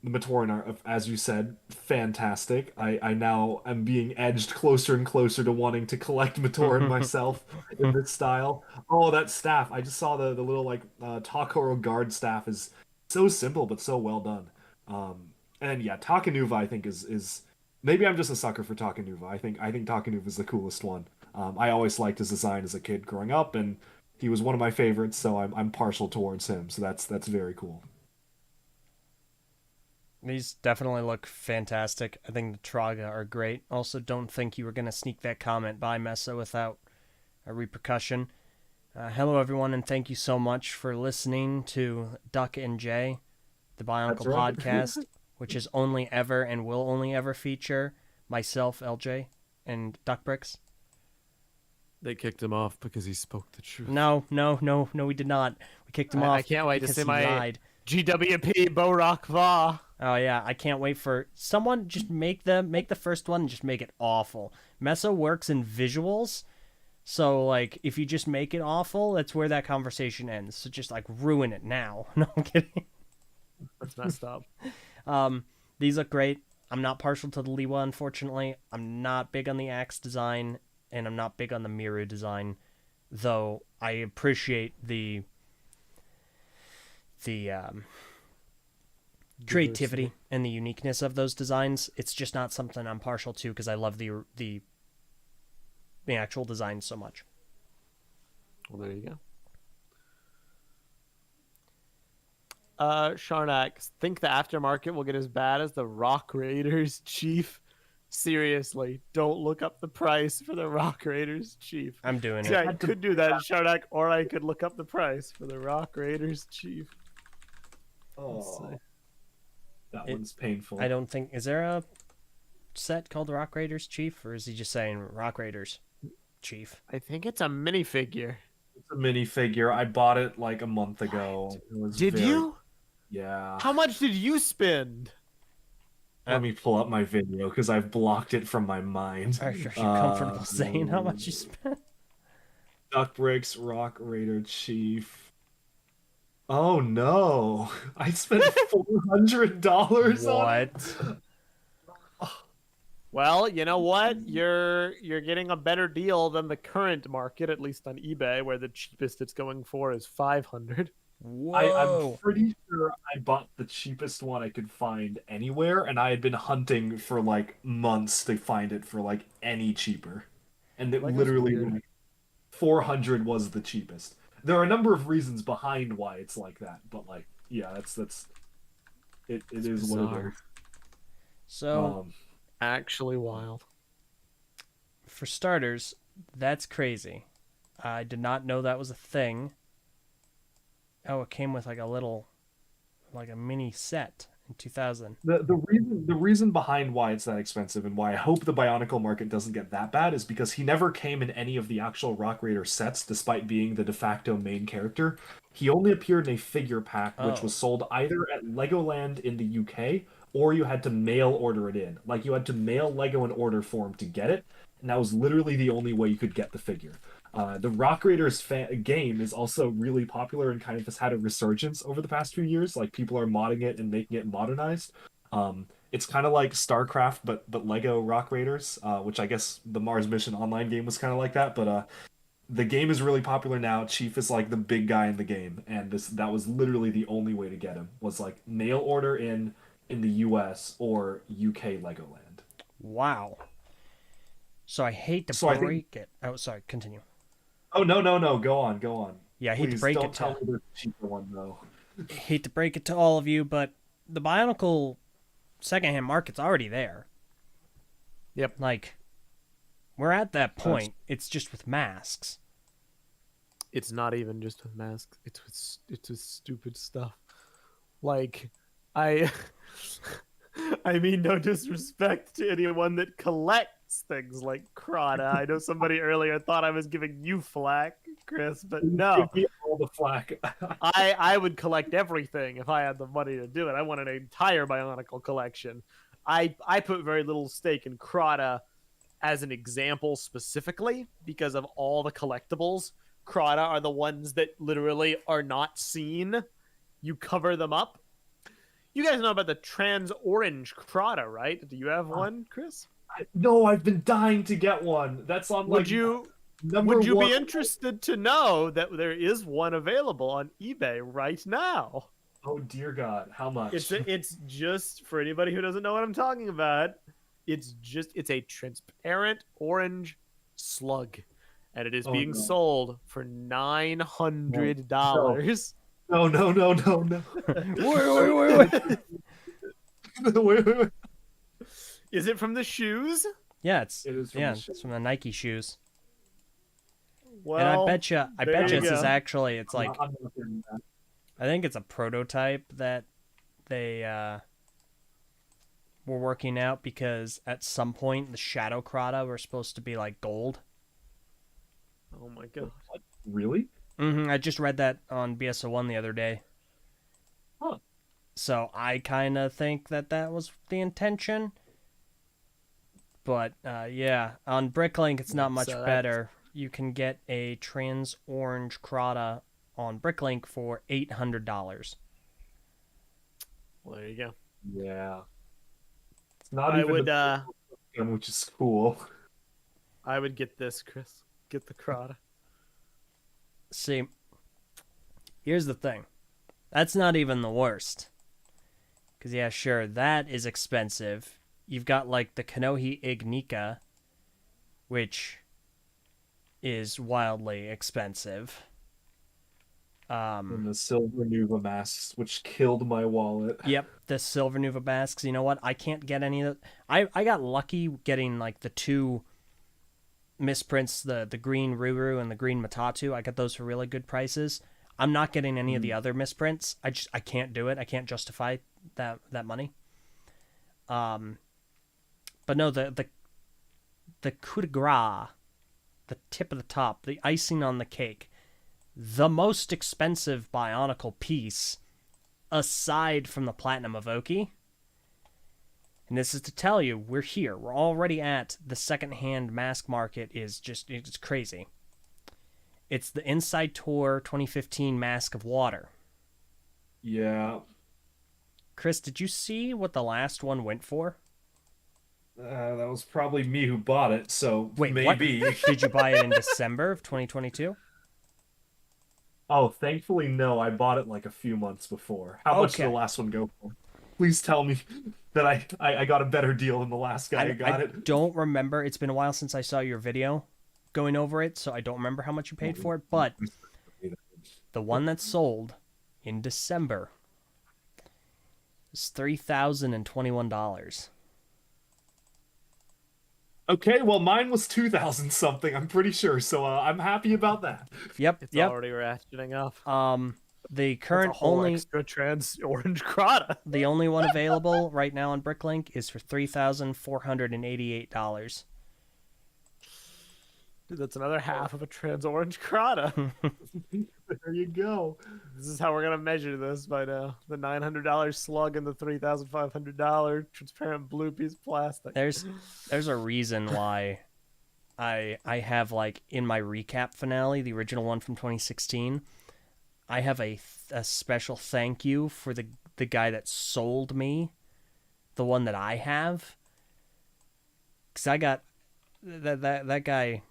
The Matoran are, as you said, fantastic. I now am being edged closer and closer to wanting to collect Matoran myself in this style. Oh, that staff! I just saw the little like Takoro guard staff is so simple but so well done. And yeah, Takanuva I think is maybe I'm just a sucker for Takanuva. I think Takanuva is the coolest one. I always liked his design as a kid growing up, and he was one of my favorites, so I'm partial towards him. So that's very cool. These definitely look fantastic. I think the Traga are great. Also, don't think you were going to sneak that comment by Meso without a repercussion. Hello, everyone, and thank you so much for listening to Duck and Jay, the Bionicle right. podcast, which is only ever and will only ever feature myself, LJ, and DuckBricks. They kicked him off because he spoke the truth. No, we did not. We kicked him off. I can't wait to because see he my lied. GWP Borak Va. Oh yeah, I can't wait for someone just make the first one and just make it awful. Meso works in visuals, so like if you just make it awful, that's where that conversation ends. So just like ruin it now. No, I'm kidding. That's messed up. These look great. I'm not partial to the Liwa, unfortunately. I'm not big on the axe design, and I'm not big on the Miru design, though I appreciate the creativity and the uniqueness of those designs. It's just not something I'm partial to because I love the actual design so much. Well, there you go. Sharnak, think the aftermarket will get as bad as the Rock Raiders Chief? Seriously, don't look up the price for the Rock Raiders Chief. I'm doing See, it. I could do that, Sharnak, or I could look up the price for the Rock Raiders Chief. Oh, one's painful. I don't think... Is there a set called Rock Raiders Chief, or is he just saying Rock Raiders Chief? I think it's a minifigure. It's a minifigure. I bought it like a month ago. Did you? Yeah. How much did you spend? Let me pull up my video because I've blocked it from my mind. Are you comfortable saying how much you spent? DuckBricks Rock Raider Chief. Oh no! I spent $400 on it. What? Well, you know what? You're getting a better deal than the current market, at least on eBay, where the cheapest it's going for is $500. Whoa! I'm pretty sure I bought the cheapest one I could find anywhere, and I had been hunting for like months to find it for like any cheaper, and it literally like, 400 was the cheapest. There are a number of reasons behind why it's like that, but like, yeah, that's it is what it is. So, actually wild. For starters, that's crazy. I did not know that was a thing. Oh, it came with like a mini set in 2000. The reason behind why it's that expensive and why I hope the Bionicle market doesn't get that bad is because he never came in any of the actual Rock Raider sets, despite being the de facto main character. He only appeared in a figure pack, which was sold either at Legoland in the UK or you had to mail order it in. Like you had to mail Lego an order form to get it, and that was literally the only way you could get the figure. The Rock Raiders game is also really popular and kind of has had a resurgence over the past few years. Like people are modding it and making it modernized. It's kind of like StarCraft, but Lego Rock Raiders, which I guess the Mars Mission Online game was kind of like that. But the game is really popular now. Chief is like the big guy in the game, and that was literally the only way to get him was like mail order in the US or UK Legoland. Wow. So I hate to break it. Oh, sorry. Continue. Oh no! Go on. Yeah, I hate to break don't it. Tell me there's a cheaper one though. I hate to break it to all of you, but the Bionicle secondhand market's already there. Yep. Like, we're at that point. It's just with masks. It's not even just with masks. It's with stupid stuff. Like, I, I mean, no disrespect to anyone that collects things like Krata. I know somebody earlier thought I was giving you flack, Chris, but no. Give me all the flack. I would collect everything if I had the money to do it. I want an entire Bionicle collection. I put very little stake in Krata as an example specifically because of all the collectibles. Krata are the ones that literally are not seen. You cover them up. You guys know about the trans orange Krata, right? Do you have one, Chris? No, I've been dying to get one. That's on like Would you number would you one. be interested to know that there is one available on eBay right now? Oh dear God, how much? It's just for anybody who doesn't know what I'm talking about. It's a transparent orange slug, and it is being no. sold for $900. No, no, no, no, no. Wait. Wait. Is it from the shoes? Yeah, It is from the it's from the Nike shoes. Well, And I there bet you you this is go. actually, it's like, I'm not doing that. I think it's a prototype that they were working out because at some point the Shadow Krata were supposed to be like gold. Oh my god. What? Really? I just read that on BSO1 the other day. Huh. So I kind of think that was the intention. But yeah, on Bricklink it's not much So that's- better. You can get a trans orange Krata on Bricklink for $800. Well, there you go. Yeah. It's not I even would the one, which is cool. I would get this, Chris. Get the Krata. See, here's the thing. That's not even the worst. Because, yeah, sure, that is expensive. You've got, like, the Kanohi Ignika, which is wildly expensive. And the silver Nuva masks, which killed my wallet. Yep, the Silver Nuva masks. You know what? I can't get any of that. I got lucky getting, like, the two misprints, the green Ruru and the green Matatu. I got those for really good prices. I'm not getting any of the other misprints. I can't do it. I can't justify that money. But no, the coup de grace, the tip of the top, the icing on the cake, the most expensive Bionicle piece aside from the Platinum Evoke. And this is to tell you, we're here. We're already at the secondhand mask market it's crazy. It's the Inside Tour 2015 Mask of Water. Yeah. Chris, did you see what the last one went for? That was probably me who bought it, so Wait, maybe. what? Did you buy it in December of 2022? Oh, thankfully, no. I bought it like a few months before. How much did Okay. the last one go for? Please tell me that I got a better deal than the last guy who got I it. don't remember. It's been a while since I saw your video going over it, so I don't remember how much you paid for it. But the one that sold in December is $3,021. Okay, well, mine was 2,000 something, I'm pretty sure, so I'm happy about that. Yep, It's yep. already ratcheting up. The That's a current whole extra trans orange Krata. the only one available right now on Bricklink is for $3,488. Dude, that's another half of a trans orange Krata. There you go. This is how we're gonna measure this by now. The $900 slug and the $3,500 transparent blue piece of plastic. There's a reason why I have, like, in my recap finale, the original one from 2016, I have a special thank you for the guy that sold me the one that I have, because I got that guy.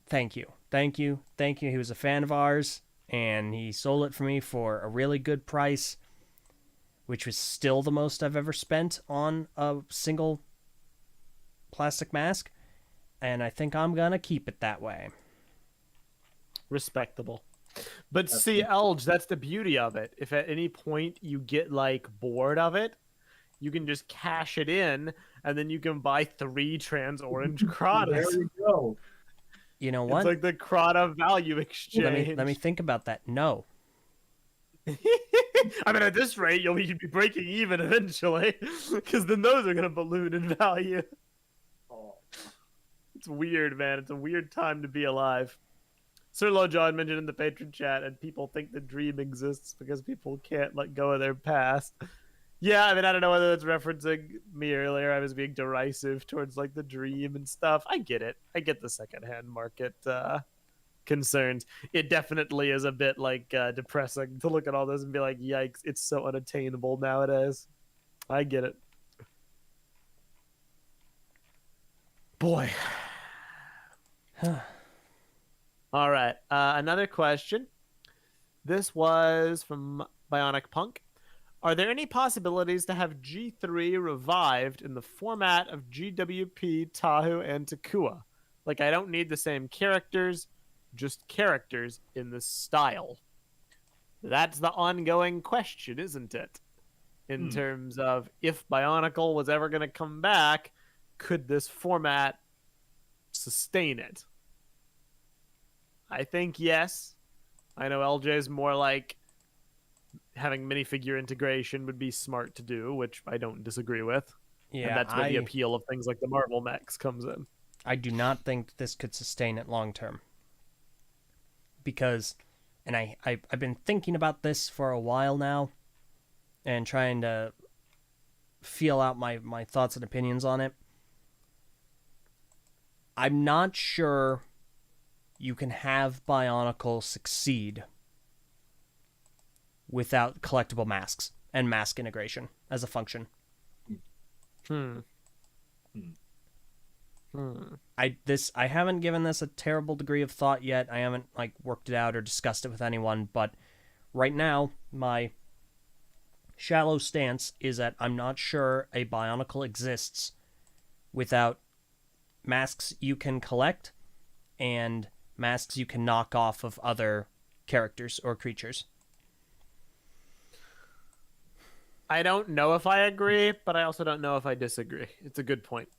Thank you. He was a fan of ours, and he sold it for me for a really good price, which was still the most I've ever spent on a single plastic mask, and I think I'm gonna keep it that way. Respectable. But see, Elge, that's the beauty of it. If at any point you get like bored of it, you can just cash it in, and then you can buy 3 trans orange There Kratas. you go. You know It's what? like the Krata value exchange. Let me think about that. No. I mean, at this rate, you'd be breaking even eventually, because then those are gonna balloon in value. Oh. It's weird, man. It's a weird time to be alive. Sir Low John mentioned in the patron chat, and people think the dream exists because people can't let go of their past. Yeah, I mean, I don't know whether that's referencing me earlier. I was being derisive towards like the dream and stuff. I get it. I get the secondhand market concerns. It definitely is a bit like depressing to look at all this and be like, yikes, it's so unattainable nowadays. I get it. Boy. All right. Another question. This was from Bionic Punk. Are there any possibilities to have G3 revived in the format of GWP, Tahu, and Takua? Like, I don't need the same characters, just characters in the style. That's the ongoing question, isn't it? In terms of if Bionicle was ever going to come back, could this format sustain it? I think yes. I know LJ's more like having minifigure integration would be smart to do, which I don't disagree with. Yeah, and that's where the appeal of things like the Marvel mechs comes in. I do not think this could sustain it long term. Because, and I've been thinking about this for a while now, and trying to feel out my thoughts and opinions on it. I'm not sure you can have Bionicle succeed without collectible masks and mask integration as a function. I haven't given this a terrible degree of thought yet. I haven't like worked it out or discussed it with anyone, but right now my shallow stance is that I'm not sure a Bionicle exists without masks you can collect and masks you can knock off of other characters or creatures. I don't know if I agree, but I also don't know if I disagree. It's a good point.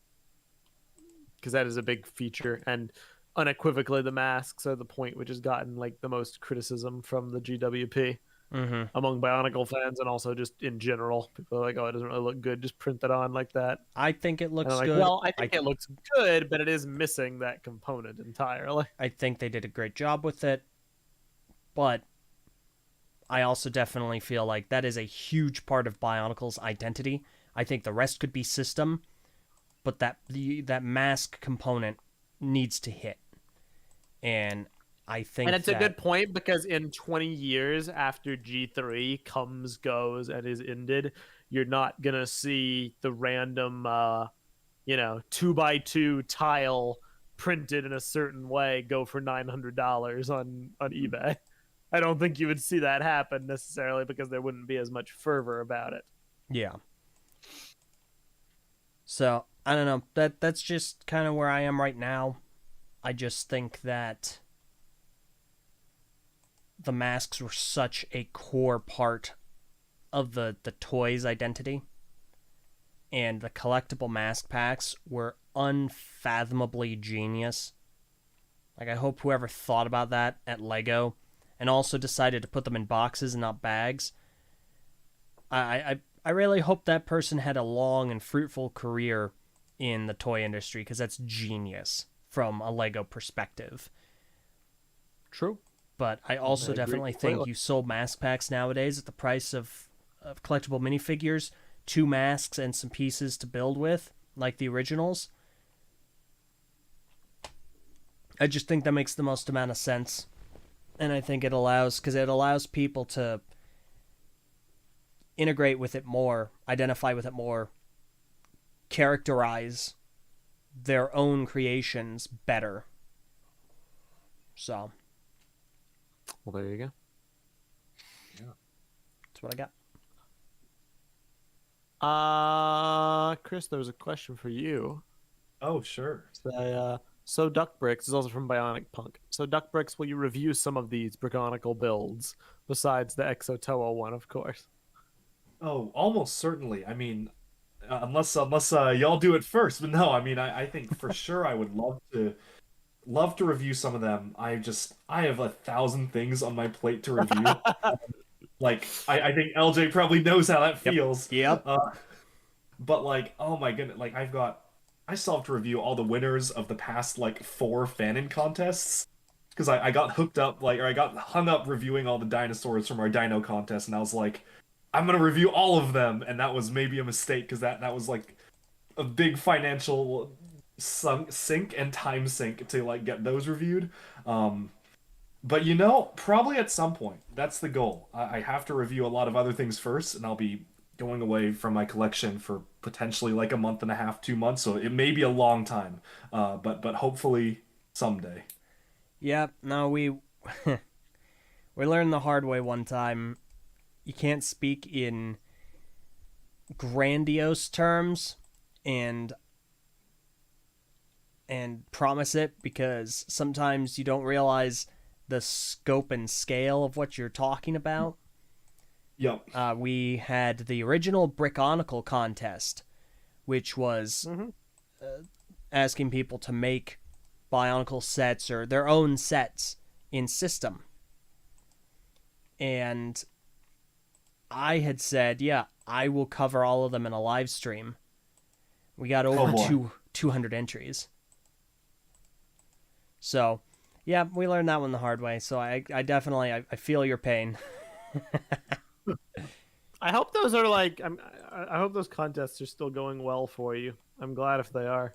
Because that is a big feature, and unequivocally the masks are the point which has gotten like the most criticism from the GWP among Bionicle fans, and also just in general. People are like, oh, it doesn't really look good, just print it on like that. I think it looks like, good. Well, I think it looks good, but it is missing that component entirely. I think they did a great job with it, but I also definitely feel like that is a huge part of Bionicle's identity. I think the rest could be system, but that mask component needs to hit. And I think it's a good point, because in 20 years after G3 comes, goes, and is ended, you're not going to see the random, 2x2 tile printed in a certain way go for $900 on eBay. I don't think you would see that happen necessarily, because there wouldn't be as much fervor about it. Yeah. So, I don't know. That's just kind of where I am right now. I just think that the masks were such a core part of the toy's identity. And the collectible mask packs were unfathomably genius. Like, I hope whoever thought about that at LEGO and also decided to put them in boxes and not bags, I really hope that person had a long and fruitful career in the toy industry, because that's genius from a LEGO perspective. True. But I also definitely think you sold mask packs nowadays at the price of collectible minifigures, 2 masks and some pieces to build with, like the originals. I just think that makes the most amount of sense. And I think it allows people to integrate with it more, identify with it more, characterize their own creations better. So, well, there you go. Yeah, that's what I got. Chris, there was a question for you. Oh, sure. So DuckBricks is also from Bionic Punk. So DuckBricks, will you review some of these Briconicle builds besides the Exo-Toa one, of course? Oh, almost certainly. I mean, unless y'all do it first. But no, I mean, I think for sure I would love to review some of them. I have 1,000 things on my plate to review. Like, I think LJ probably knows how that Yep. feels. Yep. But like, oh my goodness, like I still have to review all the winners of the past like 4 fanon contests because I got hooked up like or I got hung up reviewing all the dinosaurs from our dino contest, and I was like, I'm gonna review all of them, and that was maybe a mistake because that was like a big financial sink and time sink to like get those reviewed. Um, but probably at some point, that's the goal. I have to review a lot of other things first, and I'll be going away from my collection for potentially like a month and a half, 2 months. So it may be a long time, but hopefully someday. Yep. No, we we learned the hard way one time. You can't speak in grandiose terms and promise it because sometimes you don't realize the scope and scale of what you're talking about. Yep. We had the original Bionicle contest, which was asking people to make Bionicle sets or their own sets in system. And I had said, yeah, I will cover all of them in a live stream. We got over 200 entries. So, yeah, we learned that one the hard way. So I definitely I feel your pain. I hope those are like I hope those contests are still going well for you. I'm glad if they are.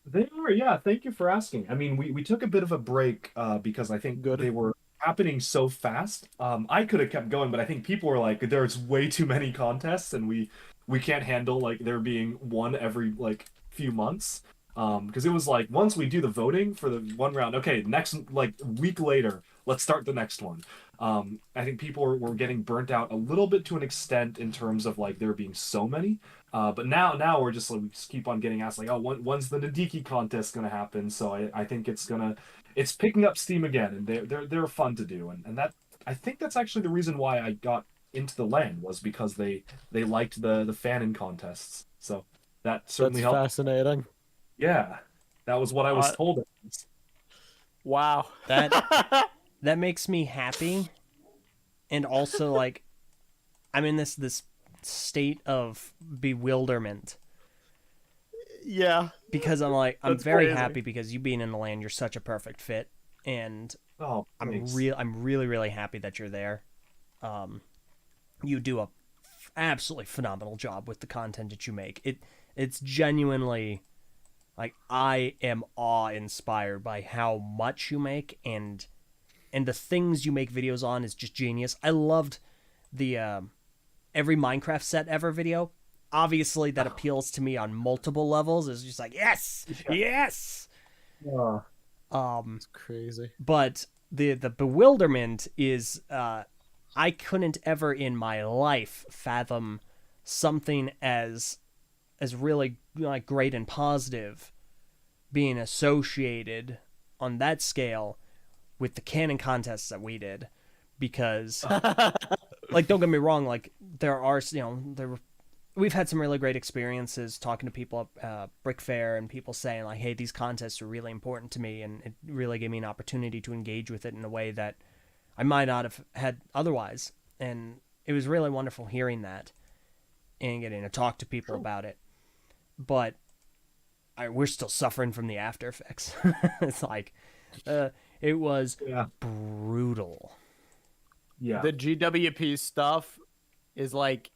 They were, yeah. Thank you for asking. I mean, we took a bit of a break because I think Good. they were happening so fast. I could have kept going, but I think people were like, "There's way too many contests, and we can't handle like there being one every like few months." Because it was like once we do the voting for the one round, okay, next like week later, let's start the next one. I think people were getting burnt out a little bit to an extent in terms of like there being so many. But now we're just like we just keep on getting asked like, oh, when's the Nadiki contest gonna happen? So I think it's picking up steam again, and they're fun to do, and that I think that's actually the reason why I got into the LAN was because they liked the fanon contests. So that certainly That's helped. fascinating. Yeah, that was what I was told. Wow. That makes me happy, and also like I'm in this state of bewilderment Yeah. because I'm like I'm That's very crazy. happy because you being in the land, you're such a perfect fit, and Oh, I'm thanks. really happy that you're there. You do a absolutely phenomenal job with the content that you make. It's genuinely like I am awe-inspired by how much you make and the things you make videos on is just genius. I loved the every Minecraft set ever video. Obviously, that appeals to me on multiple levels. It's just like yes, yes. It's crazy. But the bewilderment is I couldn't ever in my life fathom something as really like great and positive being associated on that scale with the canon contests that we did because like don't get me wrong, like there are we've had some really great experiences talking to people at Brick Fair and people saying like, hey, these contests are really important to me, and it really gave me an opportunity to engage with it in a way that I might not have had otherwise. And it was really wonderful hearing that and getting to talk to people about it. But we're still suffering from the after effects. It's like it was brutal. Yeah. The GWP stuff is like,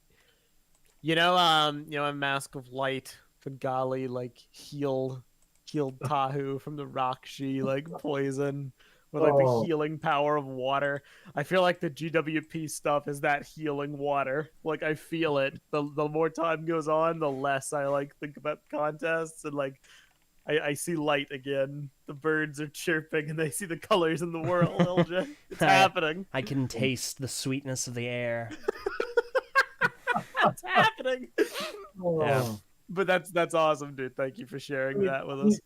in Mask of Light, the Gali like healed Tahu from the Rakshi like poison with like the healing power of water. I feel like the GWP stuff is that healing water. Like I feel it. The more time goes on, the less I like think about contests, and like I see light again. The birds are chirping and they see the colors in the world, LJ. It's happening. I can taste the sweetness of the air. It's happening. Yeah. But that's awesome, dude. Thank you for sharing that with us.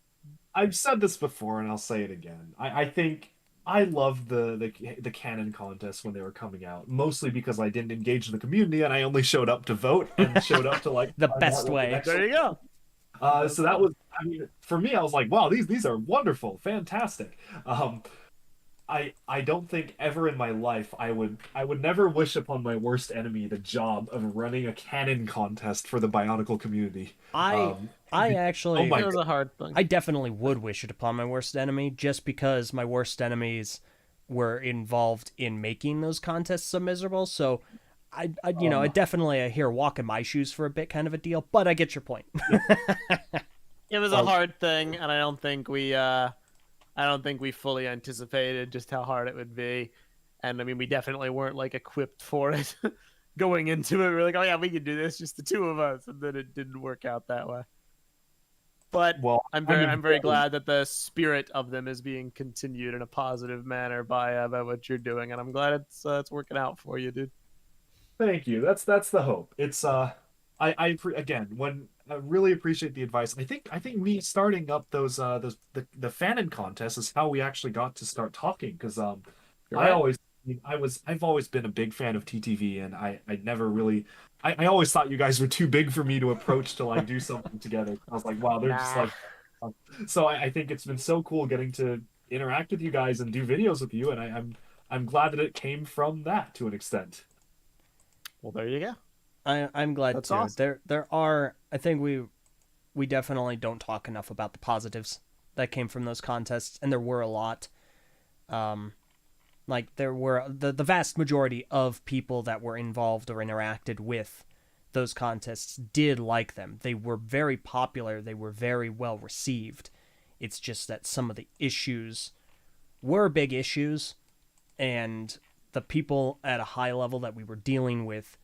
I've said this before and I'll say it again. I think I loved the canon contests when they were coming out, mostly because I didn't engage in the community and I only showed up to vote and showed up to like The best way. There you go. So that was, I mean, for me, I was like, wow, these are wonderful, fantastic. I don't think ever in my life I would never wish upon my worst enemy the job of running a cannon contest for the Bionicle community. I I Oh actually my It was a hard thing. I definitely would wish it upon my worst enemy, just because my worst enemies were involved in making those contests so miserable. So I definitely here walk in my shoes for a bit, kind of a deal. But I get your point. It was a hard thing, and I don't think we fully anticipated just how hard it would be. And I mean, we definitely weren't like equipped for it going into it. We were like, oh yeah, we can do this, just the two of us, and then it didn't work out that way. But well, I'm very glad that the spirit of them is being continued in a positive manner by what you're doing, and I'm glad it's working out for you, dude. Thank you. That's the hope. It's again, when I really appreciate the advice. I think me starting up the fanon contests is how we actually got to start talking, because You're I right. always I've always been a big fan of TTV, and I never really I always thought you guys were too big for me to approach to like do something together. I was like, wow, they're just Nah. like so I think it's been so cool getting to interact with you guys and do videos with you, and I'm glad that it came from that to an extent. Well, there you go. I'm glad That's too. awesome. There are, I think we definitely don't talk enough about the positives that came from those contests, and there were a lot. Like there were the vast majority of people that were involved or interacted with those contests did like them. They were very popular. They were very well received. It's just that some of the issues were big issues, and the people at a high level that we were dealing with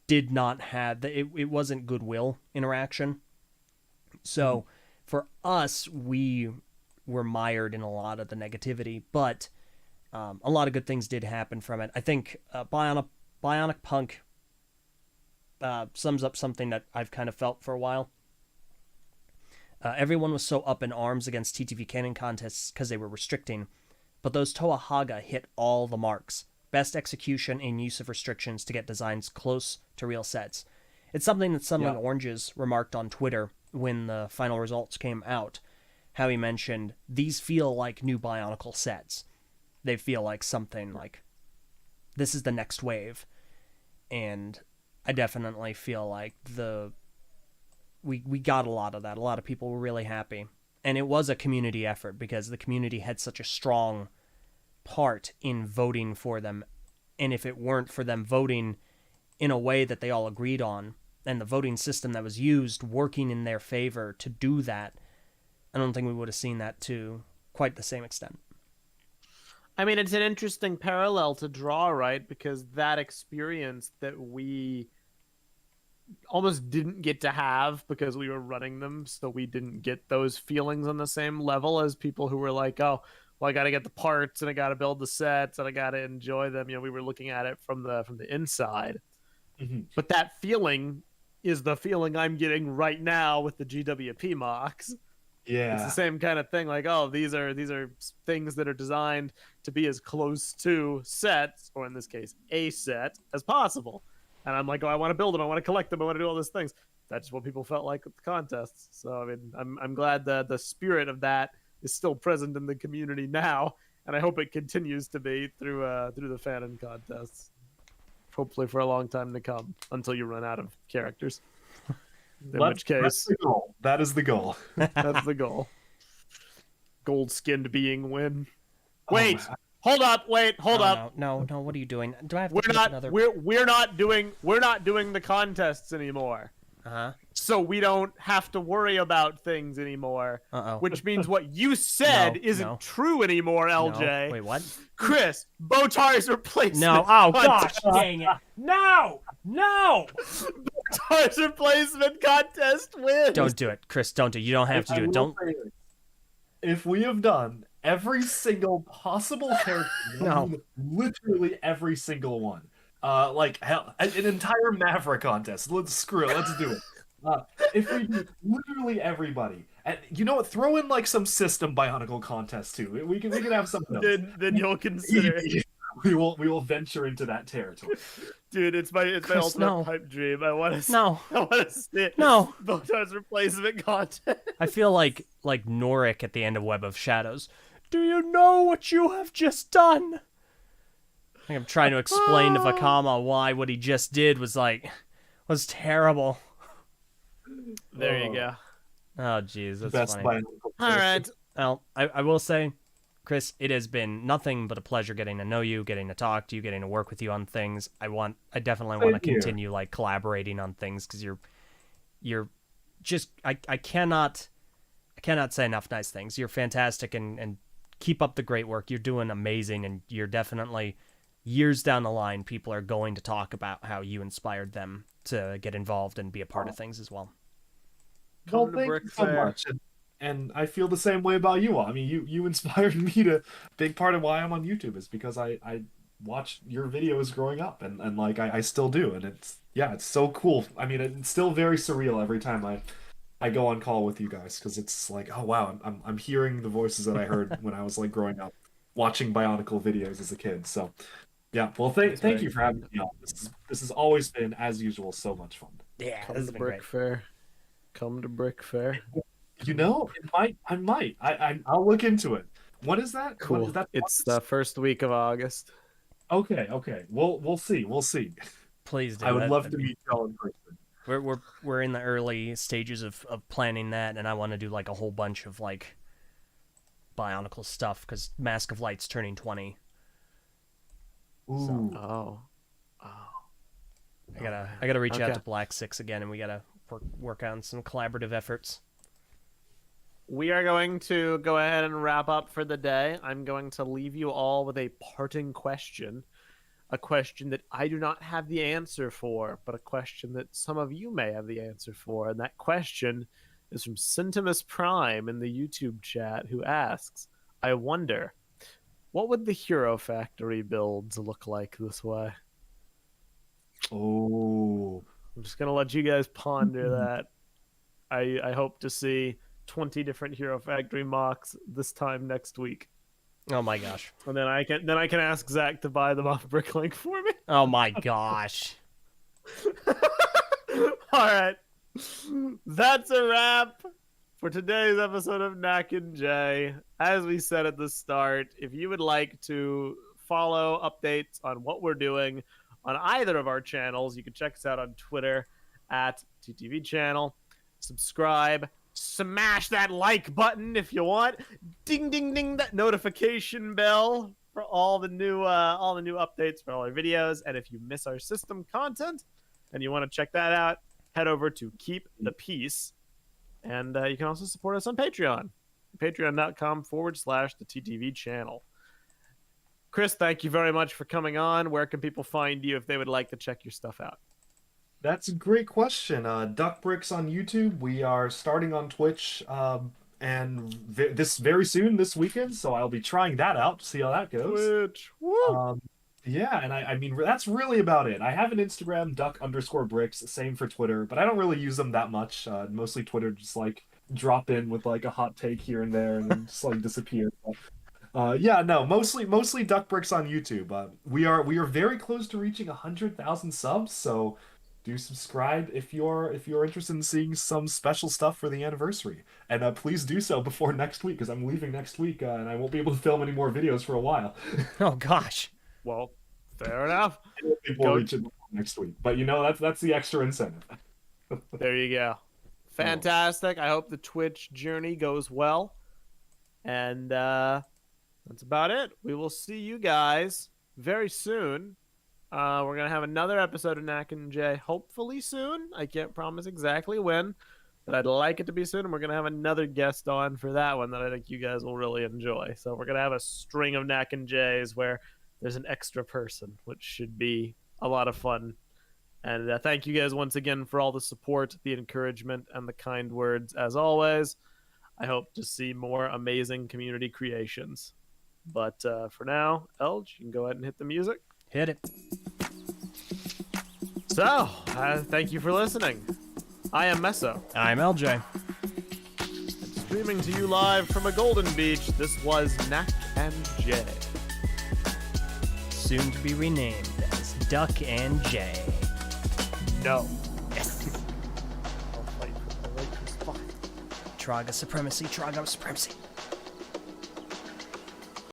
did not have it wasn't goodwill interaction. So for us, we were mired in a lot of the negativity, but a lot of good things did happen from it. I think Bionic Punk sums up something that I've kind of felt for a while. Everyone was so up in arms against TTV cannon contests because they were restricting, but those Toa Haga hit all the marks. Best execution and use of restrictions to get designs close to real sets. It's something that Sunling Oranges remarked on Twitter when the final results came out. How he mentioned, these feel like new Bionicle sets. They feel like something like, this is the next wave. And I definitely feel like we got a lot of that. A lot of people were really happy. And it was a community effort, because the community had such a strong part in voting for them. And if it weren't for them voting in a way that they all agreed on, and the voting system that was used working in their favor to do that, I don't think we would have seen that to quite the same extent. I mean, it's an interesting parallel to draw, right? Because that experience that we almost didn't get to have because we were running them, so we didn't get those feelings on the same level as people who were like, oh, well, I got to get the parts and I got to build the sets and I got to enjoy them. You know, we were looking at it from the inside. Mm-hmm. But that feeling is the feeling I'm getting right now with the GWP MOCs. Yeah. It's the same kind of thing. Like, oh, these are things that are designed to be as close to sets, or in this case, a set, as possible. And I'm like, oh, I want to build them. I want to collect them. I want to do all these things. That's what people felt like with the contests. So, I mean, I'm glad that the spirit of that is still present in the community now, and I hope it continues to be through the fanon contests. Hopefully for a long time to come, until you run out of characters. In which case, that's the goal. That is the goal. that's the goal. Gold-skinned being win. Oh, Wait, hold up. Wait, hold up. No, what are you doing? Do I have to We're pick not. another? We're not doing the contests anymore. Uh-huh. So we don't have to worry about things anymore. Uh-oh. Which means what you said No, isn't no. true anymore, LJ. No. Wait, what? Chris, Botar's replacement. No. Oh, gosh, contest. dang it. No! Botar's replacement contest wins. Don't do it, Chris. Don't do it. You don't have to do it. Don't. If we have done every single possible character, No. literally every single one, like hell, an entire Maverick contest. Screw it. Let's do it. If we do literally everybody, and you know what, throw in like some system Bionicle contest too. We can have something else. Then you'll consider it. We will venture into that territory. Dude, it's my Chris, ultimate no. pipe dream. I want to No. see it. No. Botar's replacement contest. I feel like Norik at the end of Web of Shadows. Do you know what you have just done? I think I'm trying to explain to Vakama why what he just did was terrible. There you go. Oh, jeez, that's Best funny. All right. Well, I will say, Chris, it has been nothing but a pleasure getting to know you, getting to talk to you, getting to work with you on things. I definitely want to continue like collaborating on things because you're just I cannot say enough nice things. You're fantastic and keep up the great work. You're doing amazing, and you're definitely years down the line, people are going to talk about how you inspired them to get involved and be a part of things as well. Well, thank you so much. And I feel the same way about you all. I mean, you inspired me to. Big part of why I'm on YouTube is because I watched your videos growing up, and like I still do, and it's so cool. I mean, it's still very surreal every time I go on call with you guys because it's like, oh wow, I'm hearing the voices that I heard when I was like growing up, watching Bionicle videos as a kid. So yeah, well, thank you for having me on. This has always been, as usual, so much fun. Yeah, Come this to has been Brick great. Fair. Come to Brick Fair. You know, I might. I'll look into it. When is that? Cool. Is that It's the first week of August. Okay. We'll see. Please do. I would love That'd to be- meet y'all in person. We're in the early stages of planning that, and I want to do like a whole bunch of like Bionicle stuff because Mask of Light's turning 20. Ooh. Oh. I gotta reach out Okay. to Black Six again, and we gotta work on some collaborative efforts. We are going to go ahead and wrap up for the day. I'm going to leave you all with a parting question. A question that I do not have the answer for, but a question that some of you may have the answer for. And that question is from Centimus Prime in the YouTube chat, who asks, I wonder, what would the Hero Factory builds look like this way? Oh. I'm just going to let you guys ponder that. I hope to see 20 different Hero Factory MOCs this time next week. Oh my gosh. And then I can ask Zach to buy them off Bricklink for me. Oh my gosh. All right. That's a wrap for today's episode of Knack and Jay. As we said at the start, if you would like to follow updates on what we're doing on either of our channels, you can check us out on Twitter at TTV channel. Subscribe. Smash that like button if you want. Ding ding ding that notification bell for all the new updates for all our videos. And if you miss our system content and you want to check that out, head over to Keep the Peace. And you can also support us on Patreon. Patreon.com/the TTV channel. Chris, thank you very much for coming on. Where can people find you if they would like to check your stuff out? That's a great question. DuckBricks on YouTube. We are starting on Twitch this very soon, this weekend. So I'll be trying that out to see how that goes. Twitch. Woo! Yeah, and I mean, that's really about it. I have an Instagram, duck_bricks, same for Twitter, but I don't really use them that much. Mostly Twitter, just like drop in with like a hot take here and there and then just like disappear. Yeah, no, mostly DuckBricks on YouTube. We are very close to reaching 100,000 subs, so do subscribe if you're interested in seeing some special stuff for the anniversary. And please do so before next week, because I'm leaving next week and I won't be able to film any more videos for a while. Oh gosh. Well, fair enough. I don't think we'll reach it before next week, but you know that's the extra incentive. There you go. Fantastic. I hope the Twitch journey goes well. And that's about it. We will see you guys very soon. We're going to have another episode of Knack and Jay hopefully soon. I can't promise exactly when, but I'd like it to be soon. And we're going to have another guest on for that one that I think you guys will really enjoy. So we're going to have a string of Knack and Jays where there's an extra person, which should be a lot of fun. And thank you guys once again for all the support, the encouragement, and the kind words as always. I hope to see more amazing community creations. But for now, Eljay, you can go ahead and hit the music. Hit it. So, thank you for listening. I am Meso. I'm Eljay. Streaming to you live from a Golden Beach, this was Knack and Jay. Soon to be renamed as Duck and Jay. No. Traga supremacy, Traga supremacy.